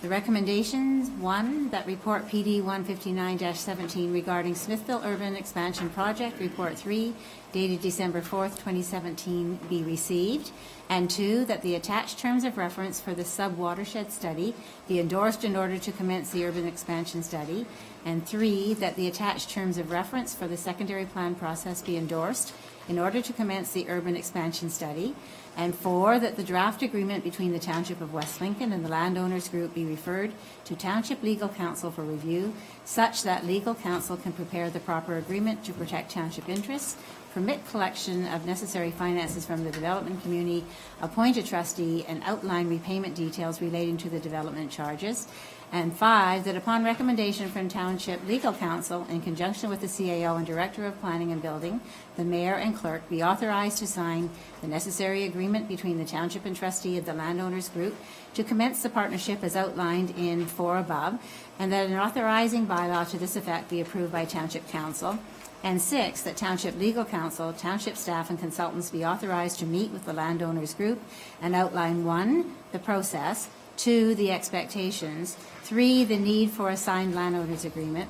The recommendations, 1, that report PD 159-17 regarding Smithville Urban Expansion Project, report 3, dated December 4th, 2017, be received, and 2, that the attached terms of reference for the sub-watershed study be endorsed in order to commence the urban expansion study, and 3, that the attached terms of reference for the secondary plan process be endorsed in order to commence the urban expansion study, and 4, that the draft agreement between the Township of West Lincoln and the landowners group be referred to Township Legal Counsel for review, such that legal counsel can prepare the proper agreement to protect township interests, permit collection of necessary finances from the development community, appoint a trustee, and outline repayment details relating to the development charges. And 5, that upon recommendation from Township Legal Counsel, in conjunction with the CAO and Director of Planning and Building, the Mayor and Clerk be authorized to sign the necessary agreement between the Township and trustee of the landowners group to commence the partnership as outlined in 4 above, and that an authorizing bylaw to this effect be approved by Township Council. And 6, that Township Legal Counsel, Township staff, and consultants be authorized to meet with the landowners group and outline 1, the process, 2, the expectations, 3, the need for a signed landowners agreement,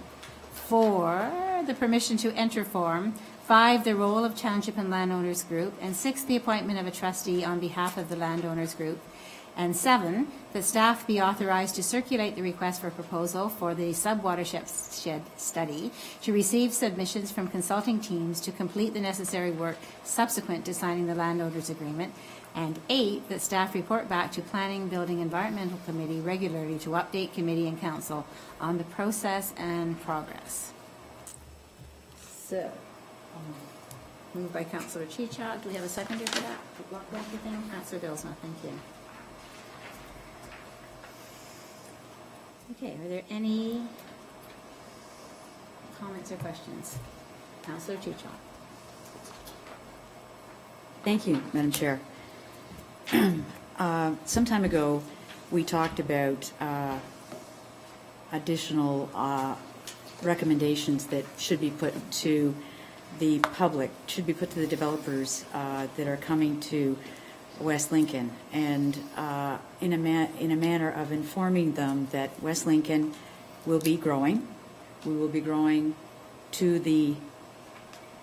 4, the permission to enter form, 5, the role of Township and landowners group, and 6, the appointment of a trustee on behalf of the landowners group, and 7, that staff be authorized to circulate the request for proposal for the sub-watershed study, to receive submissions from consulting teams to complete the necessary work subsequent to signing the landowners agreement, and 8, that staff report back to Planning, Building, Environmental Committee regularly to update committee and council on the process and progress. So, moved by Councillor Chichot. Do we have a seconder for that? To block everything? Councillor Bilsma, thank you. Okay, are there any comments or questions? Councillor Chichot. Thank you, Madam Chair. Some time ago, we talked about additional recommendations that should be put to the public, should be put to the developers that are coming to West Lincoln, and in a manner of informing them that West Lincoln will be growing. We will be growing to the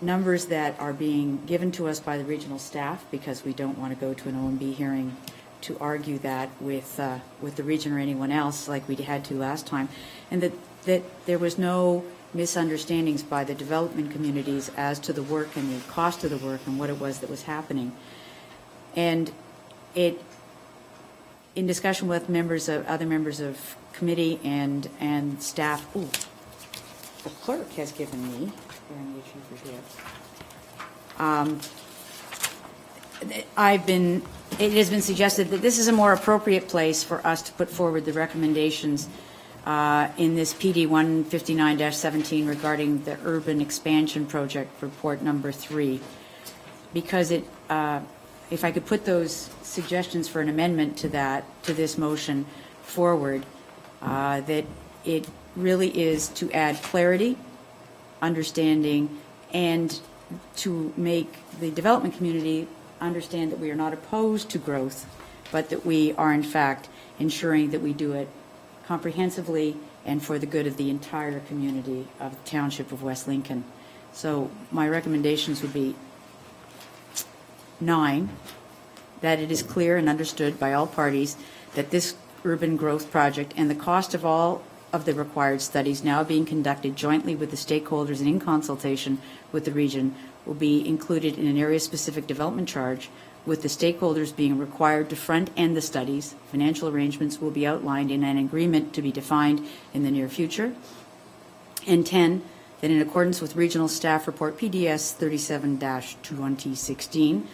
numbers that are being given to us by the regional staff, because we don't want to go to an OMB hearing to argue that with the region or anyone else like we had to last time, and that there was no misunderstandings by the development communities as to the work and the cost of the work and what it was that was happening. And in discussion with other members of committee and staff, the clerk has given me, it has been suggested that this is a more appropriate place for us to put forward the recommendations in this PD 159-17 regarding the urban expansion project report number 3, because it, if I could put those suggestions for an amendment to this motion forward, that it really is to add clarity, understanding, and to make the development community understand that we are not opposed to growth, but that we are in fact ensuring that we do it comprehensively and for the good of the entire community of the Township of West Lincoln. So my recommendations would be 9, that it is clear and understood by all parties that this urban growth project and the cost of all of the required studies now being conducted jointly with the stakeholders and in consultation with the region will be included in an area-specific development charge, with the stakeholders being required to front-end the studies. Financial arrangements will be outlined in an agreement to be defined in the near future. And 10, that in accordance with Regional Staff Report PDS 37-2016,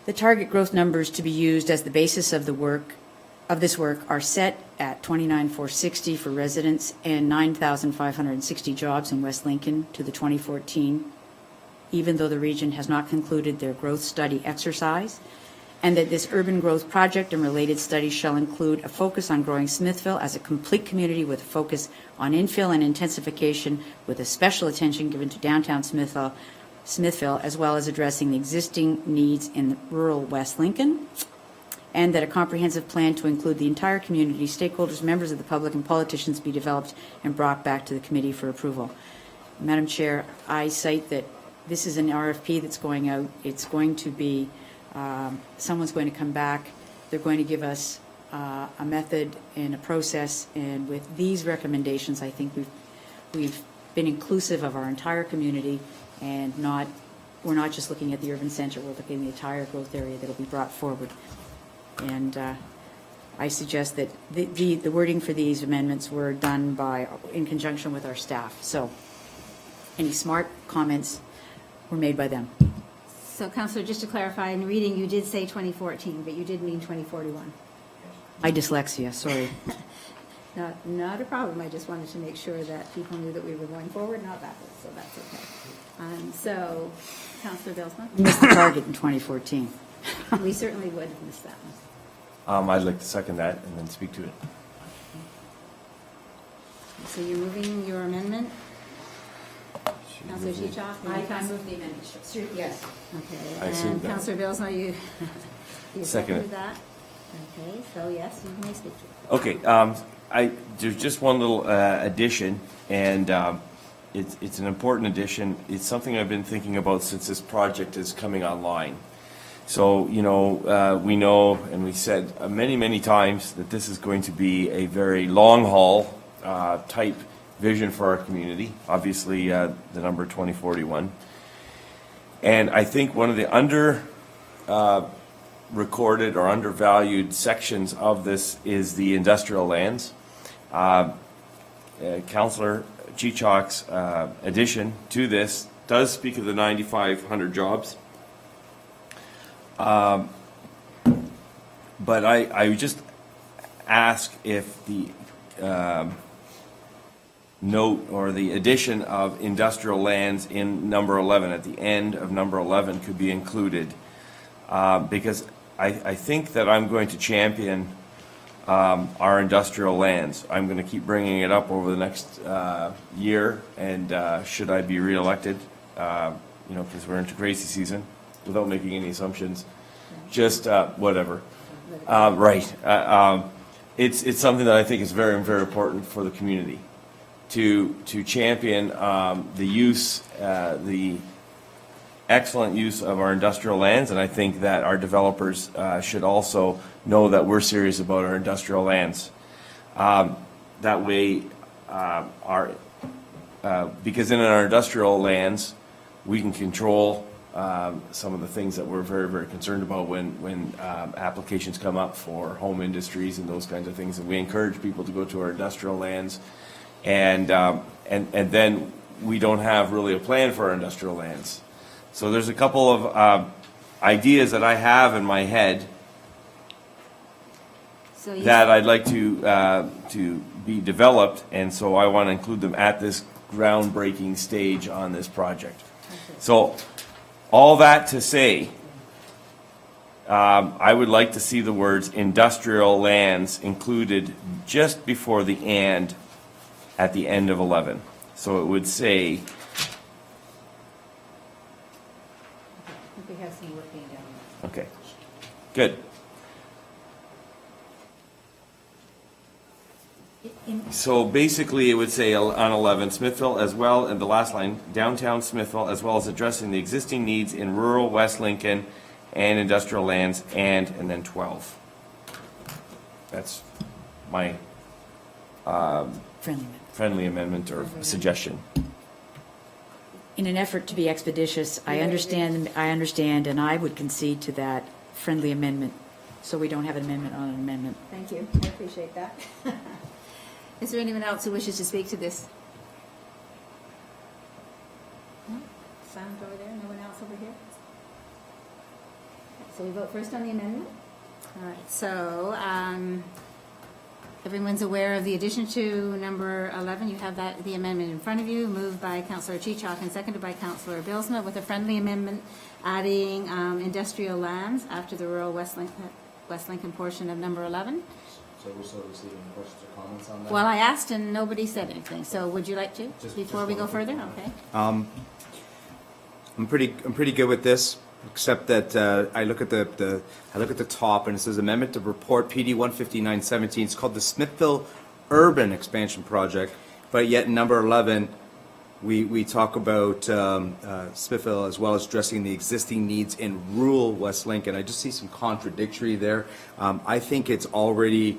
the target growth numbers to be used as the basis of this work are set at 29,460 for residents and 9,560 jobs in West Lincoln to the 2014, even though the region has not concluded their growth study exercise, and that this urban growth project and related studies shall include a focus on growing Smithville as a complete community with a focus on infill and intensification, with a special attention given to downtown Smithville, as well as addressing the existing needs in rural West Lincoln. and that a comprehensive plan to include the entire community, stakeholders, members of the public, and politicians be developed and brought back to the committee for approval. Madam Chair, I cite that this is an RFP that's going out. It's going to be, someone's going to come back. They're going to give us a method and a process, and with these recommendations, I think we've been inclusive of our entire community, and we're not just looking at the urban center, we're looking at the entire growth area that will be brought forward. And I suggest that the wording for these amendments were done in conjunction with our staff. So any smart comments were made by them. So, Councillor, just to clarify, in reading, you did say 2014, but you did mean 2041. My dyslexia, sorry. Not a problem. I just wanted to make sure that people knew that we were going forward, not backwards, so that's okay. So, Councillor Bilsma? We missed the target in 2014. We certainly would have missed that one. I'd like to second that and then speak to it. So you're moving your amendment? Councillor Chichok? I move the amendment. Yes. Okay, I assume and that. Councillor Bilsma, you Second seconded it. that? Okay, so yes, you may speak to it. Okay, there's just one little addition, and it's an important addition. It's something I've been thinking about since this project is coming online. So, we know, and we said many, many times that this is going to be a very long-haul type vision for our community, obviously the number 2041. And I think one of the recorded or undervalued sections of this is the industrial lands. Councillor Chichok's addition to this does speak of the 9,500 jobs. But I would just ask if the note or the addition of industrial lands in number 11, at the end of number 11, could be included. Because I think that I'm going to champion our industrial lands. I'm going to keep bringing it up over the next year, and should I be reelected, because we're into crazy season, without making any assumptions, just whatever. Right. It's something that I think is very, very important for the community to champion the use, the excellent use of our industrial lands, and I think that our developers should also know that we're serious about our industrial lands. That way, because in our industrial lands, we can control some of the things that we're very, very concerned about when applications come up for home industries and those kinds of things. And we encourage people to go to our industrial lands, and then we don't have really a plan for our industrial lands. So there's a couple of ideas that I have in my head that I'd like to be developed, and so I want to include them at this groundbreaking stage on this project. So all that to say, I would like to see the words industrial lands included just before the and at the end of 11. So it would say, I think we have some work being done. okay, good. So basically, it would say on 11, Smithville as well, and the last line, downtown Smithville, as well as addressing the existing needs in rural West Lincoln and industrial lands, and then 12. That's my friendly amendment or suggestion. In an effort to be expeditious, I understand, and I would concede to that friendly amendment, so we don't have an amendment on an amendment. Thank you. I appreciate that. Is there anyone else who wishes to speak to this? No? Sound over there? No one else over here? So we vote first on the amendment? All right, so everyone's aware of the addition to number 11. You have the amendment in front of you, moved by Councillor Chichok and seconded by Councillor Bilsma, with a friendly amendment adding industrial lands after the rural West Lincoln portion of number 11. So we're still receiving questions or comments on that? Well, I asked and nobody said anything, so would you like to, before we go further? Okay. I'm pretty good with this. except that I look at the top and it says amendment to report PD 15917. It's called the Smithville Urban Expansion Project, but yet in number 11, we talk about Smithville as well as addressing the existing needs in rural West Lincoln. I just see some contradictory there. I already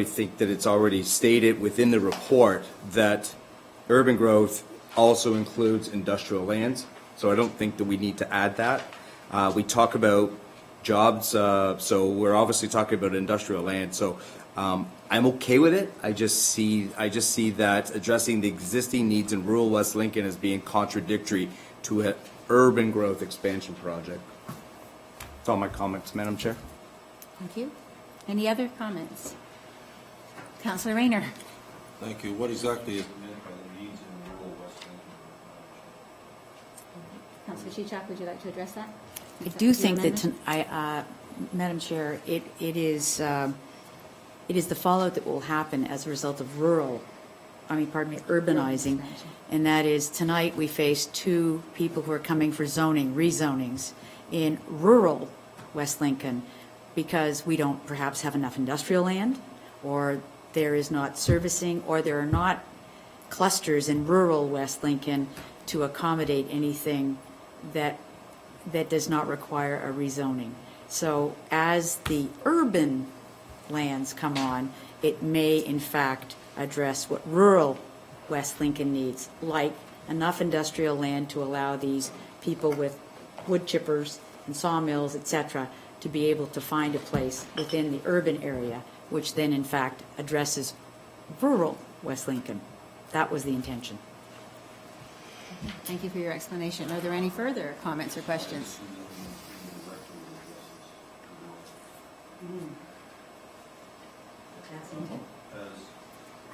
think that it's already stated within the report that urban growth also includes industrial lands, so I don't think that we need to add that. We talk about jobs, so we're obviously talking about industrial land, so I'm okay with it. I just see that addressing the existing needs in rural West Lincoln as being contradictory to an urban growth expansion project. That's all my comments, Madam Chair. Thank you. Any other comments? Councillor Rayner. Thank you. What exactly is meant by the needs in rural West Lincoln? Councillor Chichak, would you like to address that? I do think that, Madam Chair, it is the fallout that will happen as a result of urbanizing. And that is, tonight we face two people who are coming for rezonings in rural West Lincoln because we don't perhaps have enough industrial land, or there is not servicing, or there are not clusters in rural West Lincoln to accommodate anything that does not require a rezoning. So as the urban lands come on, it may in fact address what rural West Lincoln needs, like enough industrial land to allow these people with wood chippers and sawmills, etc., to be able to find a place within the urban area, which then in fact addresses rural West Lincoln. That was the intention. Thank you for your explanation. Are there any further comments or questions? As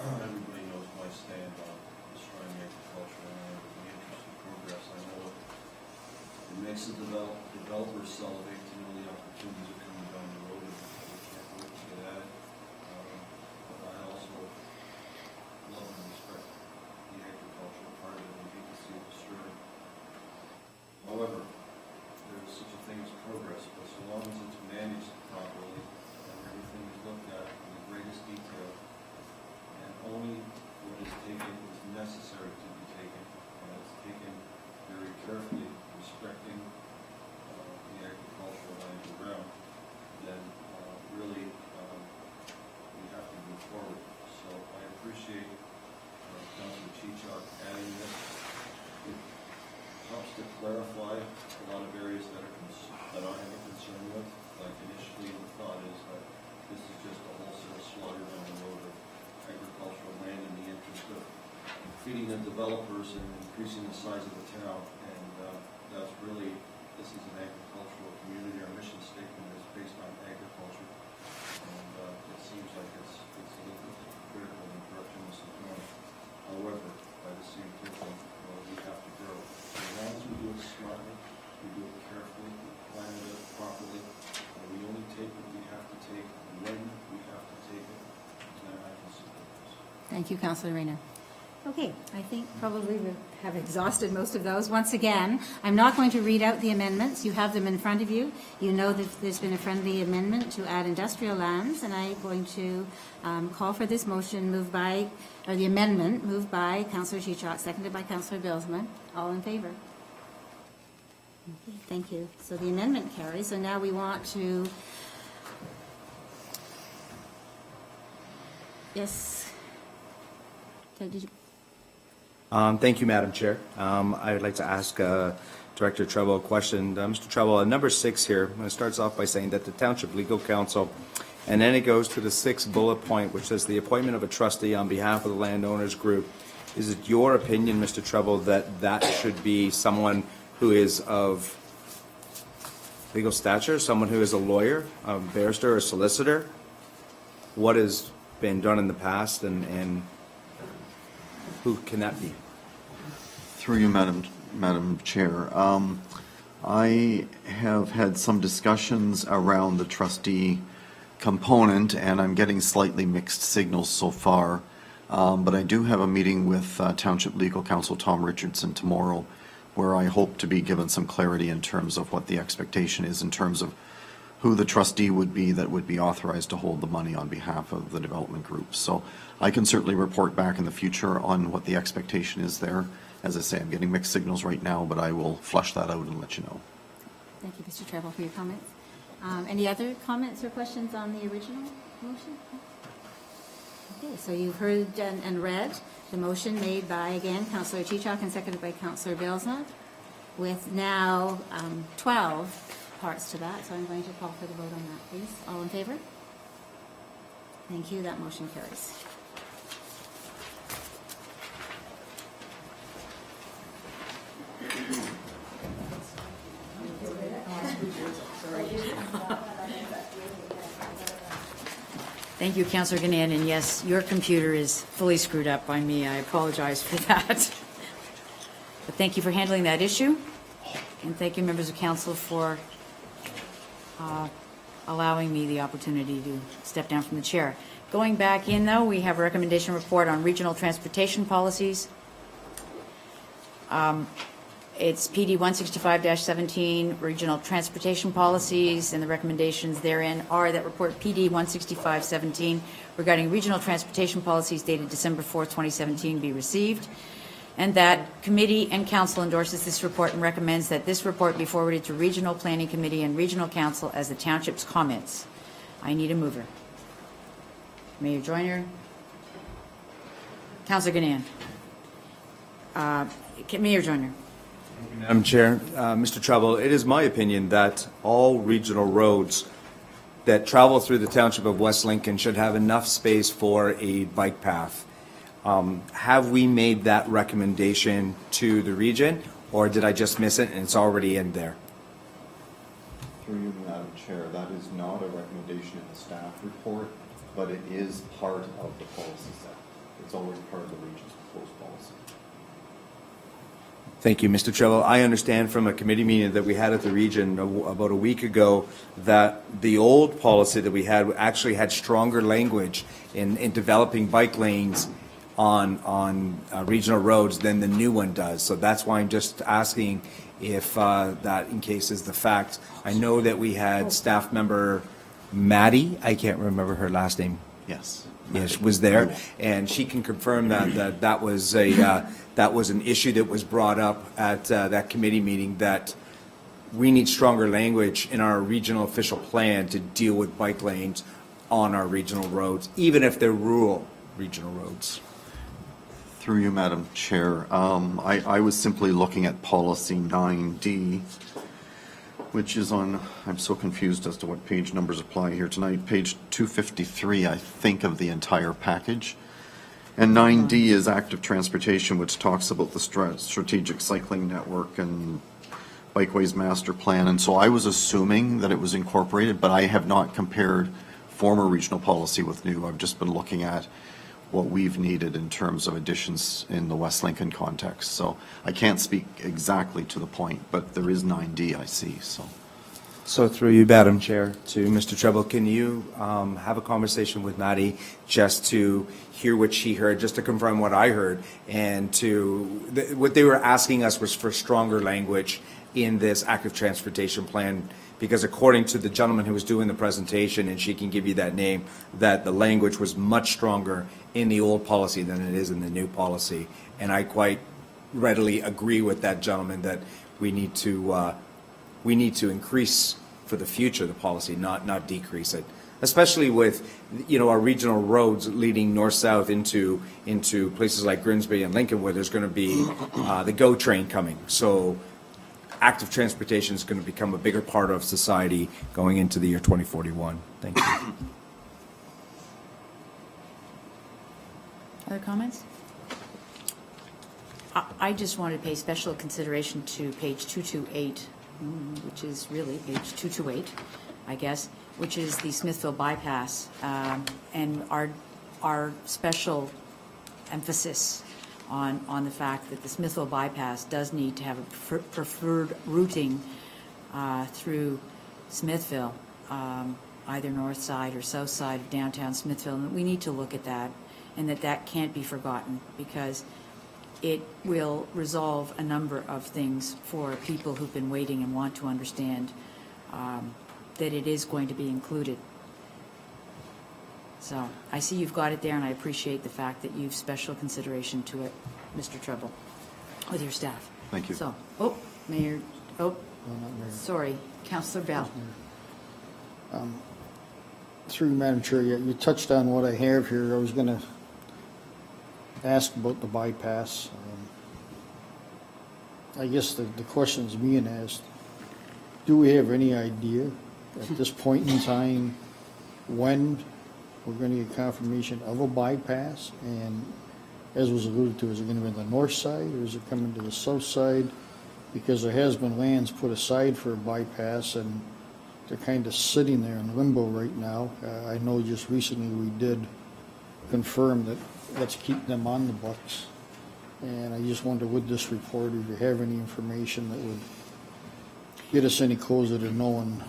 everybody knows my stand on destroying agricultural land with the interest in progress, I know it makes the developers salivate to know the opportunities are coming down the road, and we can't wait to get at it. But I also love and respect the agricultural part of it and hate to see it destroyed. However, there is such a thing as progress, but so long as it's managed properly and everything is looked at in the greatest detail, and only what is taken is necessary to be taken, and it's taken very carefully, respecting the agricultural land around, then really we have to move forward. So I appreciate Councilor Chichak adding this. It helps to clarify a lot of areas that I have a concern with. Like initially the thought is that this is just a wholesale slaughter down the road of agricultural land in the interest of feeding the developers and increasing the size of the town. And that's really, this is an agricultural community. Our mission statement is based on agriculture. And it seems like it's a little bit critical in the direction this is going. However, by the same token, we have to grow. As long as we do it smartly, we do it carefully, we plan it properly, we only take what we have to take when we have to take it, then I can support this. Thank you, Councillor Rayner. Okay, I think probably we have exhausted most of those. Once again, I'm not going to read out the amendments. You have them in front of you. You know that there's been a friendly amendment to add industrial lands, and I'm going to call for this motion the amendment moved by Councillor Chichak, seconded by Councillor Bilsman. All in favor? Okay, thank you. So the amendment carries, and now we want to... Yes. Did you... Thank you, Madam Chair. I would like to ask Director Treble a question. Mr. Treble, number 6 here, it starts off by saying that the Township Legal Counsel, and then it goes to the 6th bullet point, which says the appointment of a trustee on behalf of the landowners group. Is it your opinion, Mr. Treble, that that should be someone who is of legal stature, someone who is a lawyer, a barrister, or solicitor? What has been done in the past, and who can that be? Through you, Madam Chair. I have had some discussions around the trustee component, and I'm getting slightly mixed signals so far. But I do have a meeting with Township Legal Counsel Tom Richardson tomorrow where I hope to be given some clarity in terms of what the expectation is in terms of who the trustee would be that would be authorized to hold the money on behalf of the development group. So I can certainly report back in the future on what the expectation is there. As I say, I'm getting mixed signals right now, but I will flush that out and let you know. Thank you, Mr. Treble, for your comments. Any other comments or questions on the original motion? Okay, so you've heard and read the motion made by, again, Councillor Chichok and seconded by Councillor Bilsma, with now 12 parts to that. So I'm going to call for the vote on that, please. All in favor? Thank you. That motion carries. Thank you, Councillor Gannon, and yes, your computer is fully screwed up by me. I apologize for that. But thank you for handling that issue, and thank you, members of council, for allowing me the opportunity to step down from the chair. Going back in, though, we have a recommendation report on regional transportation policies. It's PD 165-17, regional transportation policies, and the recommendations therein are that report PD 165-17 regarding regional transportation policies dated December 4th, 2017 be received, and that committee and council endorses this report and recommends that this report be forwarded to Regional Planning Committee and Regional Council as the township's comments. I need a mover. Mayor Joyner. Councillor Gannon. Mayor Joyner. Madam Chair, Mr. Treble, it is my opinion that all regional roads that travel through the township of West Lincoln should have enough space for a bike path. Have we made that recommendation to the region, or did I just miss it and it's already in there? Through you, Madam Chair, that is not a recommendation in the staff report, but it is part of the policy set. It's already part of the region's proposed policy. Thank you, Mr. Treble. I understand from a committee meeting that we had at the region about a week ago that the old policy that we had actually had stronger language in developing bike lanes on regional roads than the new one does. So that's why I'm just asking if that in case is the fact. I know that we had staff member Maddie, I can't remember her last name. Yes. Yes, was there, and she can confirm that was an issue that was brought up at that committee meeting, that we need stronger language in our regional official plan to deal with bike lanes on our regional roads, even if they're rural regional roads. Through you, Madam Chair, I was simply looking at policy 9D, which is on, I'm so confused as to what page numbers apply here tonight, page 253, I think, of the entire package. And 9D is active transportation, which talks about the strategic cycling network and bikeways master plan. And so I was assuming that it was incorporated, but I have not compared former regional policy with new. I've just been looking at what we've needed in terms of additions in the West Lincoln context. So I can't speak exactly to the point, but there is 9D I see, so. So through you, Madam Chair, to Mr. Treble, can you have a conversation with Maddie just to hear what she heard, just to confirm what I heard, and what they were asking us was for stronger language in this active transportation plan, because according to the gentleman who was doing the presentation, and she can give you that name, that the language was much stronger in the old policy than it is in the new policy. And I quite readily agree with that gentleman that we need to increase for the future the policy, not decrease it, especially with our regional roads leading north-south into places like Grimsby and Lincoln, where there's going to be the GO train coming. So active transportation is going to become a bigger part of society going into the year 2041. Thank you. Other comments? I just want to pay special consideration to page 228, which is really page 228, I guess, which is the Smithville bypass, and our special emphasis on the fact that the Smithville bypass does need to have a preferred routing through Smithville, either north side or south side of downtown Smithville. And we need to look at that, and that can't be forgotten, because it will resolve a number of things for people who've been waiting and want to understand that it is going to be included. So I see you've got it there, and I appreciate the fact that you've special consideration to it, Mr. Treble, with your staff. Thank you. So, Mayor, sorry, Councillor Bell. Through Madam Chair, you touched on what I have here. I was going to ask about the bypass. I guess the question is being asked, do we have any idea at this point in time when we're going to get confirmation of a bypass? And as was alluded to, is it going to be on the north side or is it coming to the south side? Because there has been lands put aside for a bypass and they're kind of sitting there in limbo right now. I know just recently we did confirm that let's keep them on the books. And I just wonder with this report, if you have any information that would get us any closer to knowing.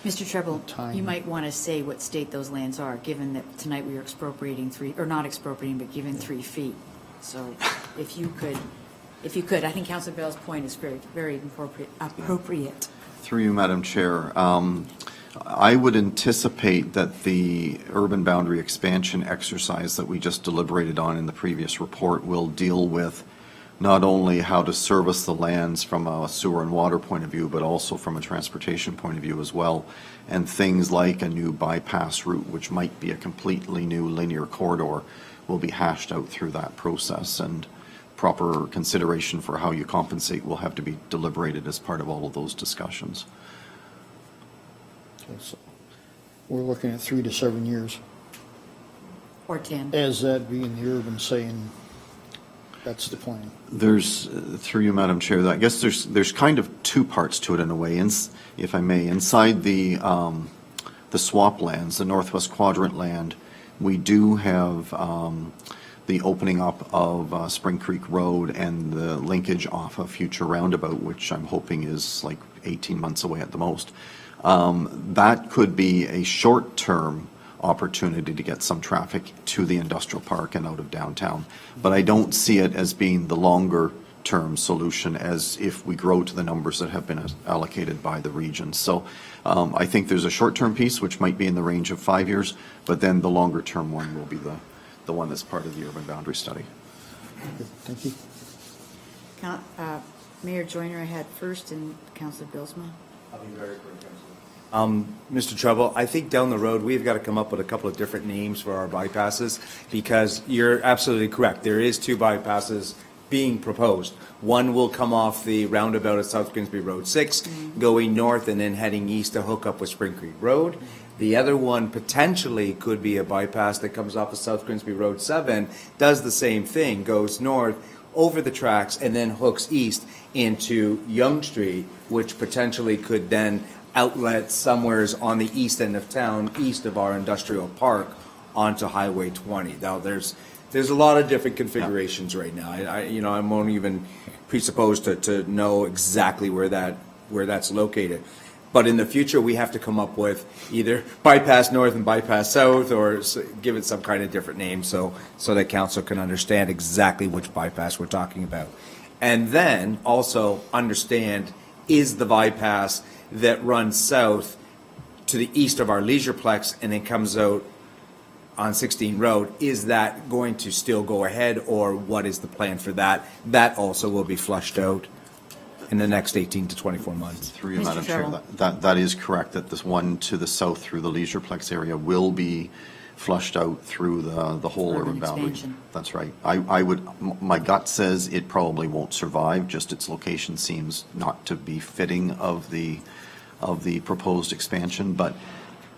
Mr. Treble, Time. you might want to say what state those lands are, given that tonight we are expropriating or not expropriating, but giving 3 feet. So if you could, I think Councilor Bell's point is very, very appropriate. Through you, Madam Chair, I would anticipate that the urban boundary expansion exercise that we just deliberated on in the previous report will deal with not only how to service the lands from a sewer and water point of view, but also from a transportation point of view as well. And things like a new bypass route, which might be a completely new linear corridor, will be hashed out through that process. And proper consideration for how you compensate will have to be deliberated as part of all of those discussions. So we're looking at 3 to 7 years. Or 10. As that being the urban saying, that's the plan. There's, through you, Madam Chair, I guess there's kind of 2 parts to it in a way, if I may. Inside the swap lands, the Northwest Quadrant land, we do have the opening up of Spring Creek Road and the linkage off of Future Roundabout, which I'm hoping is like 18 months away at the most. That could be a short-term opportunity to get some traffic to the industrial park and out of downtown. But I don't see it as being the longer-term solution as if we grow to the numbers that have been allocated by the region. So I think there's a short-term piece, which might be in the range of 5 years, but then the longer-term one will be the one that's part of the urban boundary study. Thank you. Mayor Joyner, I had first, and Councillor Bilsma. I'll be very quick, Mr. Treble, I think down the road, we've got to come up with a couple of different names for our bypasses, because you're absolutely correct. There is 2 bypasses being proposed. One will come off the roundabout at South Grimsby Road 6, going north and then heading east to hook up with Spring Creek Road. The other one potentially could be a bypass that comes off of South Grimsby Road 7, does the same thing, goes north over the tracks and then hooks east into Yonge Street, which potentially could then outlet somewheres on the east end of town, east of our industrial park, onto Highway 20. Now, there's a lot of different configurations right now. I won't even presuppose to know exactly where that's located. But in the future, we have to come up with either bypass north and bypass south, or give it some kind of different name so that council can understand exactly which bypass we're talking about. And then also understand, is the bypass that runs south to the east of our Leisureplex and then comes out on 16 Road, is that going to still go ahead, or what is the plan for that? That also will be flushed out in the next 18 to 24 months. Through you, Madam Chair, that is correct, that this one to the south through the Leisureplex area will be flushed out through the whole urban boundary. Expansion. That's right. My gut says it probably won't survive, just its location seems not to be fitting of the proposed expansion, but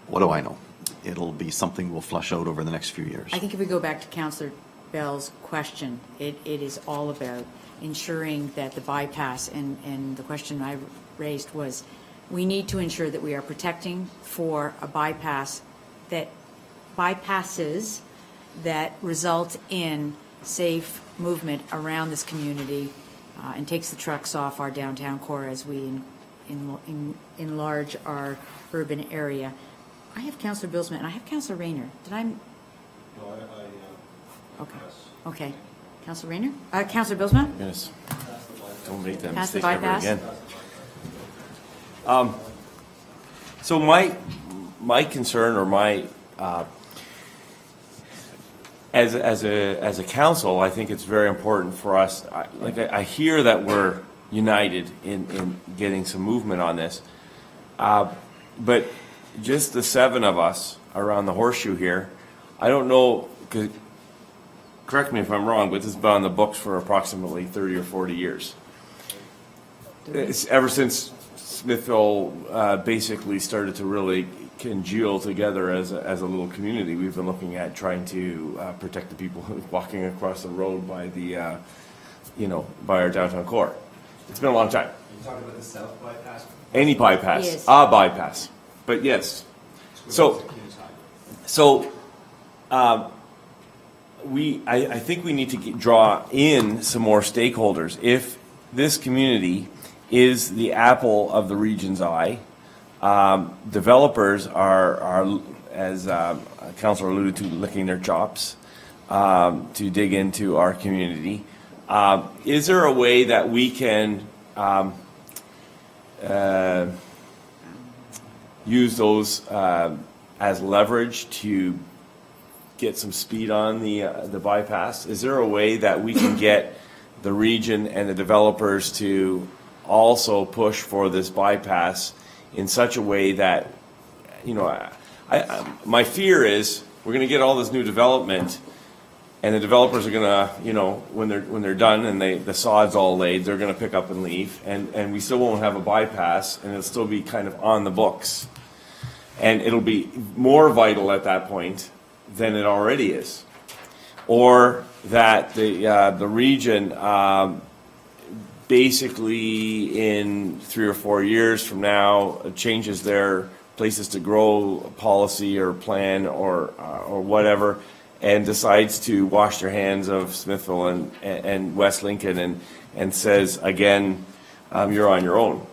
what do I know? It'll be something we'll flush out over the next few years. I think if we go back to Councillor Bell's question, it is all about ensuring that the bypass, and the question I raised was, we need to ensure that we are protecting for a bypasses that result in safe movement around this community and takes the trucks off our downtown core as we enlarge our urban area. I have Councillor Bilsma and I have Councillor Rayner. Did I? No, Okay. Okay. Councillor Rayner? Councillor Bilsma? Yes. Don't make that Pass the mistake ever bypass. again. So my concern or my, as a council, I think it's very important for us, I hear that we're united in getting some movement on this. But just the 7 of us around the horseshoe here, I don't know, 'cause, correct me if I'm wrong, but this has been on the books for approximately 30 or 40 years. It's ever since Smithville basically started to really congeal together as a little community, we've been looking at trying to protect the people walking across the road by the, by our downtown core. It's been a long time. You talking about the south bypass? Any bypass, Yes. a bypass, but yes. So I think we need to draw in some more stakeholders. If this community is the apple of the region's eye, developers are, as Councillor alluded to, licking their chops to dig into our community. Is there a way that we can use those as leverage to get some speed on the bypass? Is there a way that we can get the region and the developers to also push for this bypass in such a way that, my fear is we're going to get all this new development, and the developers are going to, when they're done and the sod's all laid, they're going to pick up and leave, and we still won't have a bypass, and it'll still be kind of on the books, and it'll be more vital at that point than it already is, or that the region basically in 3 or 4 years from now changes their places to grow policy or plan or whatever, and decides to wash their hands of Smithville and West Lincoln and says, again, you're on your own.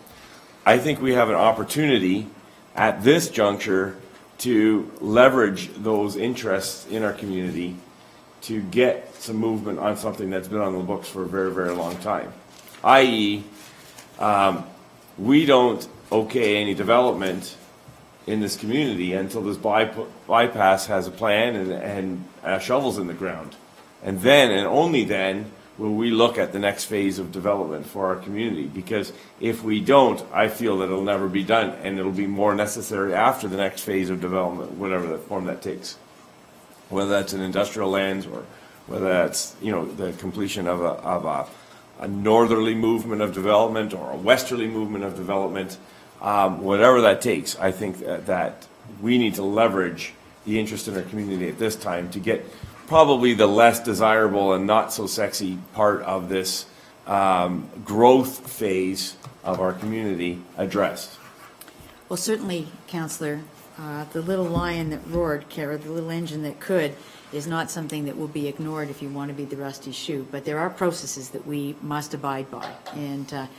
I think we have an opportunity at this juncture to leverage those interests in our community to get some movement on something that's been on the books for a very, very long time. I.e., we don't okay any development in this community until this bypass has a plan and shovels in the ground. And then, and only then, will we look at the next phase of development for our community. Because if we don't, I feel that it'll never be done, and it'll be more necessary after the next phase of development, whatever the form that takes. Whether that's an industrial lands or whether that's, the completion of a northerly movement of development or a westerly movement of development, whatever that takes, I think that we need to leverage the interest in our community at this time to get probably the less desirable and not so sexy part of this growth phase of our community addressed. Well, certainly, Councillor, the little lion that roared, Kara, the little engine that could, is not something that will be ignored if you want to be the rusty shoe. But there are processes that we must abide by. And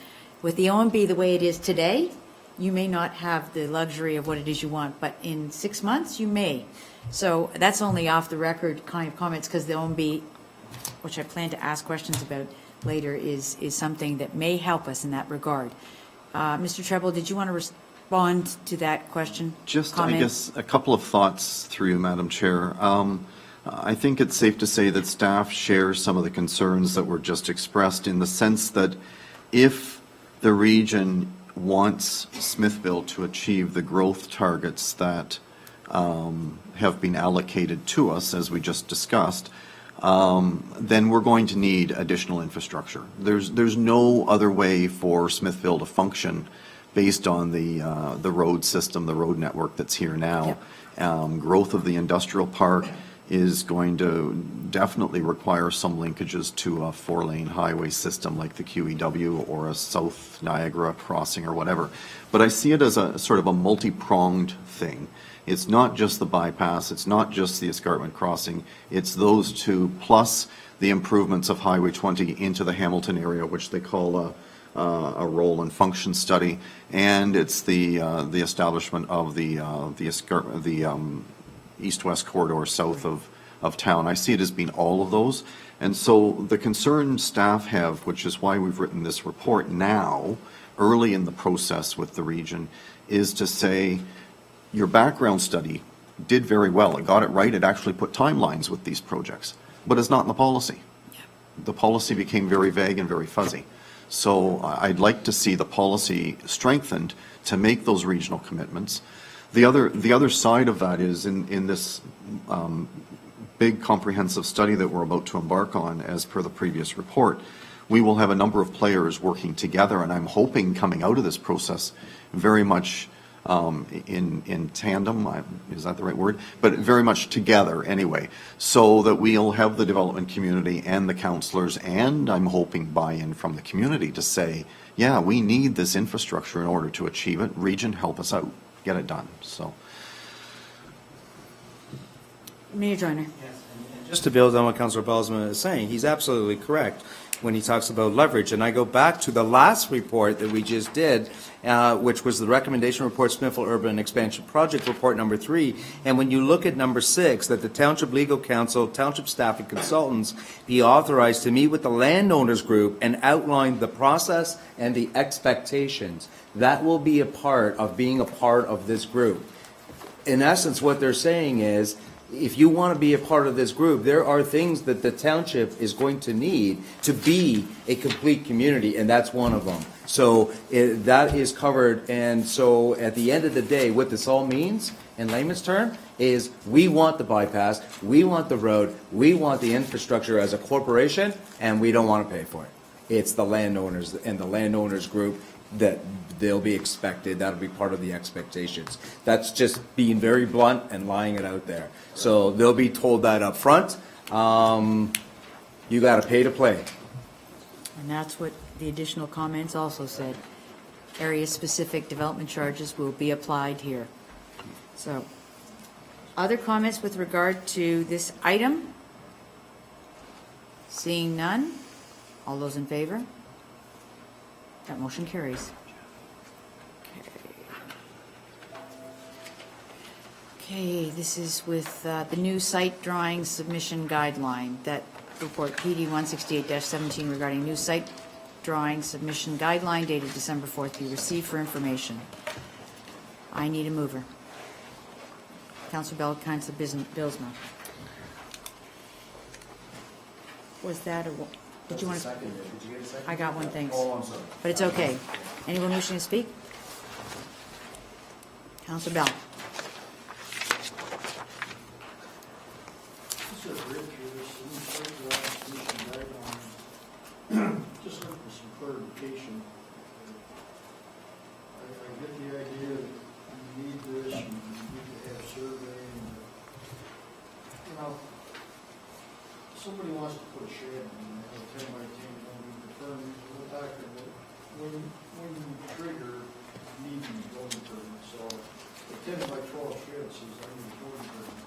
with the OMB the way it is today, you may not have the luxury of what it is you want, but in 6 months, you may. So that's only off the record kind of comments, because the OMB, which I plan to ask questions about later, is something that may help us in that regard. Mr. Treble, did you want to respond to that question? Just, comment? I guess, a couple of thoughts through you, Madam Chair. I think it's safe to say that staff shares some of the concerns that were just expressed, in the sense that if the region wants Smithville to achieve the growth targets that have been allocated to us, as we just discussed, then we're going to need additional infrastructure. There's no other way for Smithville to function based on the road system, the road network that's here now. Yep. Growth of the industrial park is going to definitely require some linkages to a 4-lane highway system like the QEW or a South Niagara crossing or whatever. But I see it as a sort of a multi-pronged thing. It's not just the bypass, it's not just the escarpment crossing, it's those two plus the improvements of Highway 20 into the Hamilton area, which they call a role and function study, and it's the establishment of the east-west corridor south of of town. I see it as being all of those. And so the concern staff have, which is why we've written this report now, early in the process with the region, is to say, your background study did very well. It got it right. It actually put timelines with these projects, but it's not in the policy. The policy became very vague and very fuzzy. So I'd like to see the policy strengthened to make those regional commitments. The other side of that is in this big comprehensive study that we're about to embark on, as per the previous report, we will have a number of players working together, and I'm hoping coming out of this process very much in tandem, is that the right word? But very much together anyway, so that we'll have the development community and the councillors, and I'm hoping buy-in from the community to say, yeah, we need this infrastructure in order to achieve it. Region, help us out, get it done. So, Mayor Joyner. Just to build on what Councillor Belsman is saying, he's absolutely correct when he talks about leverage. And I go back to the last report that we just did, which was the recommendation report, Smithville Urban Expansion Project Report number 3. And when you look at number 6, that the Township Legal Counsel, Township staff and consultants be authorized to meet with the landowners group and outline the process and the expectations. That will be a part of being a part of this group. In essence, what they're saying is, if you want to be a part of this group, there are things that the township is going to need to be a complete community, and that's one of them. So that is covered, and so at the end of the day, what this all means, in layman's term, is we want the bypass, we want the road, we want the infrastructure as a corporation, and we don't want to pay for it. It's the landowners and the landowners group that they'll be expected, that'll be part of the expectations. That's just being very blunt and lying it out there. So they'll be told that up front. You got to pay to play. And that's what the additional comments also said. Area-specific development charges will be applied here. So, other comments with regard to this item? Seeing none, all those in favor? That motion carries. Okay, this is with the new site drawing submission guideline, that report PD 168-17 regarding new site drawing submission guideline dated December 4th be received for information. I need a mover. Councillor Bell, Councillor Bilsma. Was that a, did you want to? I got one, thanks. Oh, I'm sorry. But it's okay. Anyone wishing to speak? Councillor Bell. Just looking for some clarification. I get the idea that you need this, you need to have surveying. You know, somebody wants to put a shed in, a 10 by 10, don't be confirmed, we're talking about when you trigger needing a building permit. So a 10 by 12 shed says I need a building permit.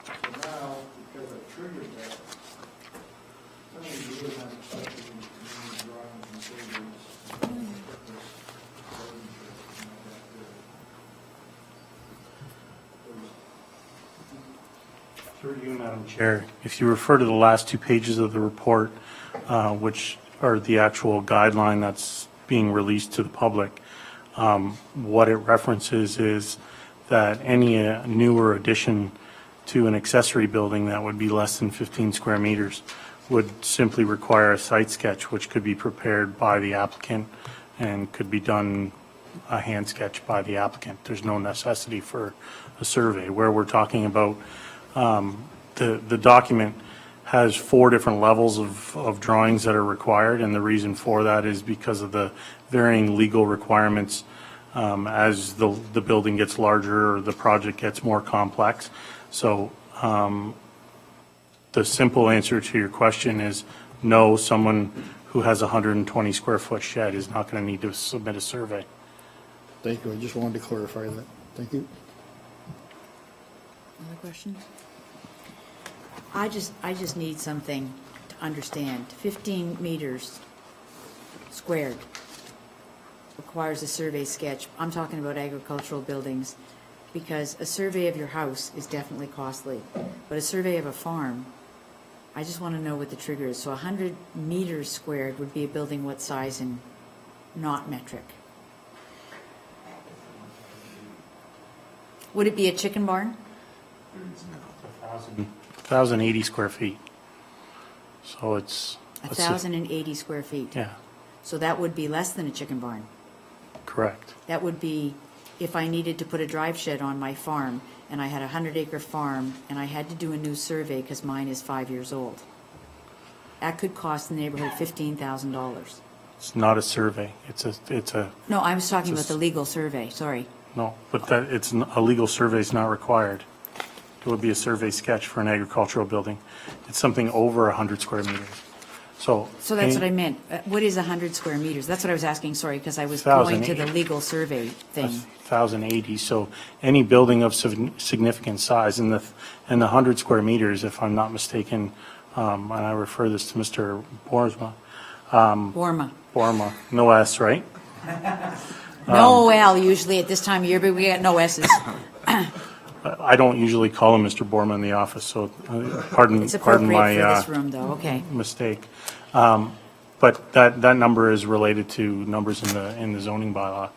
So now, because I triggered that, I mean, you really not expecting community drawings and surveys. Through you, Madam Chair, if you refer to the last 2 pages of the report, which are the actual guideline that's being released to the public, what it references is that any newer addition to an accessory building that would be less than 15 square meters would simply require a site sketch, which could be prepared by the applicant and could be done a hand sketch by the applicant. There's no necessity for a survey. Where we're talking about, the document has 4 different levels of drawings that are required, and the reason for that is because of the varying legal requirements as the building gets larger or the project gets more complex. So the simple answer to your question is no, someone who has a 120 square foot shed is not going to need to submit a survey. Thank you, I just wanted to clarify that. Thank you. Other questions? I just need something to understand. 15 meters squared requires a survey sketch. I'm talking about agricultural buildings, because a survey of your house is definitely costly. but a survey of a farm, I just want to know what the trigger is. So 100 meters squared would be a building what size in not metric? Would it be a chicken barn? 1,080 square feet. So it's. let's see. 1,080 square feet. Yeah, So that would be less than a chicken barn. correct. That would be if I needed to put a drive shed on my farm, and I had a 100-acre farm, and I had to do a new survey because mine is 5 years old. That could cost the neighborhood $15,000. It's not a survey. It's a, No, I was talking about Just- the legal survey, sorry. no, but that, a legal survey is not required. It would be a survey sketch for an agricultural building. It's something over 100 square meters. So. So that's what I any- meant. What is 100 square meters? That's what I was asking, sorry, because I was going to the 1,080. legal survey thing. 1,080, so any building of significant size, and the 100 square meters, if I'm not mistaken, and I refer this to Mr. Boersma. Borma, no S, right? No L usually at this time of year, but we got no S's. I don't usually call him Mr. Borma in the office, so pardon It's pardon appropriate my for this room, though, okay. mistake. But that number is related to numbers in the zoning bylaw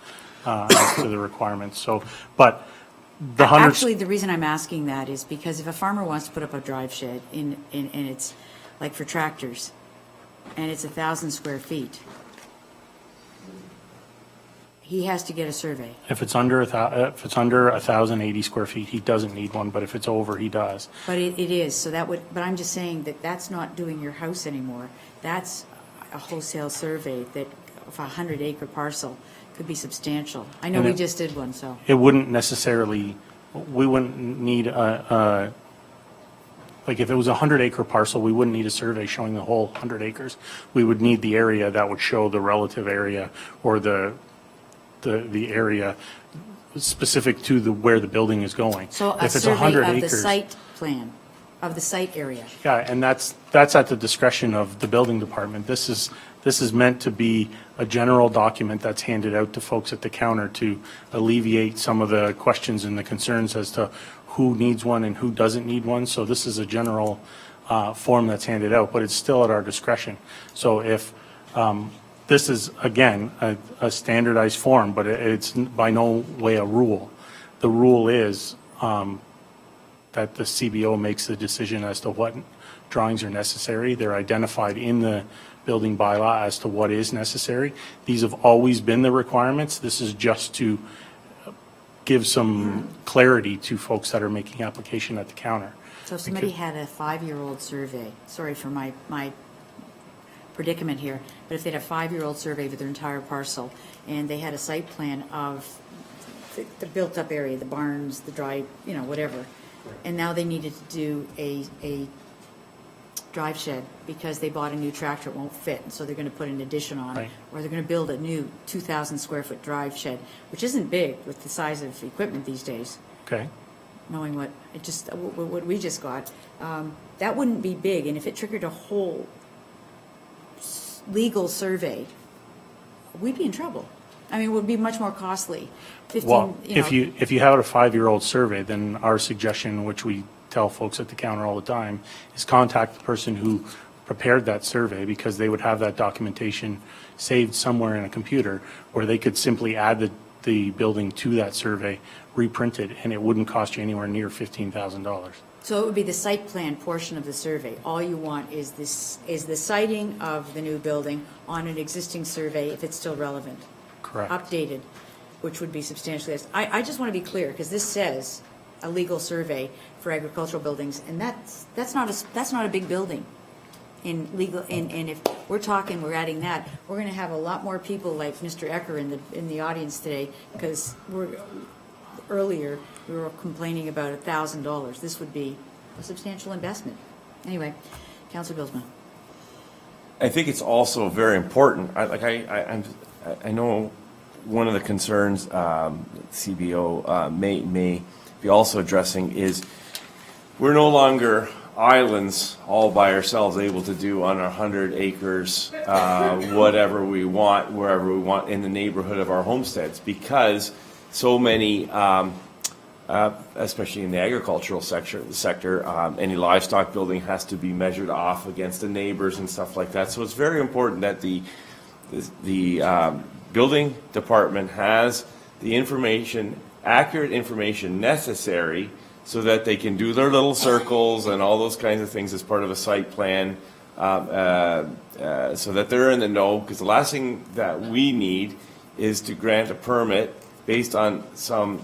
as to the requirements. So, but the 100. Actually, the reason I'm asking that is because if a farmer wants to put up a drive shed and it's like for tractors, and it's 1,000 square feet, he has to get a survey. If it's under 1,080 square feet, he doesn't need one, but if it's over, he does. But it is, so that would, but I'm just saying that that's not doing your house anymore. That's a wholesale survey that, of a 100-acre parcel, could be substantial. I know And we it- just did one, so. It wouldn't necessarily, we wouldn't need like if it was a 100-acre parcel, we wouldn't need a survey showing the whole 100 acres. We would need the area that would show the relative area or the area specific to where the building is going. So a If it's survey 100 of the acres, site plan, of the site area. yeah, and that's at the discretion of the building department. This is meant to be a general document that's handed out to folks at the counter to alleviate some of the questions and the concerns as to who needs one and who doesn't need one. So this is a general form that's handed out, but it's still at our discretion. So if this is, again, a standardized form, but it's by no way a rule. The rule is that the CBO makes the decision as to what drawings are necessary. They're identified in the building bylaw as to what is necessary. These have always been the requirements. This is just to give some clarity to folks that are making application at the counter. So if somebody had a 5-year-old survey, sorry for my predicament here, but if they had a 5-year-old survey of their entire parcel, and they had a site plan of the built-up area, the barns, the dry, whatever, and now they needed to do a drive shed because they bought a new tractor, it won't fit, and so they're going to put an addition on it, Right. or they're going to build a new 2,000 square foot drive shed, which isn't big with the size of equipment these days, Okay? knowing what we just got, that wouldn't be big, and if it triggered a whole legal survey, we'd be in trouble. I mean, it would be much more costly. 15, Well, you know. if you have a 5-year-old survey, then our suggestion, which we tell folks at the counter all the time, is contact the person who prepared that survey, because they would have that documentation saved somewhere in a computer where they could simply add the building to that survey, reprint it, and it wouldn't cost you anywhere near $15,000. So it would be the site plan portion of the survey. All you want is the siting of the new building on an existing survey, if it's still relevant. Correct. Updated, which would be substantially less. I just want to be clear, because this says a legal survey for agricultural buildings, and that's not a big building in legal, and if we're adding that, we're going to have a lot more people like Mr. Ecker in the audience today, because earlier we were complaining about $1,000. This would be a substantial investment. Anyway, Councilor Bilsma. I think it's also very important, I know one of the concerns CBO may be also addressing is we're no longer islands all by ourselves able to do on our 100 acres whatever we want, wherever we want in the neighborhood of our homesteads, because so many especially in the agricultural sector. Any livestock building has to be measured off against the neighbors and stuff like that. So it's very important that the building department has the information, accurate information necessary so that they can do their little circles and all those kinds of things as part of a site plan, so that they're in the know. Because the last thing that we need is to grant a permit based on some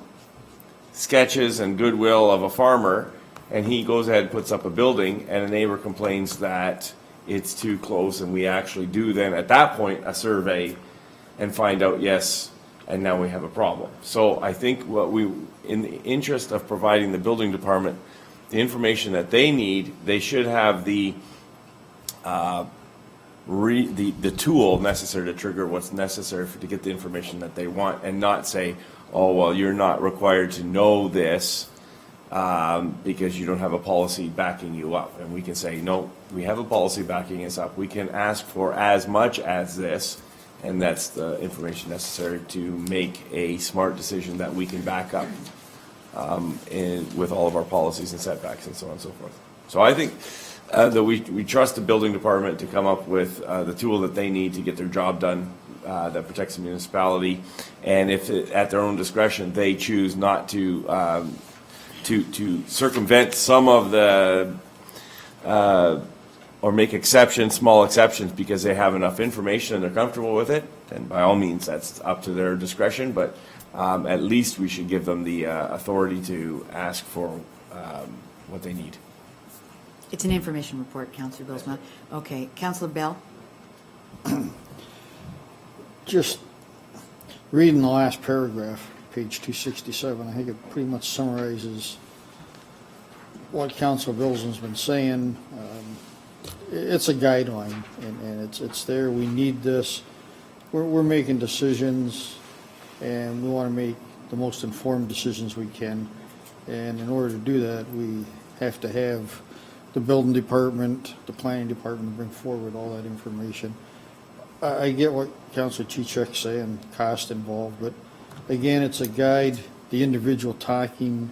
sketches and goodwill of a farmer, and he goes ahead and puts up a building, and a neighbor complains that it's too close, and we actually do then, at that point, a survey and find out, yes, and now we have a problem. So I think in the interest of providing the building department the information that they need, they should have the tool necessary to trigger what's necessary to get the information that they want, and not say, oh, well, you're not required to know this because you don't have a policy backing you up. And we can say, no, we have a policy backing us up. We can ask for as much as this, and that's the information necessary to make a smart decision that we can back up with all of our policies and setbacks and so on and so forth. So I think that we trust the building department to come up with the tool that they need to get their job done that protects the municipality. And if at their own discretion they choose not to circumvent some of the or make exceptions, small exceptions, because they have enough information and they're comfortable with it, then by all means that's up to their discretion. But at least we should give them the authority to ask for what they need. It's an information report, Councillor Bilsma. Okay, Councillor Bell? Just reading the last paragraph, page 267, I think it pretty much summarizes what Councillor Bilsma's been saying. It's a guideline, and it's there. We need this. We're making decisions, and we want to make the most informed decisions we can. And in order to do that, we have to have the building department, the planning department bring forward all that information. I get what Councillor Chichek's saying, cost involved, but again, it's a guide, the individual talking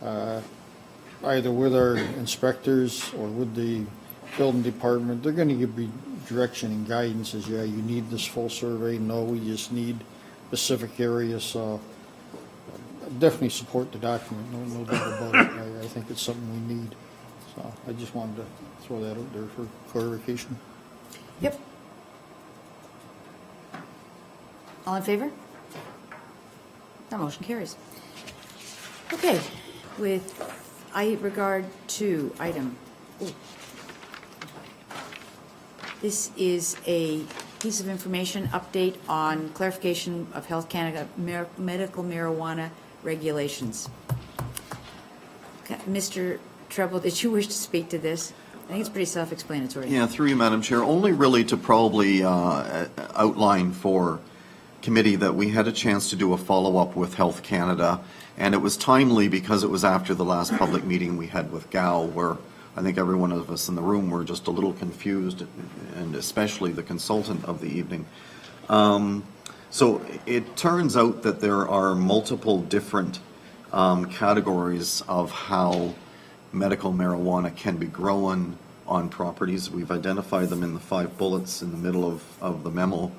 either with our inspectors or with the building department. They're going to give me direction and guidance as, yeah, you need this full survey. No, we just need specific areas. So I definitely support the document, no doubt about it. I think it's something we need. So I just wanted to throw that out there for clarification. Yep. All in favor? That motion carries. Okay, with regard to item, this is a piece of information update on clarification of Health Canada medical marijuana regulations. Mr. Treble, did you wish to speak to this? I think it's pretty self-explanatory. Yeah, through you, Madam Chair, only really to probably outline for committee that we had a chance to do a follow-up with Health Canada, and it was timely because it was after the last public meeting we had with GAO, where I think every one of us in the room were just a little confused, and especially the consultant of the evening. So it turns out that there are multiple different categories of how medical marijuana can be grown on properties. We've identified them in the 5 bullets in the middle of the memo.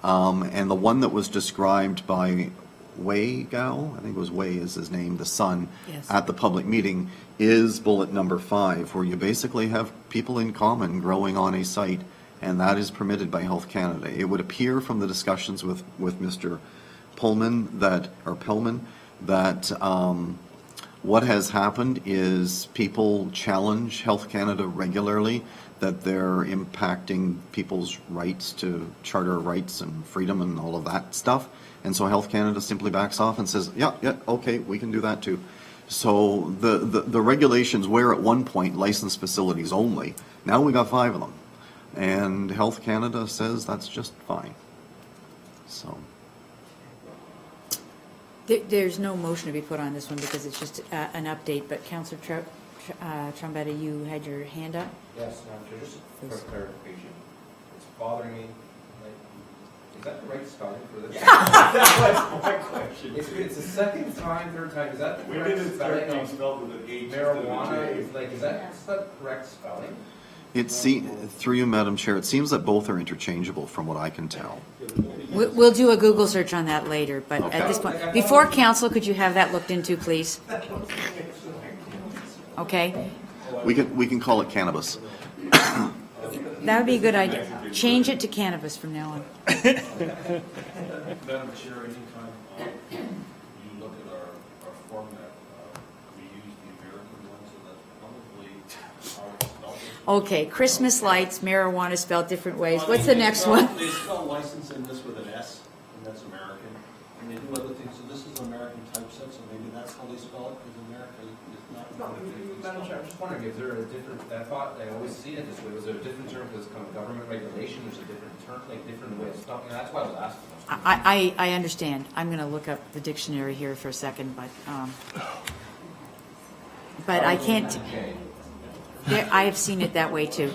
And the one that was described by Wei Gao, I think it was Wei is his name, the son, yes, at the public meeting, is bullet number 5, where you basically have people in common growing on a site, and that is permitted by Health Canada. It would appear from the discussions with Mr. Pullman that what has happened is people challenge Health Canada regularly that they're impacting people's rights to charter rights and freedom and all of that stuff. And so Health Canada simply backs off and says, yeah, okay, we can do that too. So the regulations were at one point licensed facilities only. Now we got 5 of them. And Health Canada says that's just fine. So. There's no motion to be put on this one because it's just an update, but Councillor Trombetta, you had your hand up? Yes, just for clarification. It's bothering me. Is that the right spelling for this? That's my question. It's the second time, third time, is that the correct spelling of spelled with an H. marijuana? Is that the correct spelling? Through you, Madam Chair, it seems that both are interchangeable from what I can tell. We'll do a Google search on that later, but Okay. at this point, before council, could you have that looked into, please? Okay, We can call it cannabis. that would be a good idea. Change it to cannabis from now on. Madam Chair, anytime you look at our format, we use the American one, so that's probably how it's spelled. Okay, Christmas lights, marijuana spelled different ways. What's the next one? They spell license in this with an S, and that's American. And they do other things, so this is American typeset, so maybe that's how they spell it, because America is not. Madam Chair, I'm just wondering, is there a different, I thought, I always see it this way, was there a different term for this kind of government regulation, there's a different term, like different way of spelling, that's why I was asking. I understand. I'm going to look up the dictionary here for a second, but I can't, I have seen it that way too.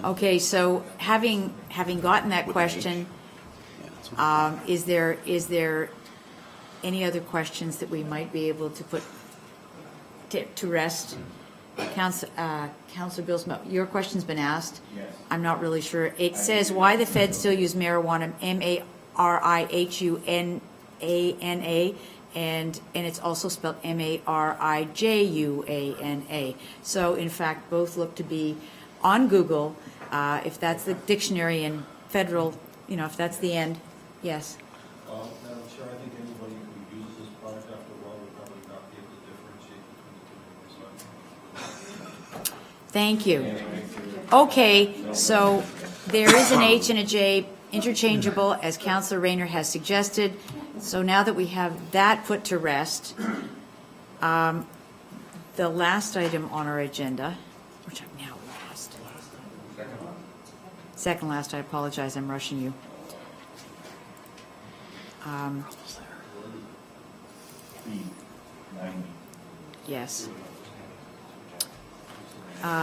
Okay, so having gotten that question, is there any other questions that we might be able to put to rest? Councilor Bill Smith, your question's been asked. Yes. I'm not really sure. It says why the feds still use marijuana, M-A-R-I-H-U-N-A-N-A, and it's also spelled M-A-R-I-J-U-A-N-A. So in fact, both look to be on Google. If that's the dictionary and federal, if that's the end, yes. Madam Chair, I think anybody who uses this product after a while would probably not be able to differentiate between the two. Thank you. Okay, so there is an H and a J interchangeable, as Councillor Rayner has suggested. So now that we have that put to rest, the last item on our agenda, which I've now lost. Second last, I apologize, I'm rushing you. Yes.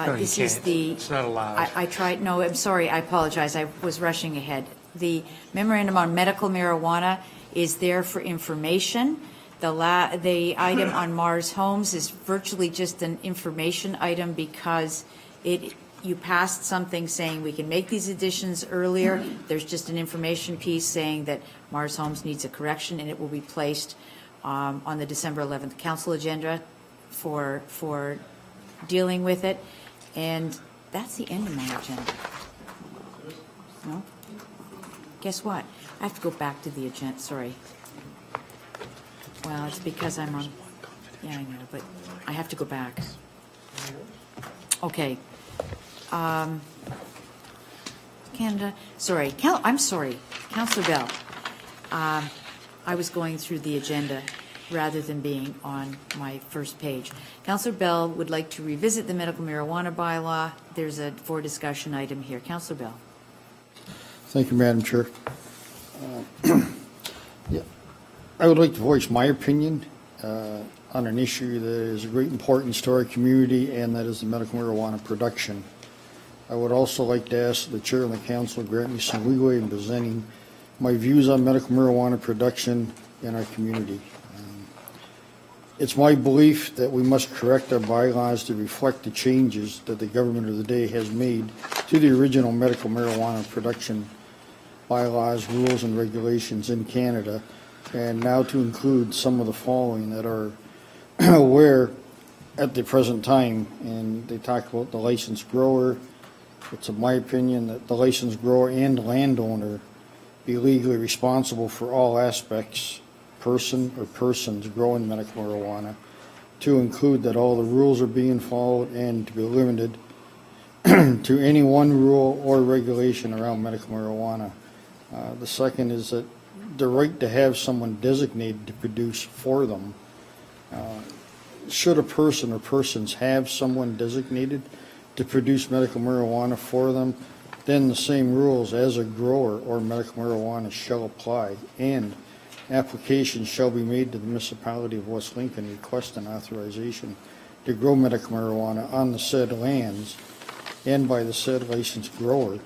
This is the. It's not allowed. I tried, no, I'm sorry, I apologize, I was rushing ahead. The memorandum on medical marijuana is there for information. The item on Mars Homes is virtually just an information item because you passed something saying we can make these additions earlier. There's just an information piece saying that Mars Homes needs a correction and it will be placed on the December 11th council agenda for dealing with it. And that's the end of my agenda. No? Guess what? I have to go back to the agenda, sorry. Well, it's because I'm on, yeah, I know, but I have to go back. Okay. Canada, sorry, I'm sorry, Councillor Bell. I was going through the agenda rather than being on my first page. Councillor Bell would like to revisit the medical marijuana bylaw. There's a for discussion item here. Councillor Bell. Thank you, Madam Chair. Yeah, I would like to voice my opinion on an issue that is of great importance to our community, and that is the medical marijuana production. I would also like to ask the Chair and the Council to grant me some leeway in presenting my views on medical marijuana production in our community. It's my belief that we must correct our bylaws to reflect the changes that the government of the day has made to the original medical marijuana production bylaws, rules, and regulations in Canada, and now to include some of the following that are aware at the present time. And they talk about the licensed grower. It's in my opinion that the licensed grower and landowner be legally responsible for all aspects, person or persons growing medical marijuana, to include that all the rules are being followed and to be limited to any one rule or regulation around medical marijuana. The second is that the right to have someone designated to produce for them. Should a person or persons have someone designated to produce medical marijuana for them, then the same rules as a grower or medical marijuana shall apply, and applications shall be made to the municipality of West Lincoln requesting authorization to grow medical marijuana on the said lands and by the said licensed grower.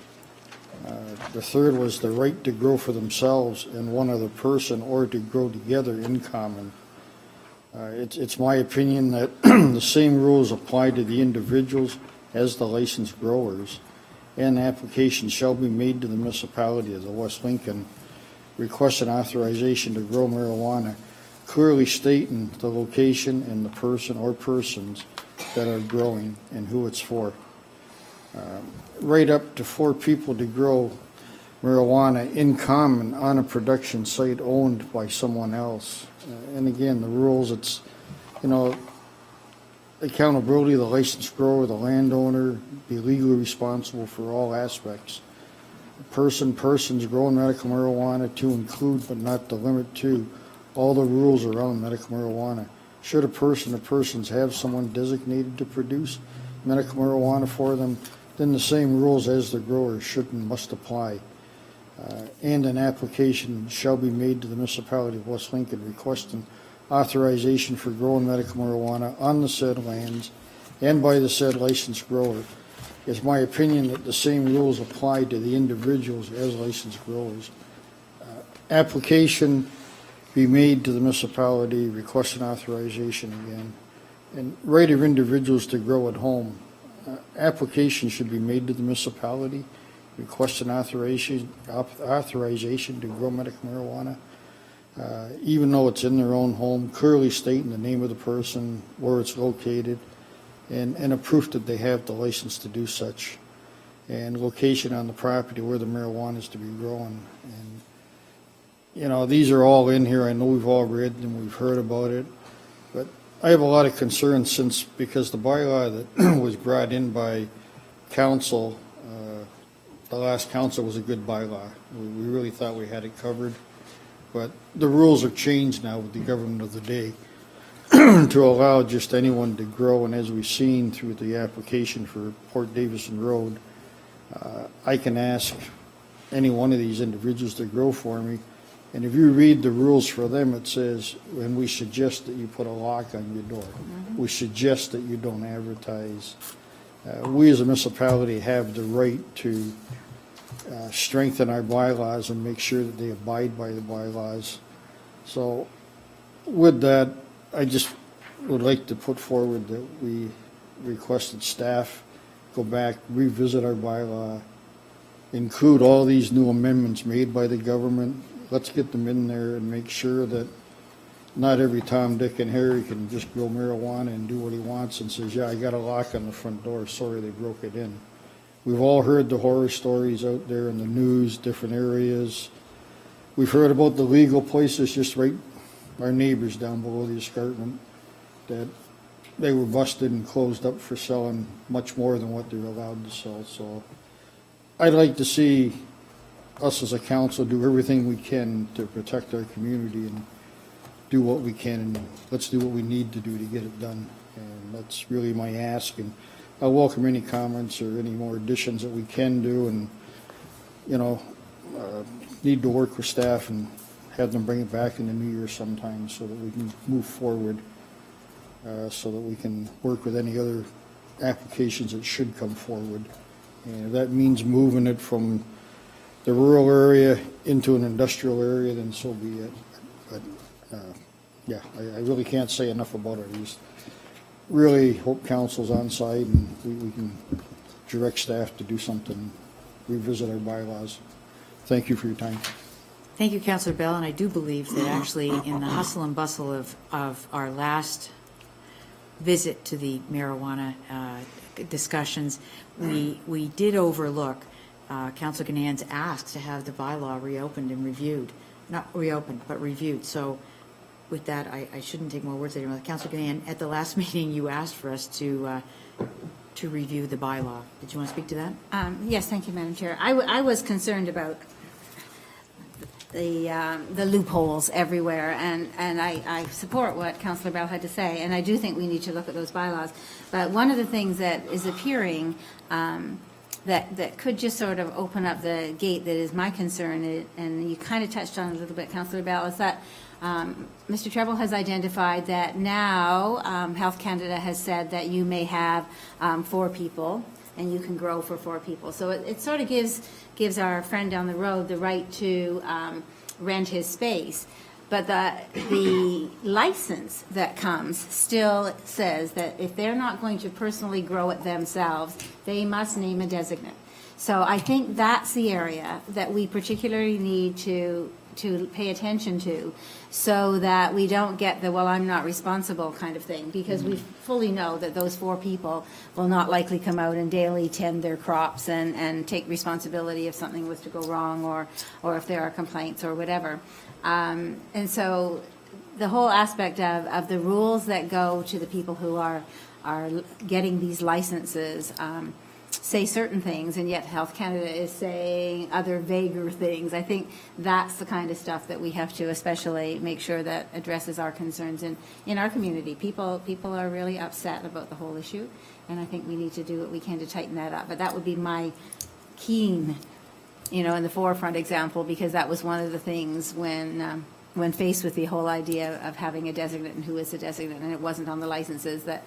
The third was the right to grow for themselves and one other person or to grow together in common. It's my opinion that the same rules apply to the individuals as the licensed growers, and application shall be made to the municipality of the West Lincoln requesting authorization to grow marijuana, clearly stating the location and the person or persons that are growing and who it's for. Right up to 4 people to grow marijuana in common on a production site owned by someone else. And again, the rules, it's, accountability of the licensed grower, the landowner, be legally responsible for all aspects. Persons growing medical marijuana to include but not the limit to all the rules around medical marijuana. Should a person or persons have someone designated to produce medical marijuana for them, then the same rules as the grower should and must apply. And an application shall be made to the municipality of West Lincoln requesting authorization for growing medical marijuana on the said lands and by the said licensed grower. It's my opinion that the same rules apply to the individuals as licensed growers. Application be made to the municipality requesting authorization again. And right of individuals to grow at home. Application should be made to the municipality requesting authorization to grow medical marijuana, even though it's in their own home, clearly stating the name of the person, where it's located, and a proof that they have the license to do such, and location on the property where the marijuana is to be grown. And, these are all in here. I know we've all read and we've heard about it, but I have a lot of concerns because the bylaw that was brought in by council, the last council was a good bylaw. We really thought we had it covered, but the rules are changed now with the government of the day to allow just anyone to grow. And as we've seen through the application for Port Davison Road, I can ask any one of these individuals to grow for me. And if you read the rules for them, it says, and we suggest that you put a lock on your door. We suggest that you don't advertise. We as a municipality have the right to strengthen our bylaws and make sure that they abide by the bylaws. So with that, I just would like to put forward that we requested staff go back, revisit our bylaw, include all these new amendments made by the government. Let's get them in there and make sure that not every Tom, Dick, and Harry can just grow marijuana and do what he wants and says, yeah, I got a lock on the front door. Sorry, they broke it in. We've all heard the horror stories out there in the news, different areas. We've heard about the legal places just right, our neighbors down below the escarpment, that they were busted and closed up for selling much more than what they're allowed to sell. So I'd like to see us as a council do everything we can to protect our community and do what we can, and let's do what we need to do to get it done. And that's really my ask, and I welcome any comments or any more additions that we can do, and, need to work with staff and have them bring it back in the new year sometime so that we can move forward, so that we can work with any other applications that should come forward. And if that means moving it from the rural area into an industrial area, then so be it. But yeah, I really can't say enough about it. I just really hope council's on side and we can direct staff to do something, revisit our bylaws. Thank you for your time. Thank you, Councillor Bell, and I do believe that actually in the hustle and bustle of our last visit to the marijuana discussions, we did overlook Councillor Ganan's ask to have the bylaw reopened and reviewed. Not reopened, but reviewed. So with that, I shouldn't take more words out of your mouth. Councillor Ganan, at the last meeting, you asked for us to review the bylaw. Did you want to speak to that? Yes, thank you, Madam Chair. I was concerned about the loopholes everywhere, and I support what Councillor Bell had to say, and I do think we need to look at those bylaws. But one of the things that is appearing that that could just sort of open up the gate that is my concern, and you kind of touched on it a little bit, Councillor Bell, is that Mr. Treble has identified that now Health Canada has said that you may have 4 people, and you can grow for 4 people. So it sort of gives our friend down the road the right to rent his space. But the license that comes still says that if they're not going to personally grow it themselves, they must name a designate. So I think that's the area that we particularly need to pay attention to, so that we don't get the, well, I'm not responsible kind of thing, because we fully know that those 4 people will not likely come out and daily tend their crops and take responsibility if something was to go wrong, or if there are complaints or whatever. And so the whole aspect of the rules that go to the people who are getting these licenses say certain things, and yet Health Canada is saying other vaguer things. I think that's the kind of stuff that we have to especially make sure that addresses our concerns in our community. People are really upset about the whole issue, and I think we need to do what we can to tighten that up. But that would be my keen, in the forefront example, because that was one of the things when faced with the whole idea of having a designate and who is a designate, and it wasn't on the licenses, that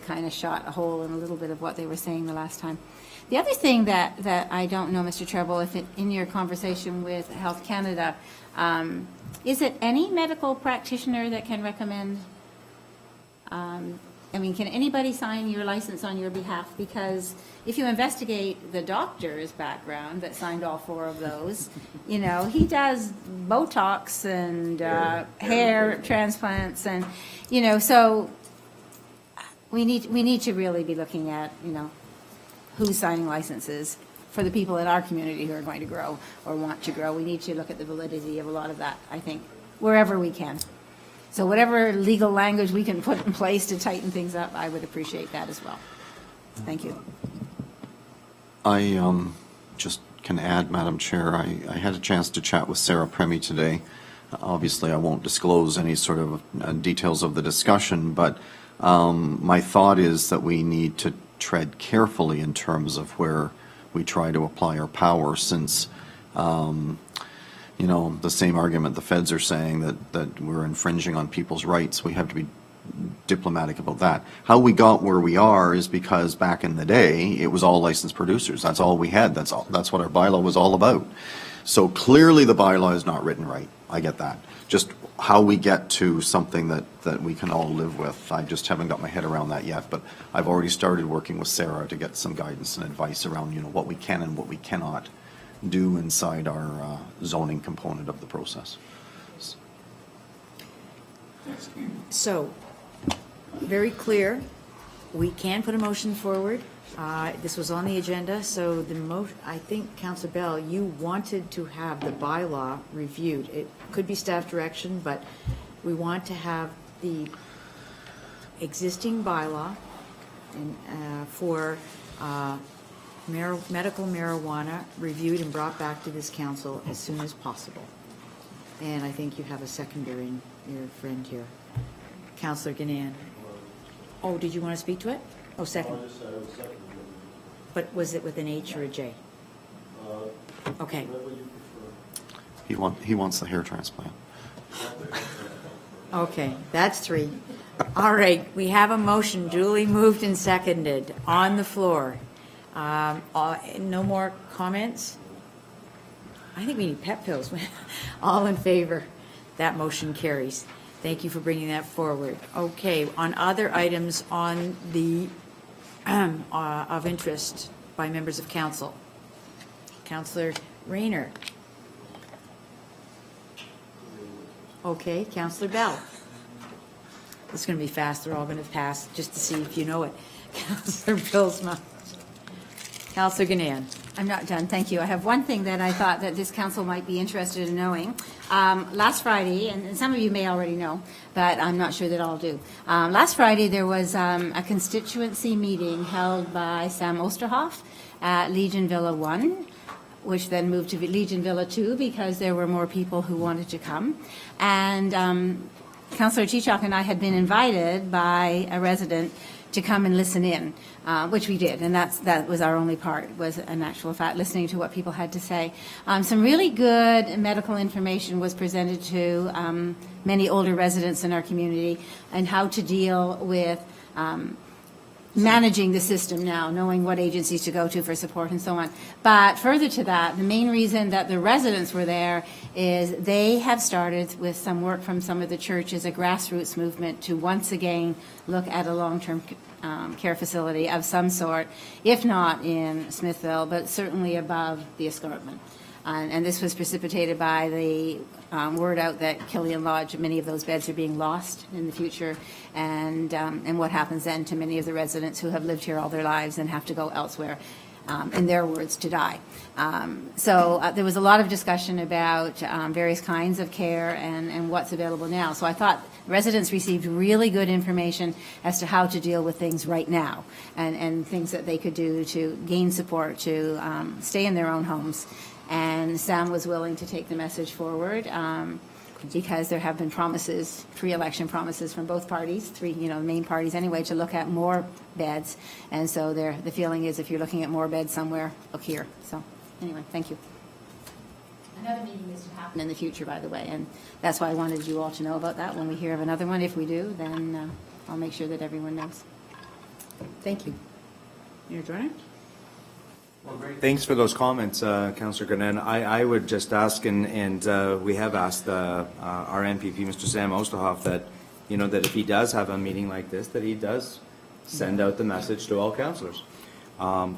kind of shot a hole in a little bit of what they were saying the last time. The other thing that I don't know, Mr. Treble, if in your conversation with Health Canada, is it any medical practitioner that can recommend? Can anybody sign your license on your behalf? Because if you investigate the doctor's background that signed all 4 of those, he does Botox and hair transplants, and so we need to really be looking at who's signing licenses for the people in our community who are going to grow or want to grow. We need to look at the validity of a lot of that, I think, wherever we can. So whatever legal language we can put in place to tighten things up, I would appreciate that as well. Thank you. I just can add, Madam Chair, I had a chance to chat with Sarah Premi today. Obviously, I won't disclose any sort of details of the discussion, but my thought is that we need to tread carefully in terms of where we try to apply our power, since the same argument the feds are saying that we're infringing on people's rights. We have to be diplomatic about that. How we got where we are is because back in the day, it was all licensed producers. That's all we had. That's what our bylaw was all about. So clearly the bylaw is not written right. I get that. Just how we get to something that we can all live with, I just haven't got my head around that yet. But I've already started working with Sarah to get some guidance and advice around, what we can and what we cannot do inside our zoning component of the process. So, very clear, we can put a motion forward. This was on the agenda, so I think, Councillor Bell, you wanted to have the bylaw reviewed. It could be staff direction, but we want to have the existing bylaw for medical marijuana reviewed and brought back to this council as soon as possible. And I think you have a seconder in your friend here. Councillor Ganaan. Oh, did you want to speak to it? Oh, second. But was it with an H or a J? Okay. He wants the hair transplant. Okay, that's 3. All right, we have a motion duly moved and seconded on the floor. No more comments? I think we need pep pills. All in favor? That motion carries. Thank you for bringing that forward. Okay, on other items on the of interest by members of council. Councillor Rayner. Okay, Councillor Bell. It's going to be fast. They're all going to pass just to see if you know it. Councillor Bilsma. Councillor Ganaan. I'm not done, thank you. I have one thing that I thought that this council might be interested in knowing. Last Friday, and some of you may already know, but I'm not sure that all do. Last Friday, there was a constituency meeting held by Sam Osterhoff at Legion Villa 1, which then moved to Legion Villa 2 because there were more people who wanted to come. And Councillor Chichok and I had been invited by a resident to come and listen in, which we did, and that was our only part, was in actual fact listening to what people had to say. Some really good medical information was presented to many older residents in our community and how to deal with managing the system now, knowing what agencies to go to for support and so on. But further to that, the main reason that the residents were there is they have started with some work from some of the churches, a grassroots movement to once again look at a long-term care facility of some sort, if not in Smithville, but certainly above the escarpment. And this was precipitated by the word out that Killian Lodge, many of those beds are being lost in the future, and what happens then to many of the residents who have lived here all their lives and have to go elsewhere, in their words, to die. So there was a lot of discussion about various kinds of care and what's available now. So I thought residents received really good information as to how to deal with things right now and things that they could do to gain support, to stay in their own homes. And Sam was willing to take the message forward because there have been promises, pre-election promises from both parties, three, main parties anyway, to look at more beds. And so the feeling is if you're looking at more beds somewhere, look here. So anyway, thank you. Another meeting is to happen in the future, by the way, and that's why I wanted you all to know about that. When we hear of another one, if we do, then I'll make sure that everyone knows. Thank you. Mayor Joyner? Thanks for those comments, Councillor Gurnan. I would just ask, and we have asked our MPP, Mr. Sam Oosterhoff, that, that if he does have a meeting like this, that he does send out the message to all councillors. I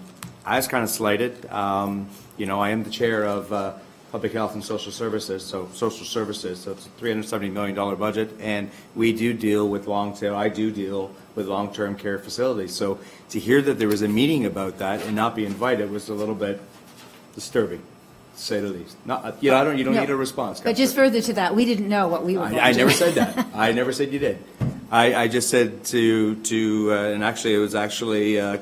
was kind of slighted. I am the chair of Public Health and Social Services, so it's a $370 million budget, and we do deal with I do deal with long-term care facilities. So to hear that there was a meeting about that and not be invited was a little bit disturbing, to say the least. Not, you don't need a response. But just further to that, we didn't know what we were going to do. I never said that. I never said you did. I just said and actually it was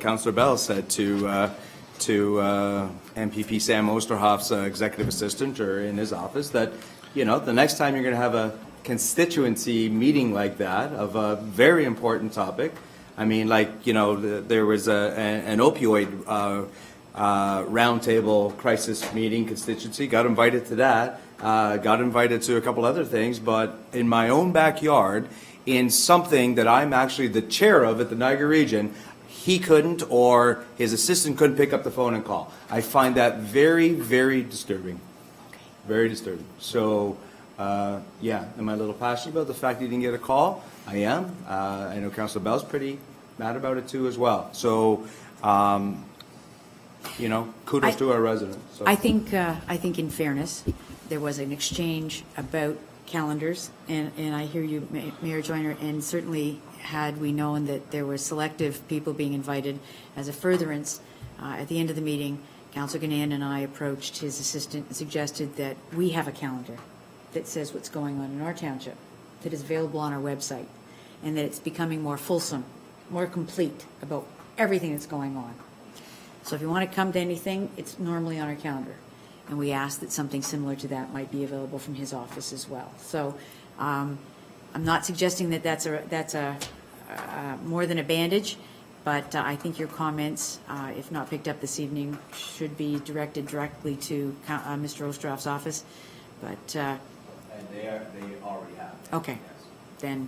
Councillor Bell said to MPP Sam Oosterhoff's executive assistant or in his office that, the next time you're going to have a constituency meeting like that of a very important topic, I mean, there was an opioid roundtable crisis meeting constituency, got invited to that, got invited to a couple other things, but in my own backyard, in something that I'm actually the chair of at the Niagara Region, he couldn't, or his assistant couldn't pick up the phone and call. I find that very, very disturbing. Very disturbing. So, am I a little passionate about the fact that he didn't get a call? I am. I know Councillor Bell's pretty mad about it too as well. So, kudos to our residents. So. I think in fairness, there was an exchange about calendars, and I hear you, Mayor Joyner, and certainly had we known that there were selective people being invited as a furtherance, at the end of the meeting, Councillor Gurnan and I approached his assistant and suggested that we have a calendar that says what's going on in our township, that is available on our website, and that it's becoming more fulsome, more complete about everything that's going on. So if you want to come to anything, it's normally on our calendar. And we asked that something similar to that might be available from his office as well. So I'm not suggesting that that's more than a bandage, but I think your comments, if not picked up this evening, should be directed directly to Mr. Oosterhoff's office. But and they already have. Okay, then.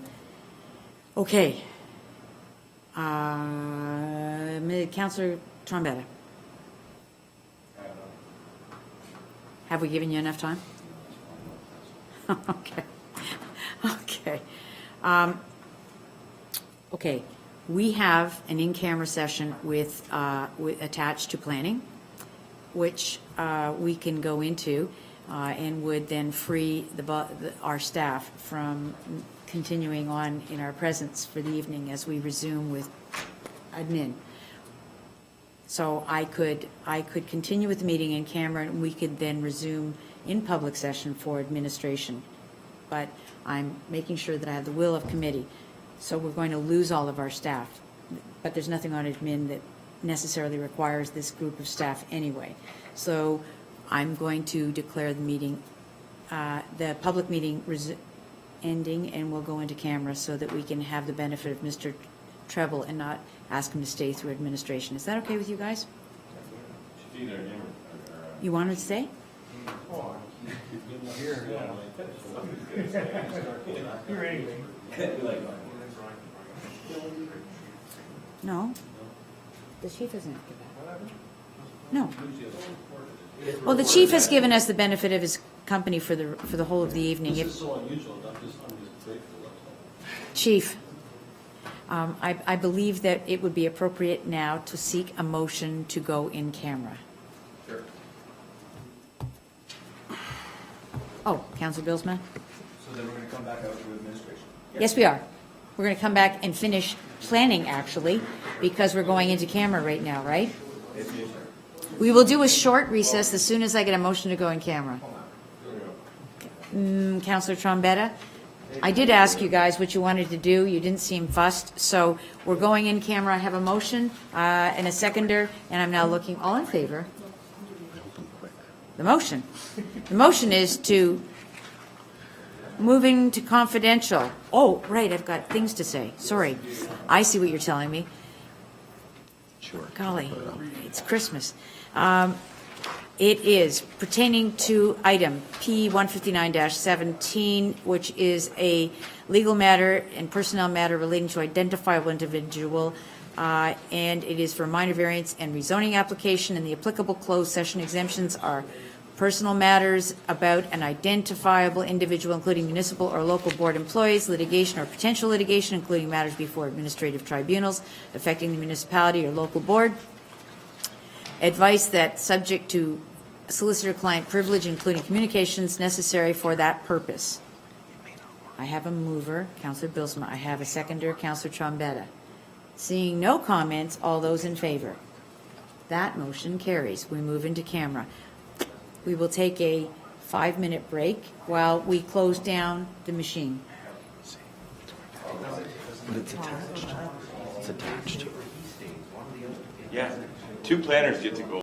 Okay, Councillor Trombetta. Have we given you enough time? Okay. Okay. Okay. We have an in-camera session with attached to planning, which we can go into and would then free our staff from continuing on in our presence for the evening as we resume with admin. So I could continue with the meeting in camera, and we could then resume in public session for administration. But I'm making sure that I have the will of committee. So we're going to lose all of our staff. But there's nothing on admin that necessarily requires this group of staff anyway. So I'm going to declare the meeting, the public meeting ending, and we'll go into camera so that we can have the benefit of Mr. Treble and not ask him to stay through administration. Is that okay with you guys? You want him to stay? No. The chief isn't. No. Well, the chief has given us the benefit of his company for the whole of the evening. This is so unusual, I'm just grateful, that's all. Chief, I believe that it would be appropriate now to seek a motion to go in camera. Sure. Oh, Councillor Bilsma? So then we're going to come back out to administration. Yes, we are. We're going to come back and finish planning, actually, because we're going into camera right now, right? We will do a short recess as soon as I get a motion to go in camera. Councillor Trombetta, I did ask you guys what you wanted to do. You didn't seem fussed, so we're going in camera. I have a motion and a seconder, and I'm now looking, all in favor? The motion. The motion is to moving to confidential. Oh, right, I've got things to say. Sorry. I see what you're telling me. Sure. Golly, it's Christmas. It is pertaining to item P159-17, which is a legal matter and personnel matter relating to identifiable individual, and it is for minor variance and rezoning application, and the applicable closed session exemptions are personal matters about an identifiable individual, including municipal or local board employees, litigation or potential litigation, including matters before administrative tribunals affecting the municipality or local board. Advice that subject to solicitor-client privilege, including communications necessary for that purpose. I have a mover, Councillor Bilsma. I have a seconder, Councillor Trombetta. Seeing no comments, all those in favor? That motion carries. We move into camera. We will take a 5-minute break while we close down the machine. But it's attached. It's attached. Yeah, 2 planners get to go.